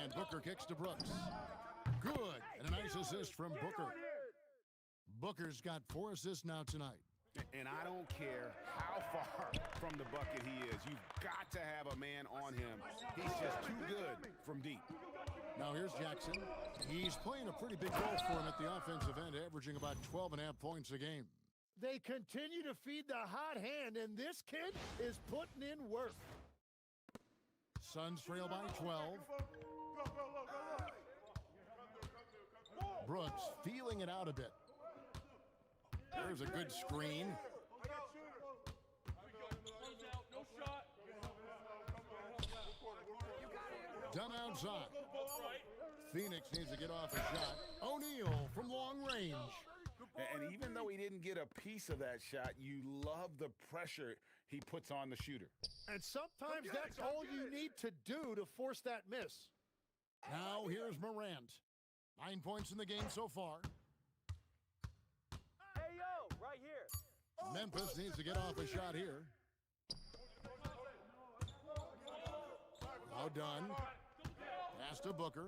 And Booker kicks to Brooks. Good. And a nice assist from Booker. Booker's got 4 assists now tonight. And I don't care how far from the bucket he is. You've got to have a man on him. He's just too good from deep. Now here's Jackson. He's playing a pretty big role for him at the offensive end, averaging about 12.5 points a game. They continue to feed the hot hand, and this kid is putting in work. Suns trail by 12. Brooks feeling it out a bit. There's a good screen. Done outside. Phoenix needs to get off a shot. O'Neal from long range. And even though he didn't get a piece of that shot, you love the pressure he puts on the shooter. And sometimes that's all you need to do to force that miss. Now here's Morant. 9 points in the game so far. Hey, yo, right here. Memphis needs to get off a shot here. Now done. Pass to Booker.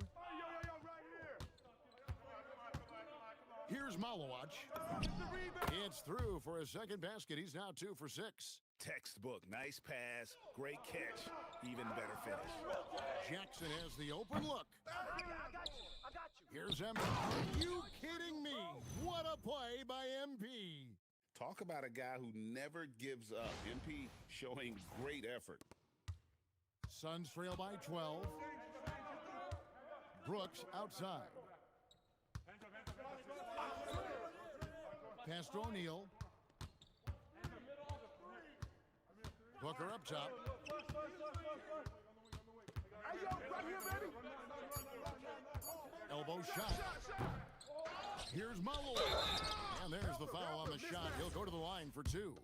Here's Malawach. It's through for a second basket. He's now 2 for 6. Textbook. Nice pass. Great catch. Even better finish. Jackson has the open look. I got you. Here's MP. Are you kidding me? What a play by MP. Talk about a guy who never gives up. MP showing great effort. Suns trail by 12. Brooks outside. Pass to O'Neal. Booker up top. Elbow shot. Here's Mullow. And there's the foul on the shot. He'll go to the line for 2.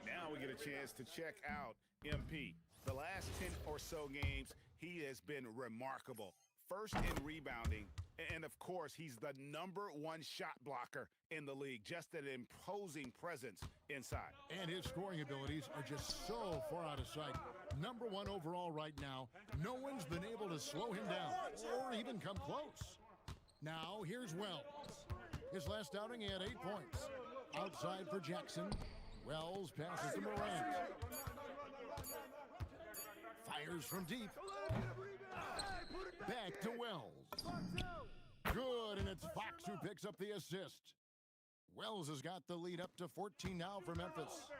Now we get a chance to check out MP. The last 10 or so games, he has been remarkable. First in rebounding, and of course, he's the #1 shot blocker in the league. Just an imposing presence inside. And his scoring abilities are just so far out of sight. #1 overall right now. No one's been able to slow him down or even come close. Now, here's Wells. His last outing, he had 8 points. Outside for Jackson. Wells passes to Morant. Fires from deep. Back to Wells. Good, and it's Fox who picks up the assist. Wells has got the lead up to 14 now for Memphis.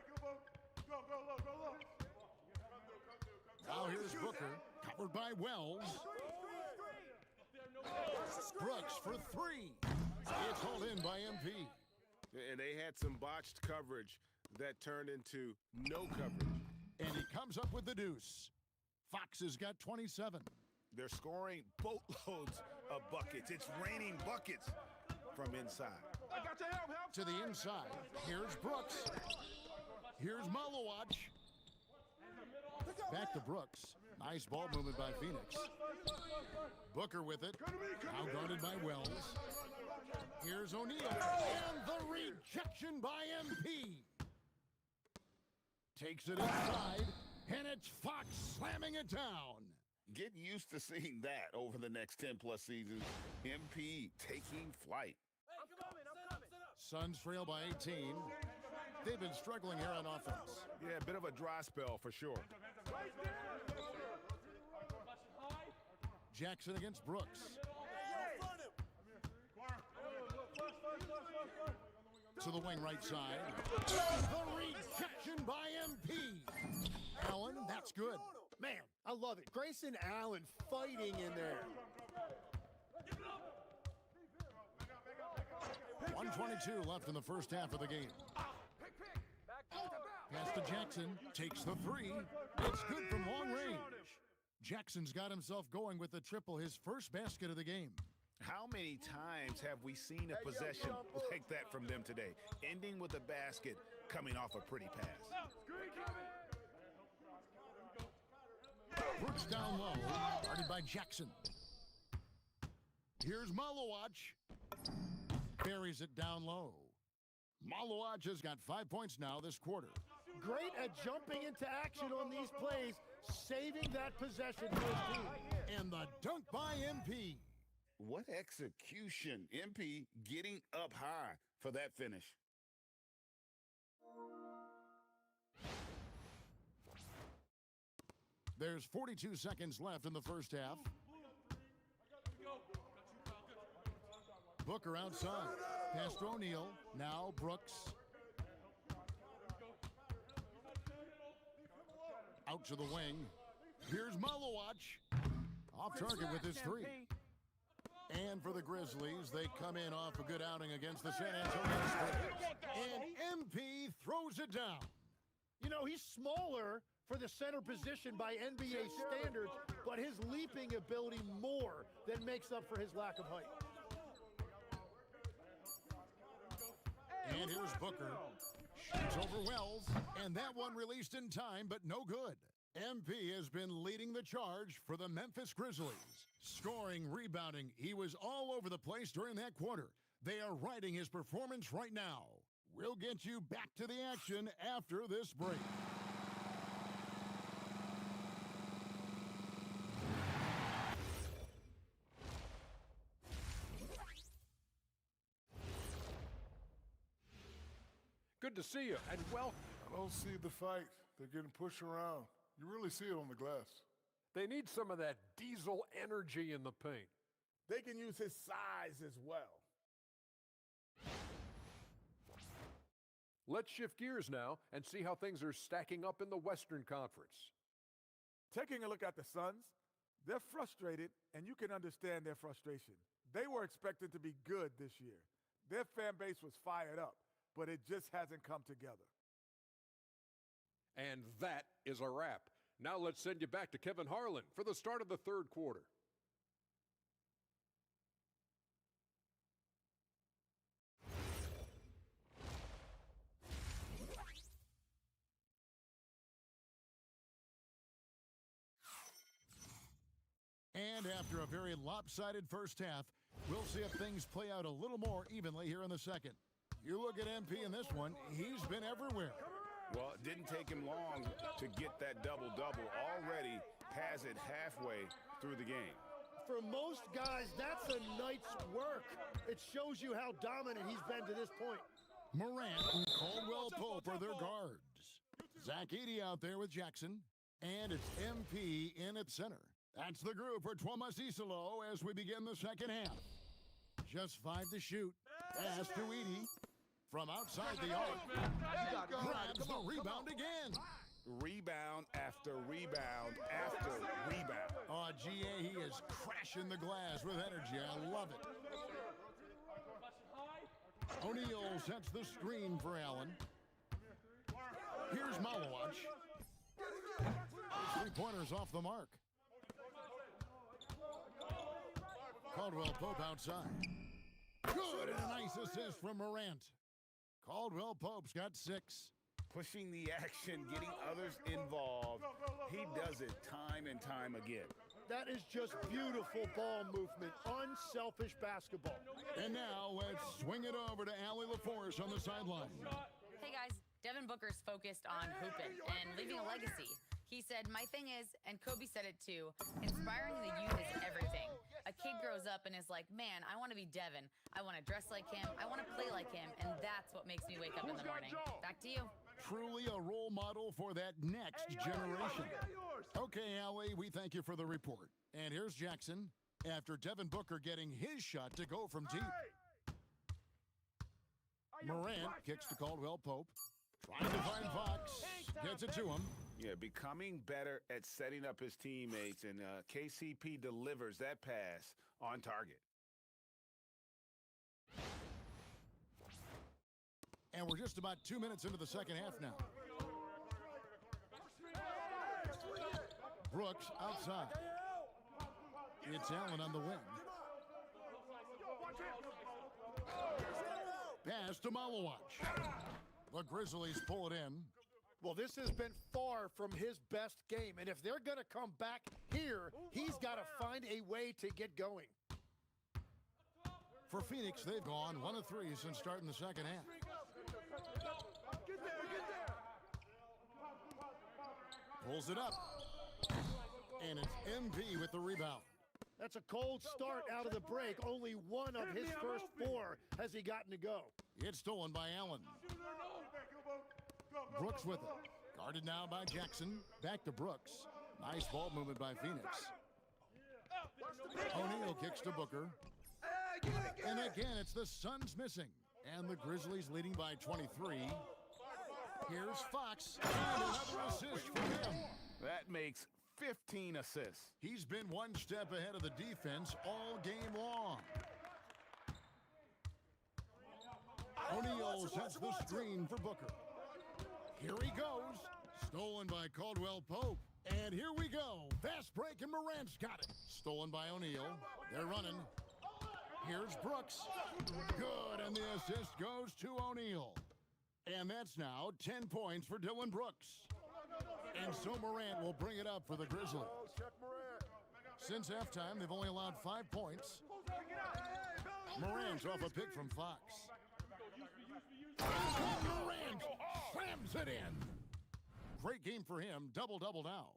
Now here's Booker, covered by Wells. Brooks for three. It's hauled in by MP. And they had some botched coverage that turned into no coverage. And he comes up with the deuce. Fox has got 27. They're scoring boatloads of buckets. It's raining buckets from inside. I got your help. To the inside. Here's Brooks. Here's Malowacz. Back to Brooks. Nice ball movement by Phoenix. Booker with it. Now guarded by Wells. Here's O'Neal. And the rejection by MP. Takes it inside. And it's Fox slamming it down. Get used to seeing that over the next 10-plus seasons. MP taking flight. I'm coming. Suns trail by 18. They've been struggling here on offense. Yeah, a bit of a dry spell for sure. Jackson against Brooks. To the wing right side. The rejection by MP. Allen, that's good. Man, I love it. Grayson Allen fighting in there. 1:22 left in the first half of the game. Pass to Jackson. Takes the three. It's good from long range. Jackson's got himself going with the triple, his first basket of the game. How many times have we seen a possession like that from them today, ending with a basket coming off a pretty pass? Brooks down low, guarded by Jackson. Here's Malowacz. Buries it down low. Malowacz has got 5 points now this quarter. Great at jumping into action on these plays, saving that possession for his team. And the dunk by MP. What execution. MP getting up high for that finish. There's 42 seconds left in the first half. Booker outside. Pass to O'Neal. Now Brooks. Out to the wing. Here's Malowacz. Off target with his three. And for the Grizzlies, they come in off a good outing against the San Antonio Spurs. And MP throws it down. You know, he's smaller for the center position by NBA standards, but his leaping ability more than makes up for his lack of height. And here's Booker. Shoots over Wells, and that one released in time, but no good. MP has been leading the charge for the Memphis Grizzlies. Scoring, rebounding, he was all over the place during that quarter. They are riding his performance right now. We'll get you back to the action after this break. Good to see you, and welcome. I don't see the fight. They're getting pushed around. You really see it on the glass. They need some of that diesel energy in the paint. They can use his size as well. Let's shift gears now and see how things are stacking up in the Western Conference. Taking a look at the Suns, they're frustrated, and you can understand their frustration. They were expected to be good this year. Their fan base was fired up, but it just hasn't come together. And that is a wrap. Now let's send you back to Kevin Harlan for the start of the third quarter. And after a very lopsided first half, we'll see if things play out a little more evenly here in the second. You look at MP in this one, he's been everywhere. Well, it didn't take him long to get that double-double. Already has it halfway through the game. For most guys, that's a night's work. It shows you how dominant he's been to this point. Morant and Caldwell Pope are their guards. Zach Edey out there with Jackson. And it's MP in at center. That's the group for Thomas Isolo as we begin the second half. Just 5 to shoot. Pass to Edey. From outside the arc. Grabs the rebound again. Rebound after rebound after rebound. Oh, GA, he is crashing the glass with energy. I love it. O'Neal sets the screen for Allen. Here's Malawach. Three-pointers off the mark. Caldwell Pope outside. Good, and a nice assist from Morant. Caldwell Pope's got 6. Pushing the action, getting others involved. He does it time and time again. That is just beautiful ball movement, unselfish basketball. And now let's swing it over to Allie LaForce on the sideline. Hey guys, Devin Booker's focused on hooping and leaving a legacy. He said, my thing is, and Kobe said it too, inspiring the youth is everything. A kid grows up and is like, man, I want to be Devin. I want to dress like him. I want to play like him. And that's what makes me wake up in the morning. Back to you. Truly a role model for that next generation. Okay, Allie, we thank you for the report. And here's Jackson after Devin Booker getting his shot to go from deep. Morant kicks to Caldwell Pope. Trying to find Fox. Gets it to him. Yeah, becoming better at setting up his teammates, and KCP delivers that pass on target. And we're just about 2 minutes into the second half now. Brooks outside. It's Allen on the wing. Pass to Malawach. The Grizzlies pull it in. Well, this has been far from his best game, and if they're going to come back here, he's got to find a way to get going. For Phoenix, they've gone 1 of 3 since starting the second half. Pulls it up. And it's MV with the rebound. That's a cold start out of the break. Only 1 of his first 4 has he gotten to go. It's stolen by Allen. Brooks with it. Guarded now by Jackson. Back to Brooks. Nice ball movement by Phoenix. O'Neal kicks to Booker. And again, it's the Suns missing. And the Grizzlies leading by 23. Here's Fox. And another assist for him. That makes 15 assists. He's been 1 step ahead of the defense all game long. O'Neal sets the screen for Booker. Here he goes. Stolen by Caldwell Pope. And here we go. Fast break, and Morant's got it. Stolen by O'Neal. They're running. Here's Brooks. Good, and the assist goes to O'Neal. And that's now 10 points for Dylan Brooks. And so Morant will bring it up for the Grizzlies. Since halftime, they've only allowed 5 points. Morant's off a pick from Fox. Morant slams it in. Great game for him. Double-double now.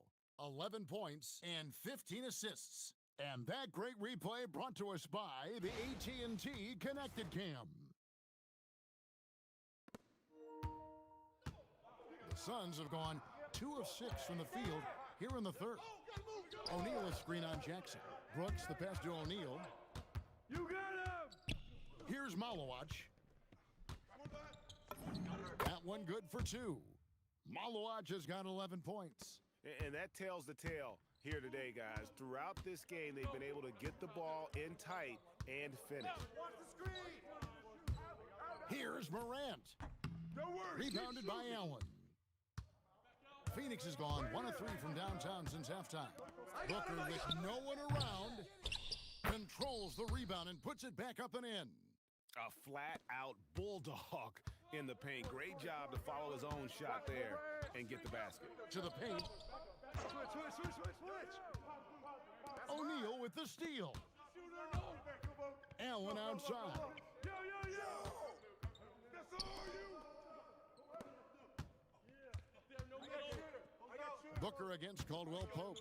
11 points and 15 assists. And that great replay brought to us by the AT&T Connected Cam. The Suns have gone 2 of 6 from the field here in the third. O'Neal a screen on Jackson. Brooks the pass to O'Neal. You got him! Here's Malawach. That one good for 2. Malawach has got 11 points. And that tells the tale here today, guys. Throughout this game, they've been able to get the ball in tight and finish. Here's Morant. Rebounded by Allen. Phoenix has gone 1 of 3 from downtown since halftime. Booker with no one around controls the rebound and puts it back up and in. A flat-out bulldog in the paint. Great job to follow his own shot there and get the basket. To the paint. Switch. O'Neal with the steal. Allen outside. Yo! That's all you. Booker against Caldwell Pope.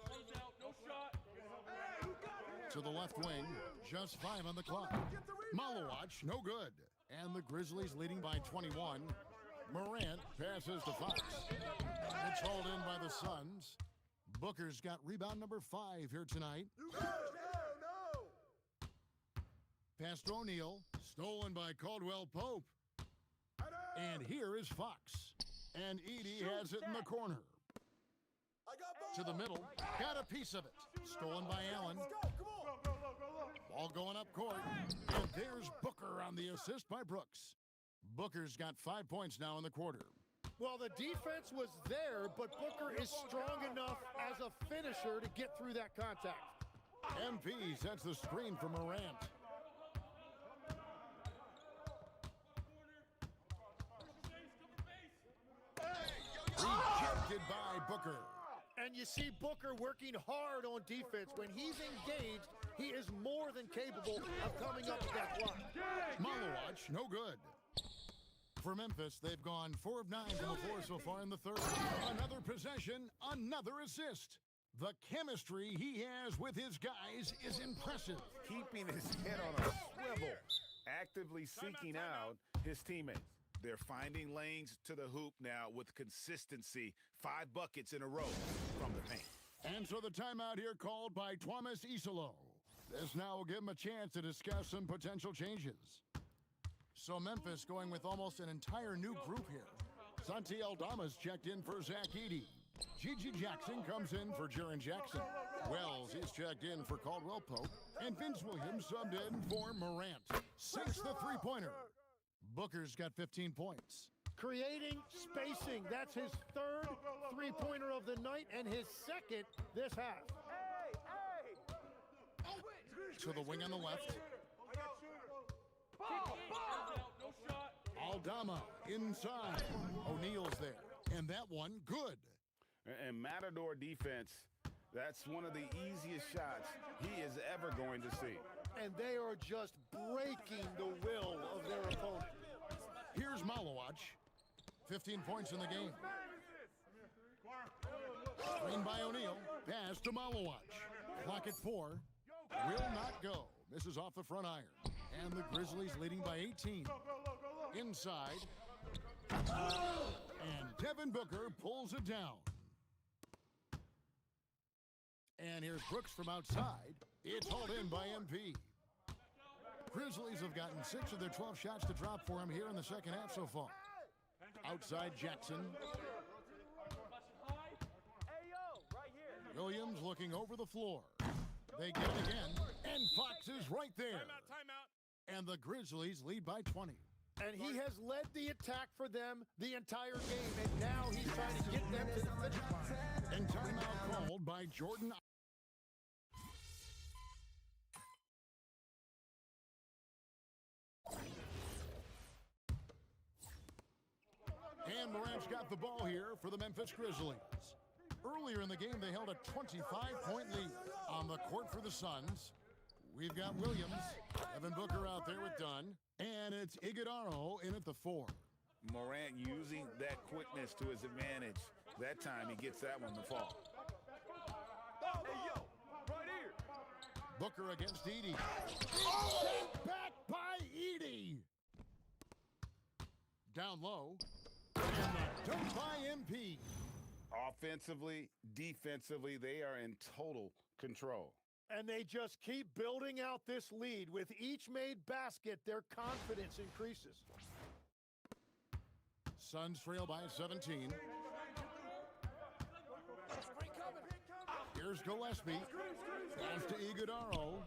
To the left wing, just 5 on the clock. Malawach, no good. And the Grizzlies leading by 21. Morant passes to Fox. It's hauled in by the Suns. Booker's got rebound number 5 here tonight. Pass to O'Neal, stolen by Caldwell Pope. And here is Fox. And Edey has it in the corner. I got To the middle. Got a piece of it. Stolen by Allen. Ball going up court. And there's Booker on the assist by Brooks. Booker's got 5 points now in the quarter. Well, the defense was there, but Booker is strong enough as a finisher to get through that contact. MP sets the screen for Morant. Rejected by Booker. And you see Booker working hard on defense. When he's engaged, he is more than capable of coming up with that block. Malawatch, no good. For Memphis, they've gone 4 of 9 from the floor so far in the third. Another possession, another assist. The chemistry he has with his guys is impressive. Keeping his head on a swivel, actively seeking out his teammates. They're finding lanes to the hoop now with consistency. 5 buckets in a row from the paint. And so the timeout here called by Thomas Isolo. This now will give him a chance to discuss some potential changes. So Memphis going with almost an entire new group here. Santi Aldama's checked in for Zach Edey. Gigi Jackson comes in for Jaren Jackson. Wells is checked in for Caldwell Pope. And Vince Williams subbed in for Morant. Sinks the three-pointer. Booker's got 15 points. Creating spacing. That's his third three-pointer of the night and his second this half. To the wing on the left. Aldama inside. O'Neal's there. And that one, good. And Matador defense, that's one of the easiest shots he is ever going to see. And they are just breaking the will of their opponent. Here's Malawatch. 15 points in the game. Screen by O'Neal. Pass to Malawatch. Clock at 4. Will not go. Misses off the front iron. And the Grizzlies leading by 18. Inside. And Devin Booker pulls it down. And here's Brooks from outside. It's hauled in by MP. Grizzlies have gotten 6 of their 12 shots to drop for him here in the second half so far. Outside Jackson. Williams looking over the floor. They get it again. And Fox is right there. Timeout. And the Grizzlies lead by 20. And he has led the attack for them the entire game, and now he's trying to get them to the finish line. And timeout called by Jordan. And Morant's got the ball here for the Memphis Grizzlies. Earlier in the game, they held a 25-point lead. On the court for the Suns, we've got Williams, Devin Booker out there with Dunn, and it's Iguodala in at the 4. Morant using that quickness to his advantage. That time he gets that one to fall. Hey, yo, right here. Booker against Edey. Sent back by Edey. Down low. And the dunk by MP. Offensively, defensively, they are in total control. And they just keep building out this lead. With each made basket, their confidence increases. Suns trail by 17. Here's Gillespie. Pass to Iguodala.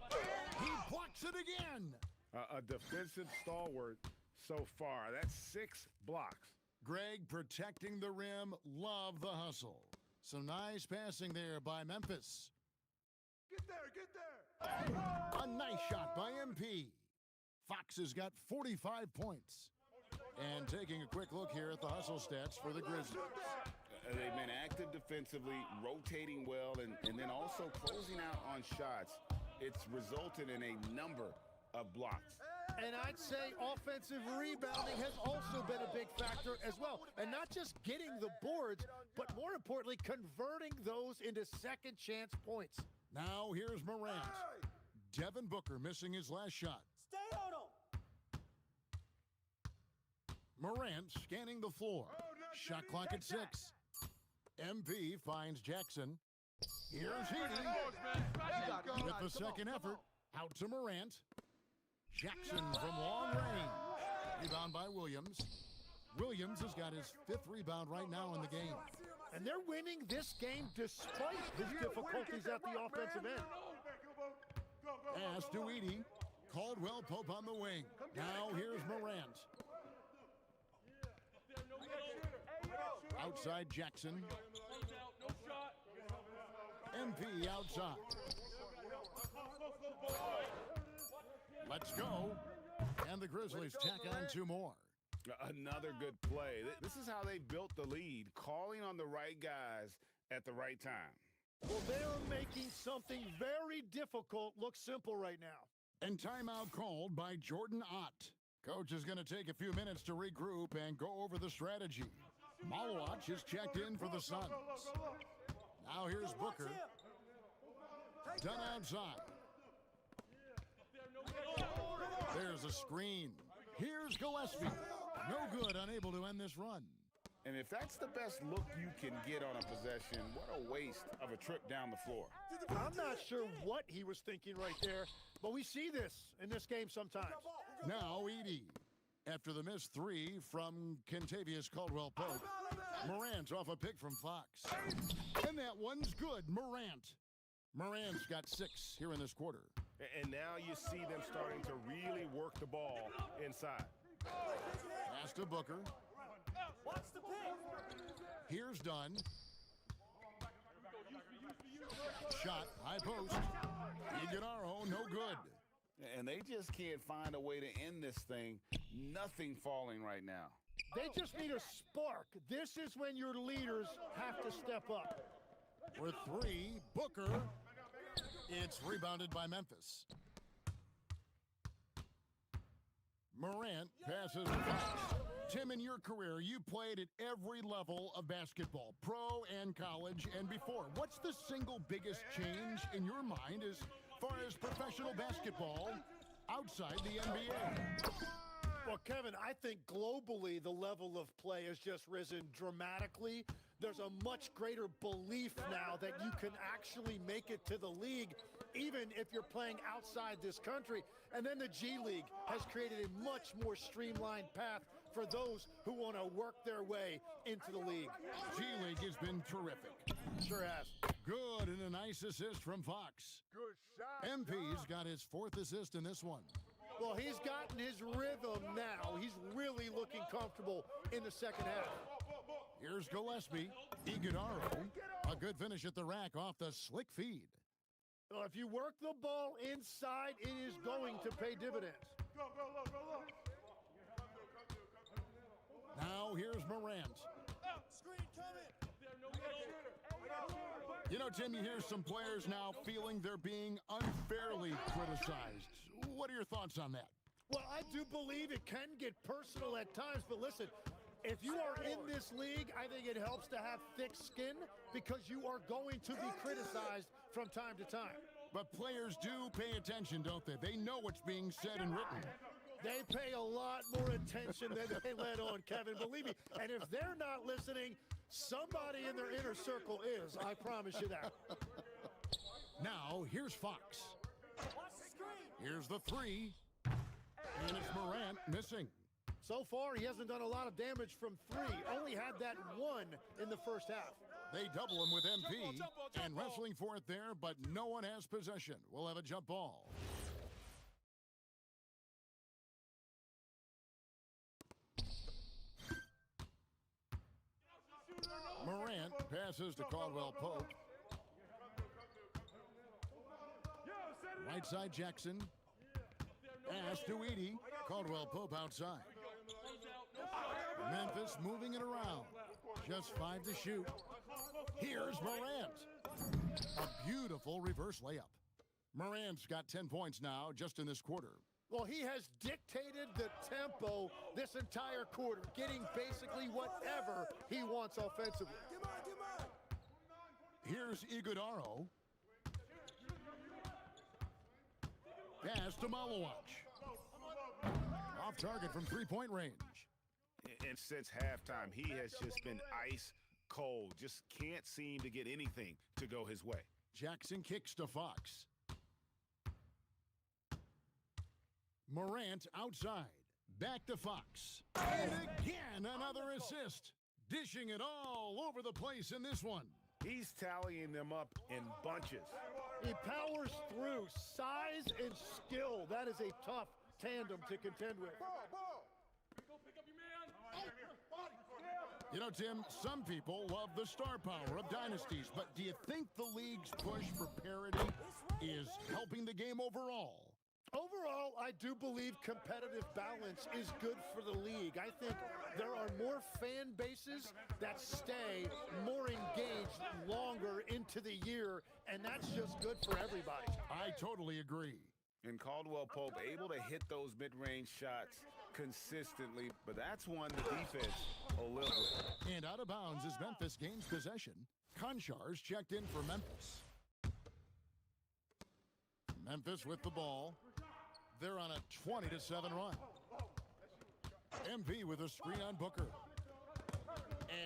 He blocks it again. A defensive stalwart so far. That's 6 blocks. Greg protecting the rim. Love the hustle. Some nice passing there by Memphis. Get there. A nice shot by MP. Fox has got 45 points. And taking a quick look here at the hustle stats for the Grizzlies. They've been active defensively, rotating well, and then also closing out on shots. It's resulted in a number of blocks. And I'd say offensive rebounding has also been a big factor as well. And not just getting the boards, but more importantly, converting those into second chance points. Now here's Morant. Devin Booker missing his last shot. Stay on him. Morant scanning the floor. Shot clock at 6. MP finds Jackson. Here's Edey. With the second effort, out to Morant. Jackson from long range. Rebound by Williams. Williams has got his 5th rebound right now in the game. And they're winning this game despite his difficulties at the offensive end. Pass to Edie. Caldwell Pope on the wing. Now here's Morant. Outside Jackson. MP outside. Let's go. And the Grizzlies tack on 2 more. Another good play. This is how they built the lead, calling on the right guys at the right time. Well, they're making something very difficult look simple right now. And timeout called by Jordan Ott. Coach is going to take a few minutes to regroup and go over the strategy. Malawach is checked in for the Suns. Now here's Booker. Done outside. There's a screen. Here's Gillespie. No good, unable to end this run. And if that's the best look you can get on a possession, what a waste of a trip down the floor. I'm not sure what he was thinking right there, but we see this in this game sometimes. Now Edie. After the missed 3 from Kentavious Caldwell-Pope, Morant off a pick from Fox. And that one's good, Morant's got 6 here in this quarter. And now you see them starting to really work the ball inside. Pass to Booker. Here's Dunn. Shot, high post. Iguodaro, no good. And they just can't find a way to end this thing. Nothing falling right now. They just need a spark. This is when your leaders have to step up. For 3, Booker. It's rebounded by Memphis. Morant passes to Fox. Tim, in your career, you played at every level of basketball, pro and college and before. What's the single biggest change in your mind as far as professional basketball outside the NBA? Well, Kevin, I think globally the level of play has just risen dramatically. There's a much greater belief now that you can actually make it to the league, even if you're playing outside this country. And then the G League has created a much more streamlined path for those who want to work their way into the league. G League has been terrific. Sure has. Good, and a nice assist from Fox. Good shot. MP's got his 4th assist in this one. Well, he's gotten his rhythm now. He's really looking comfortable in the second half. Here's Gillespie. Iguodaro. A good finish at the rack off the slick feed. Well, if you work the ball inside, it is going to pay dividends. Now here's Morant. You know, Tim, you hear some players now feeling they're being unfairly criticized. What are your thoughts on that? Well, I do believe it can get personal at times, but listen, if you are in this league, I think it helps to have thick skin because you are going to be criticized from time to time. But players do pay attention, don't they? They know what's being said and written. They pay a lot more attention than they let on, Kevin. Believe me. And if they're not listening, somebody in their inner circle is. I promise you that. Now, here's Fox. Here's the 3. And it's Morant missing. So far, he hasn't done a lot of damage from 3. Only had that 1 in the first half. They double him with MP. And wrestling for it there, but no one has possession. We'll have a jump ball. Morant passes to Caldwell-Pope. Right side Jackson. Pass to Edie. Caldwell-Pope outside. Memphis moving it around. Just 5 to shoot. Here's Morant. A beautiful reverse layup. Morant's got 10 points now just in this quarter. Well, he has dictated the tempo this entire quarter, getting basically whatever he wants offensively. Here's Iguodaro. Pass to Malawach. Off target from 3-point range. And since halftime, he has just been ice cold. Just can't seem to get anything to go his way. Jackson kicks to Fox. Morant outside. Back to Fox. And again, another assist. Dishing it all all over the place in this one. He's tallying them up in bunches. He powers through. Size and skill. That is a tough tandem to contend with. You know, Tim, some people love the star power of dynasties, but do you think the league's push for parity is helping the game overall? Overall, I do believe competitive balance is good for the league. I think there are more fan bases that stay more engaged longer into the year, and that's just good for everybody. I totally agree. And Caldwell Pope able to hit those mid-range shots consistently, but that's one the defense will live with. And out of bounds as Memphis gains possession. Konchar's checked in for Memphis. Memphis with the ball. They're on a 20-7 run. MV with a screen on Booker.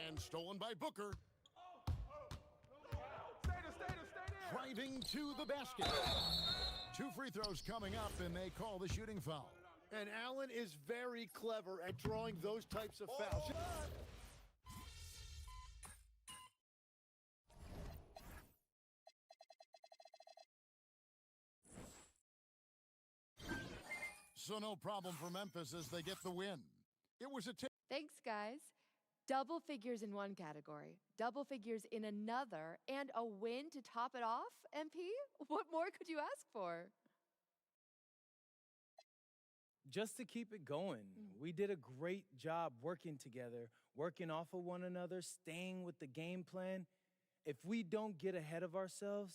And stolen by Booker. Driving to the basket. 2 free throws coming up, and they call the shooting foul. And Allen is very clever at drawing those types of fouls. So no problem for Memphis as they get the win. It was a Thanks, guys. Double figures in one category, double figures in another, and a win to top it off, MP? What more could you ask for? Just to keep it going, we did a great job working together, working off of one another, staying with the game plan. If we don't get ahead of ourselves,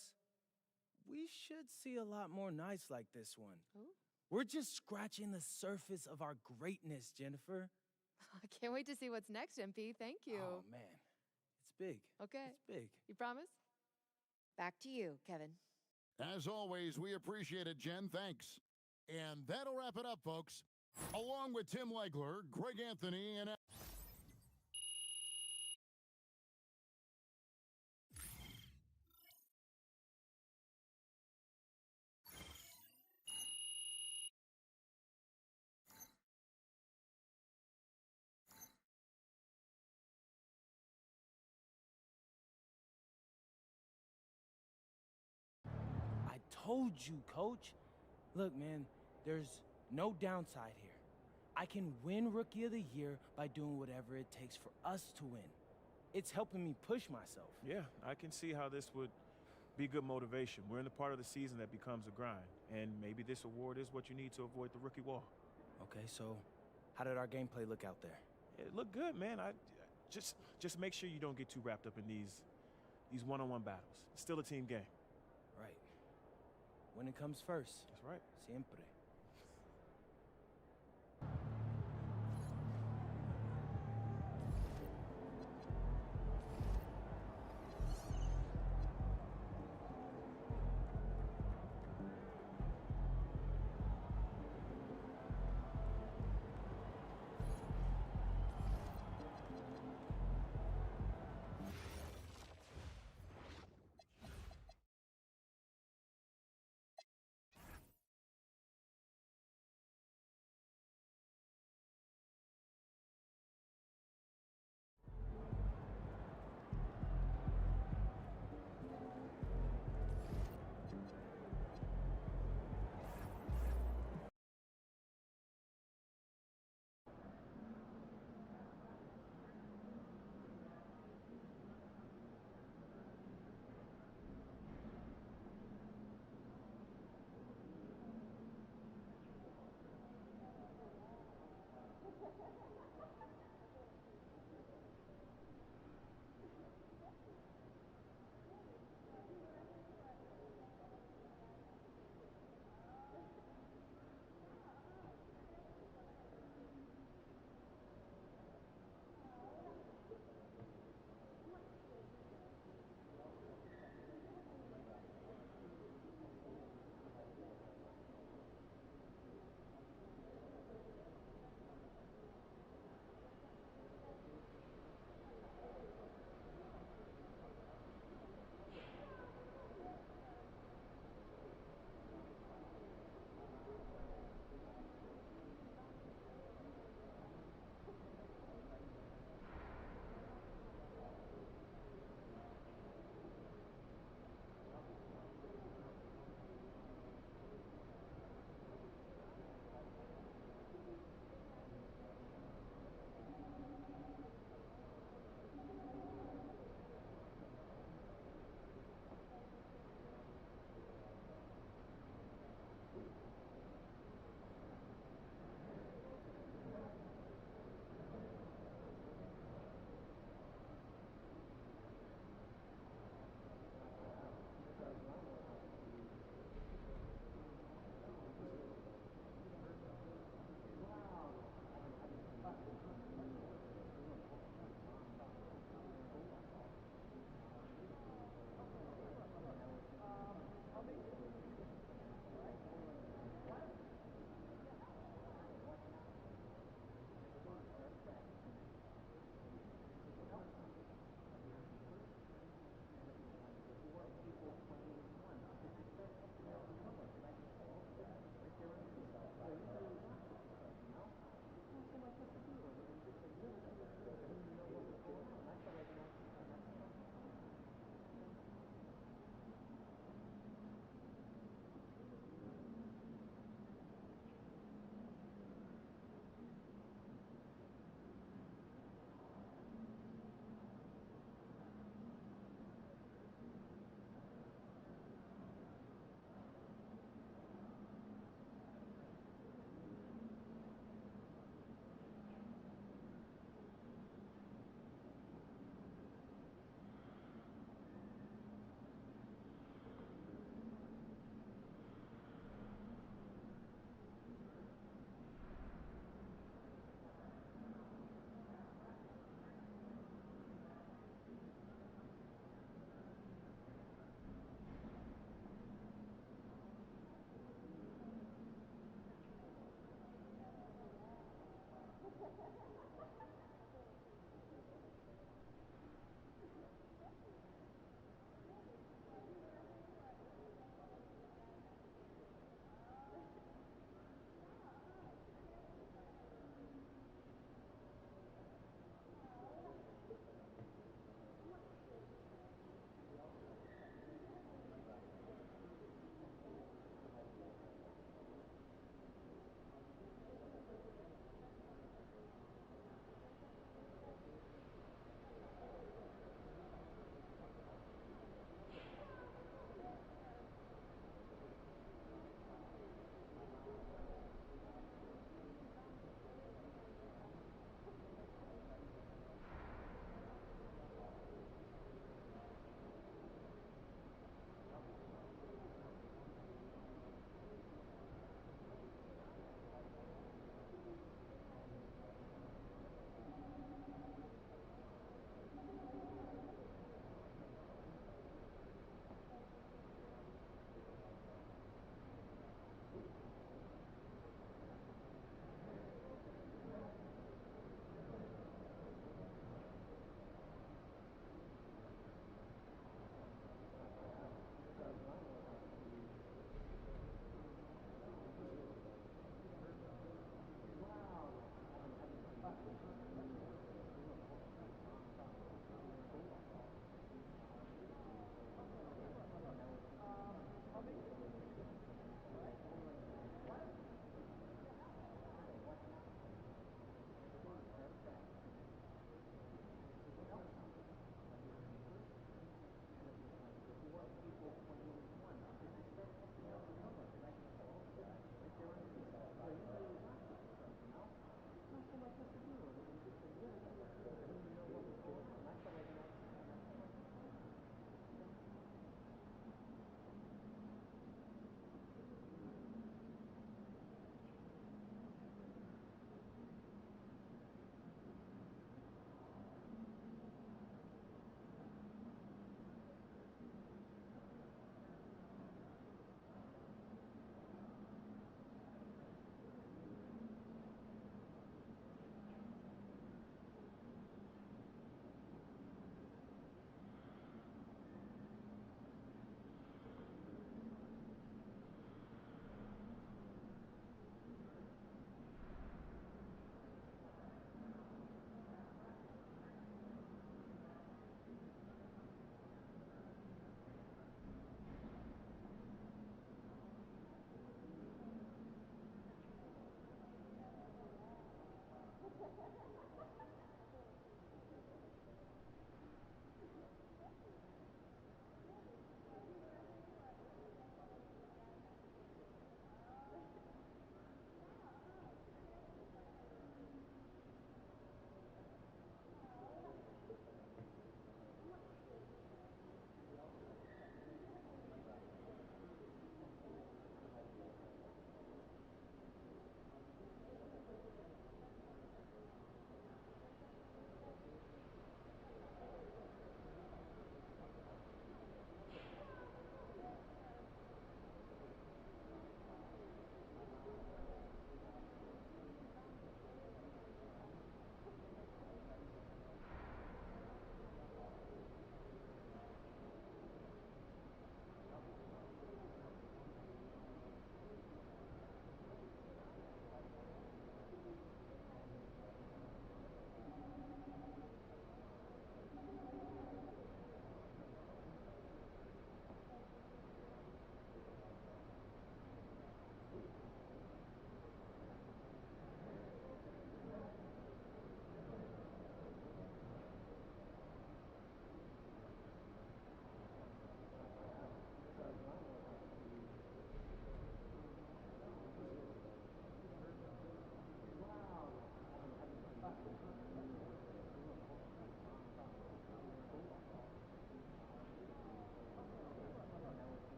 we should see a lot more nights like this one. Ooh. We're just scratching the surface of our greatness, Jennifer. I can't wait to see what's next, MP. Thank you. Oh, man. It's big. Okay. It's big. You promise? Back to you, Kevin. As always, we appreciate it, Jen. Thanks. And that'll wrap it up, folks. Along with Tim Legler, Greg Anthony, and... I told you, Coach. Look, man, there's no downside here. I can win Rookie of the Year by doing whatever it takes for us to win. It's helping me push myself. Yeah, I can see how this would be good motivation. We're in the part of the season that becomes a grind, and maybe this award is what you need to avoid the rookie wall. Okay, so how did our gameplay look out there? It looked good, man. I just make sure you don't get too wrapped up in these one-on-one battles. It's still a team game. Right. When it comes first. That's right. Siempre.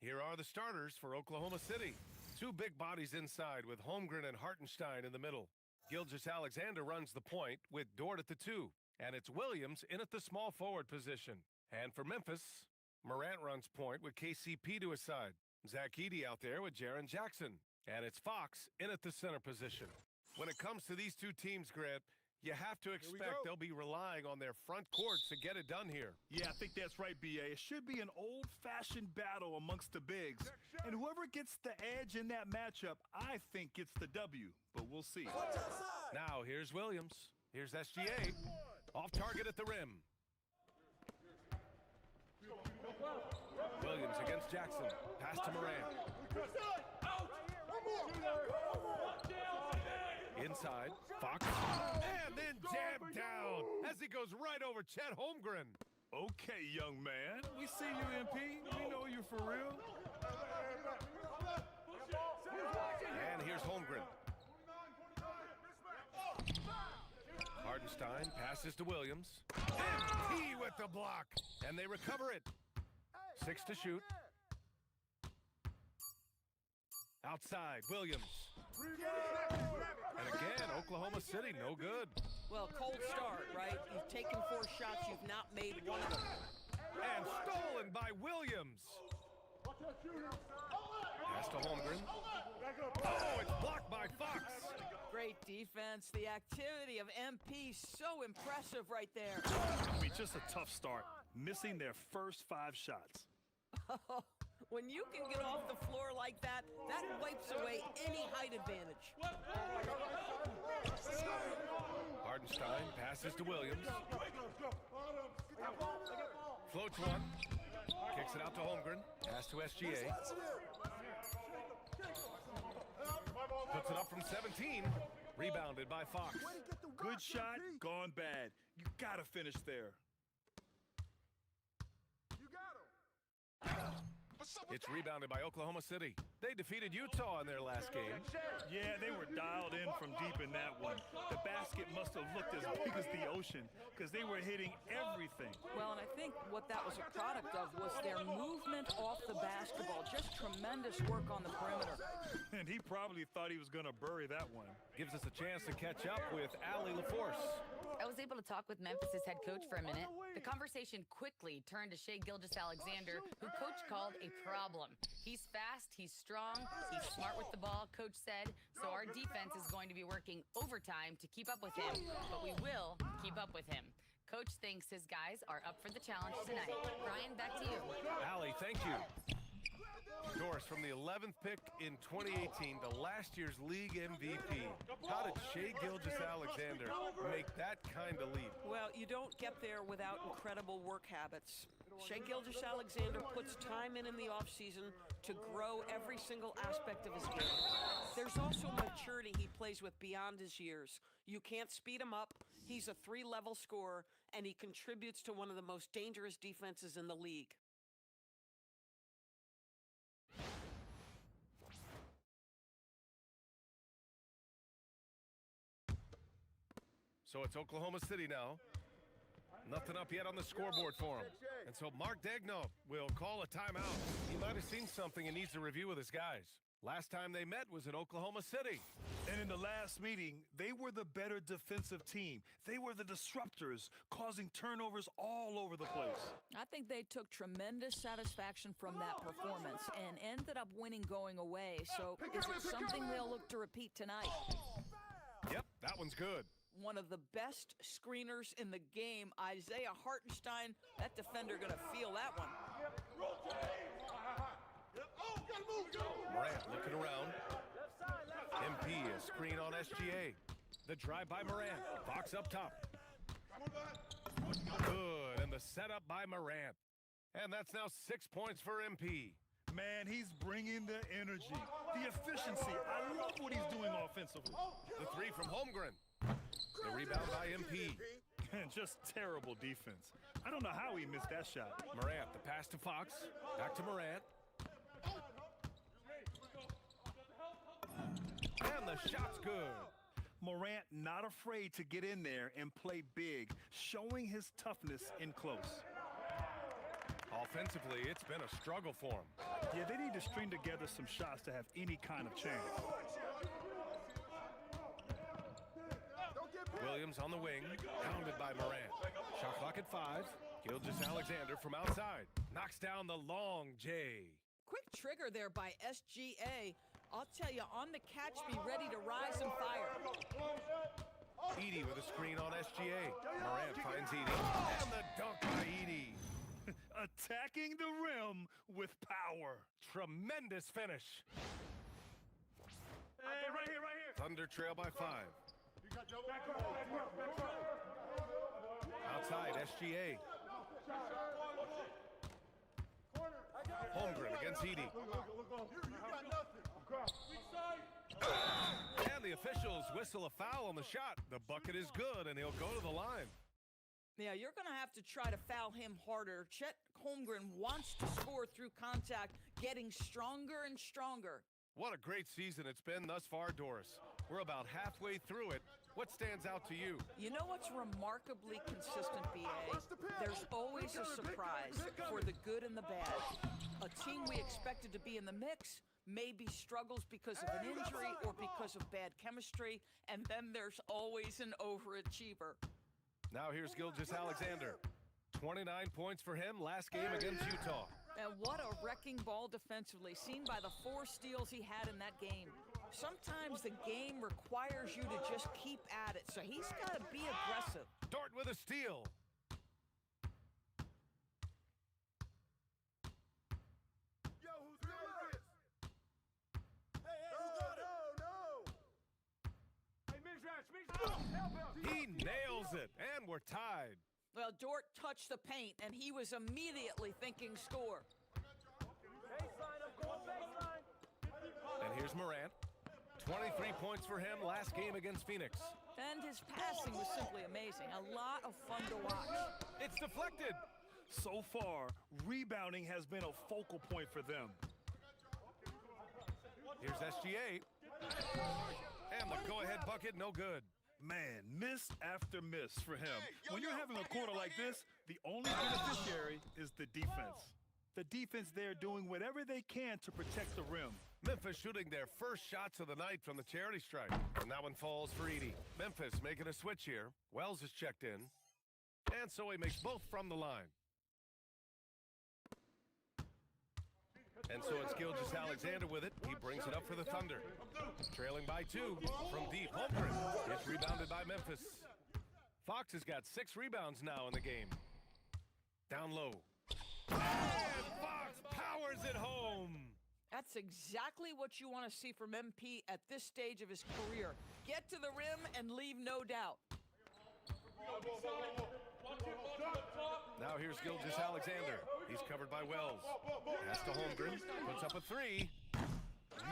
Here are the starters for Oklahoma City. Two big bodies inside with Holmgren and Hartenstein in the middle. Gilgeous-Alexander runs the point with Dort at the 2. And it's Williams in at the small forward position. And for Memphis, Morant runs point with KCP to his side. Zach Edey out there with Jaren Jackson. And it's Fox in at the center position. When it comes to these two teams, Grant, you have to expect they'll be relying on their front courts to get it done here. Yeah, I think that's right, B.A. It should be an old-fashioned battle amongst the bigs. And whoever gets the edge in that matchup, I think gets the W. But we'll see. Now, here's Williams. Here's SGA. Off target at the rim. Williams against Jackson. Pass to Morant. Inside, Fox, and then jammed down as he goes right over Chet Holmgren. Okay, young man. We see you, MP. We know you for real. And here's Holmgren. Hartenstein passes to Williams. And he with the block. And they recover it. 6 to shoot. Outside, Williams. And again, Oklahoma City, no good. Well, cold start, right? You've taken 4 shots, you've not made one of them. And stolen by Williams. Pass to Holmgren. Oh, it's blocked by Fox. Great defense. The activity of MP, so impressive right there. I mean, just a tough start. Missing their first 5 shots. When you can get off the floor like that, that wipes away any height advantage. Hartenstein passes to Williams. Floats one. Kicks it out to Holmgren. Pass to SGA. Puts it up from 17. Rebounded by Fox. Good shot, gone bad. You gotta finish there. It's rebounded by Oklahoma City. They defeated Utah in their last game. Yeah, they were dialed in from deep in that one. The basket must have looked as big as the ocean because they were hitting everything. Well, and I think what that was a product of was their movement off the basketball. Just tremendous work on the perimeter. And he probably thought he was going to bury that one. Gives us a chance to catch up with Allie LaForce. I was able to talk with Memphis' head coach for a minute. The conversation quickly turned to Shai Gilgeous-Alexander, who coach called a problem. He's fast, he's strong, he's smart with the ball, coach said, so our defense is going to be working overtime to keep up with him, but we will keep up with him. Coach thinks his guys are up for the challenge tonight. Brian, back to you. Allie, thank you. Doris, from the 11th pick in 2018 to last year's league MVP, how did Shai Gilgeous-Alexander make that kind of leap? Well, you don't get there without incredible work habits. Shai Gilgeous-Alexander puts time in the offseason to grow every single aspect of his game. There's also maturity he plays with beyond his years. You can't speed him up. He's a 3-level scorer, and he contributes to one of the most dangerous defenses in the league. So it's Oklahoma City now. Nothing up yet on the scoreboard for him. And so Mark Daigneault will call a timeout. He might have seen something and needs to review with his guys. Last time they met was in Oklahoma City. And in the last meeting, they were the better defensive team. They were the disruptors, causing turnovers all over the place. I think they took tremendous satisfaction from that performance and ended up winning going away. So is it something they'll look to repeat tonight? Yep, that one's good. One of the best screeners in the game, Isaiah Hartenstein. That defender gonna feel that one. Morant looking around. MP a screen on SGA. The drive by Morant. Fox up top. Good, and the setup by Morant. And that's now 6 points for MP. Man, he's bringing the energy, the efficiency. I love what he's doing offensively. The 3 from Holmgren. The rebound by MP. And just terrible defense. I don't know how he missed that shot. Morant, the pass to Fox. Back to Morant. And the shot's good. Morant not afraid to get in there and play big, showing his toughness in close. Offensively, it's been a struggle for him. Yeah, they need to string together some shots to have any kind of chance. Williams on the wing, pounded by Morant. Shot clock at 5. Gilgeous-Alexander from outside. Knocks down the long J. Quick trigger there by SGA. I'll tell you, on the catch, be ready to rise and fire. Edey with a screen on SGA. Morant finds Edey. And the dunk by Edey. Attacking the rim with power. Tremendous finish. Hey, right here, right here. Thunder trail by 5. Outside, SGA. Holmgren against Edey. And the officials whistle a foul on the shot. The bucket is good, and he'll go to the line. Yeah, you're going to have to try to foul him harder. Chet Holmgren wants to score through contact, getting stronger and stronger. What a great season it's been thus far, Doris. We're about halfway through it. What stands out to you? You know what's remarkably consistent, B.A.? There's always a surprise for the good and the bad. A team we expected to be in the mix maybe struggles because of an injury or because of bad chemistry, and then there's always an overachiever. Now here's Gilgeous-Alexander. 29 points for him last game against Utah. And what a wrecking ball defensively, seen by the 4 steals he had in that game. Sometimes the game requires you to just keep at it, so he's got to be aggressive. Dort with a steal. Yo, who's doing this? Hey, no. Hey, Mizrash. He nails it, and we're tied. Well, Dort touched the paint, and he was immediately thinking score. Baseline, I'm going baseline. And here's Morant. 23 points for him last game against Phoenix. And his passing was simply amazing. A lot of fun to watch. It's deflected. So far, rebounding has been a focal point for them. Here's SGA. And the go-ahead bucket, no good. Man, miss after miss for him. When you're having a quarter like this, the only beneficiary is the defense. The defense there doing whatever they can to protect the rim. Memphis shooting their first shots of the night from the charity stripe. And that one falls for Edey. Memphis making a switch here. Wells is checked in. And so he makes both from the line. And so it's Gilgeous-Alexander with it. He brings it up for the Thunder. Trailing by 2 from deep. Holmgren gets rebounded by Memphis. Fox has got 6 rebounds now in the game. Down low. And Fox powers it home. That's exactly what you want to see from MP at this stage of his career. Get to the rim and leave no doubt. Now here's Gilgeous-Alexander. He's covered by Wells. Pass to Holmgren. Puts up a 3.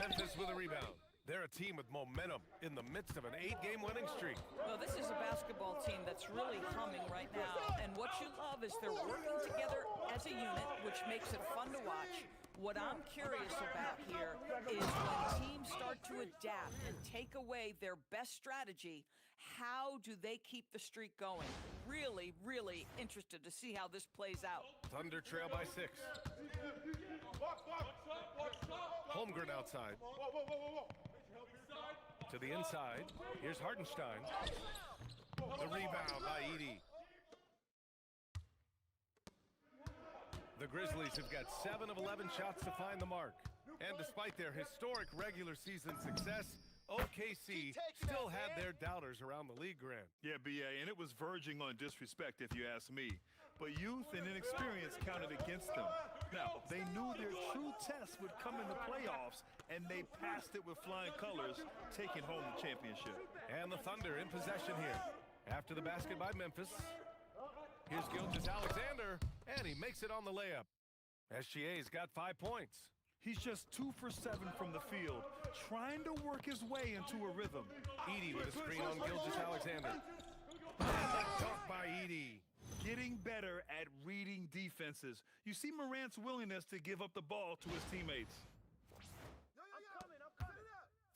Memphis with a rebound. They're a team with momentum in the midst of an 8-game winning streak. Well, this is a basketball team that's really humming right now. And what you love is they're working together as a unit, which makes it fun to watch. What I'm curious about here is when teams start to adapt and take away their best strategy, how do they keep the streak going? Really, really interested to see how this plays out. Thunder trail by 6. Holmgren outside. To the inside. Here's Hartenstein. The rebound by Edey. The Grizzlies have got 7 of 11 shots to find the mark. And despite their historic regular season success, OKC still had their doubters around the league, Grant. Yeah, B.A., and it was verging on disrespect if you ask me. But youth and inexperience counted against them. Now, they knew their true test would come in the playoffs, and they passed it with flying colors, taking home the championship. And the Thunder in possession here. After the basket by Memphis. Here's Gilgeous-Alexander, and he makes it on the layup. SGA's got 5 points. He's just 2 for 7 from the field, trying to work his way into a rhythm. Edey with a screen on Gilgeous-Alexander. And a dunk by Edey. Getting better at reading defenses. You see Morant's willingness to give up the ball to his teammates.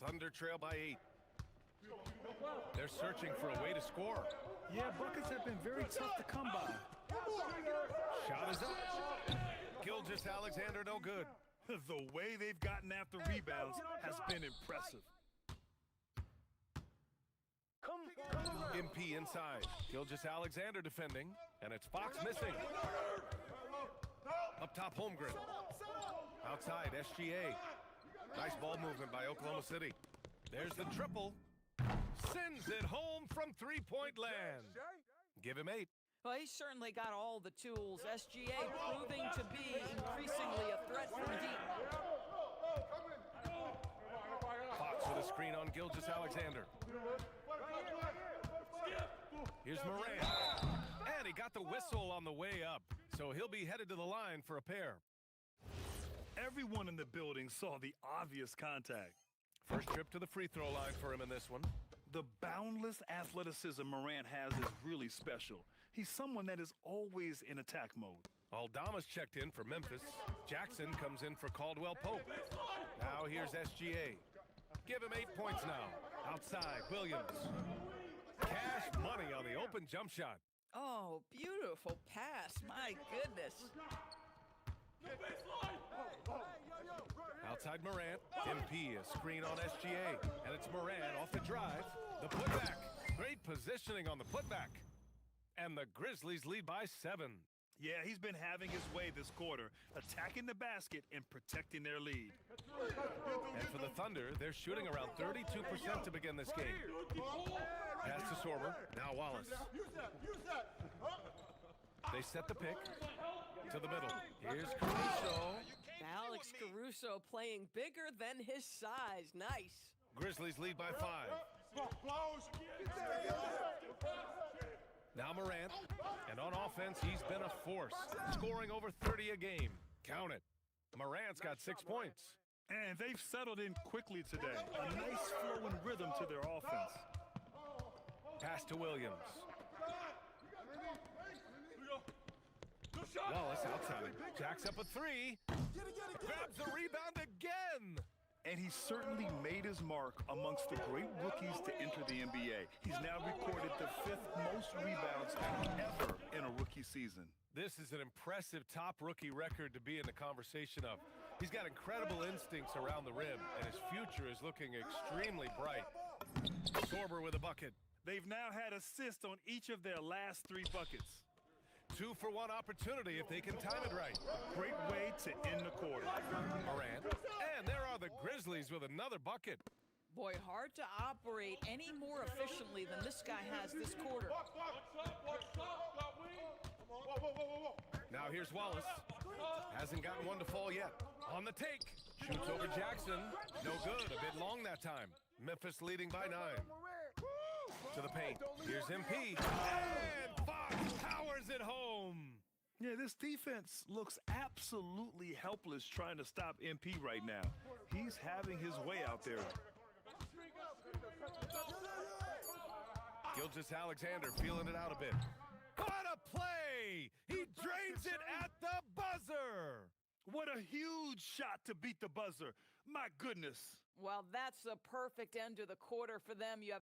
Thunder trail by 8. They're searching for a way to score. Yeah, buckets have been very tough to come by. Shot is up. Gilgeous Alexander no good. The way they've gotten after rebounds has been impressive. MP inside. Gilgeous Alexander defending, and it's Fox missing. Up top, Holmgren. Outside, SGA. Nice ball movement by Oklahoma City. There's the triple. Sends it home from three-point land. Give him 8. Well, he's certainly got all the tools. SGA proving to be increasingly a threat from deep. Fox with a screen on Gilgeous Alexander. Here's Moran. And he got the whistle on the way up, so he'll be headed to the line for a pair. Everyone in the building saw the obvious contact. First trip to the free throw line for him in this one. The boundless athleticism Morant has is really special. He's someone that is always in attack mode. Aldama's checked in for Memphis. Jackson comes in for Caldwell Pope. Now here's SGA. Give him 8 points now. Outside, Williams. Cash money on the open jump shot. Oh, beautiful pass. My goodness. Outside Morant. MP, a screen on SGA. And it's Morant off the drive. The putback. Great positioning on the putback. And the Grizzlies lead by 7. Yeah, he's been having his way this quarter, attacking the basket and protecting their lead. And for the Thunder, they're shooting around 32% to begin this game. Pass to Sorber. Now Wallace. They set the pick to the middle. Here's Caruso. Alex Caruso playing bigger than his size. Nice. Grizzlies lead by 5. Now Morant, and on offense, he's been a force, scoring over 30 a game. Count it. Morant's got 6 points. And they've settled in quickly today. A nice flow and rhythm to their offense. Pass to Williams. Wallace outside. Jacks up a 3. Grabs the rebound again. And he certainly made his mark amongst the great rookies to enter the NBA. He's now recorded the 5th most rebounds ever in a rookie season. This is an impressive top rookie record to be in the conversation of. He's got incredible instincts around the rim, and his future is looking extremely bright. Sorber with a bucket. They've now had assists on each of their last 3 buckets. 2-for-1 opportunity if they can time it right. Great way to end the quarter. Morant. And there are the Grizzlies with another bucket. Boy, hard to operate any more efficiently than this guy has this quarter. Now here's Wallace. Hasn't gotten one to fall yet. On the take. Shoots over Jackson. No good. A bit long that time. Memphis leading by 9. To the paint. Here's MP. And Fox powers it home. Yeah, this defense looks absolutely helpless trying to stop MP right now. He's having his way out there. Gilgeous Alexander feeling it out a bit. What a play! He drains it at the buzzer! What a huge shot to beat the buzzer. My goodness. Well, that's a perfect end to the quarter for them. You have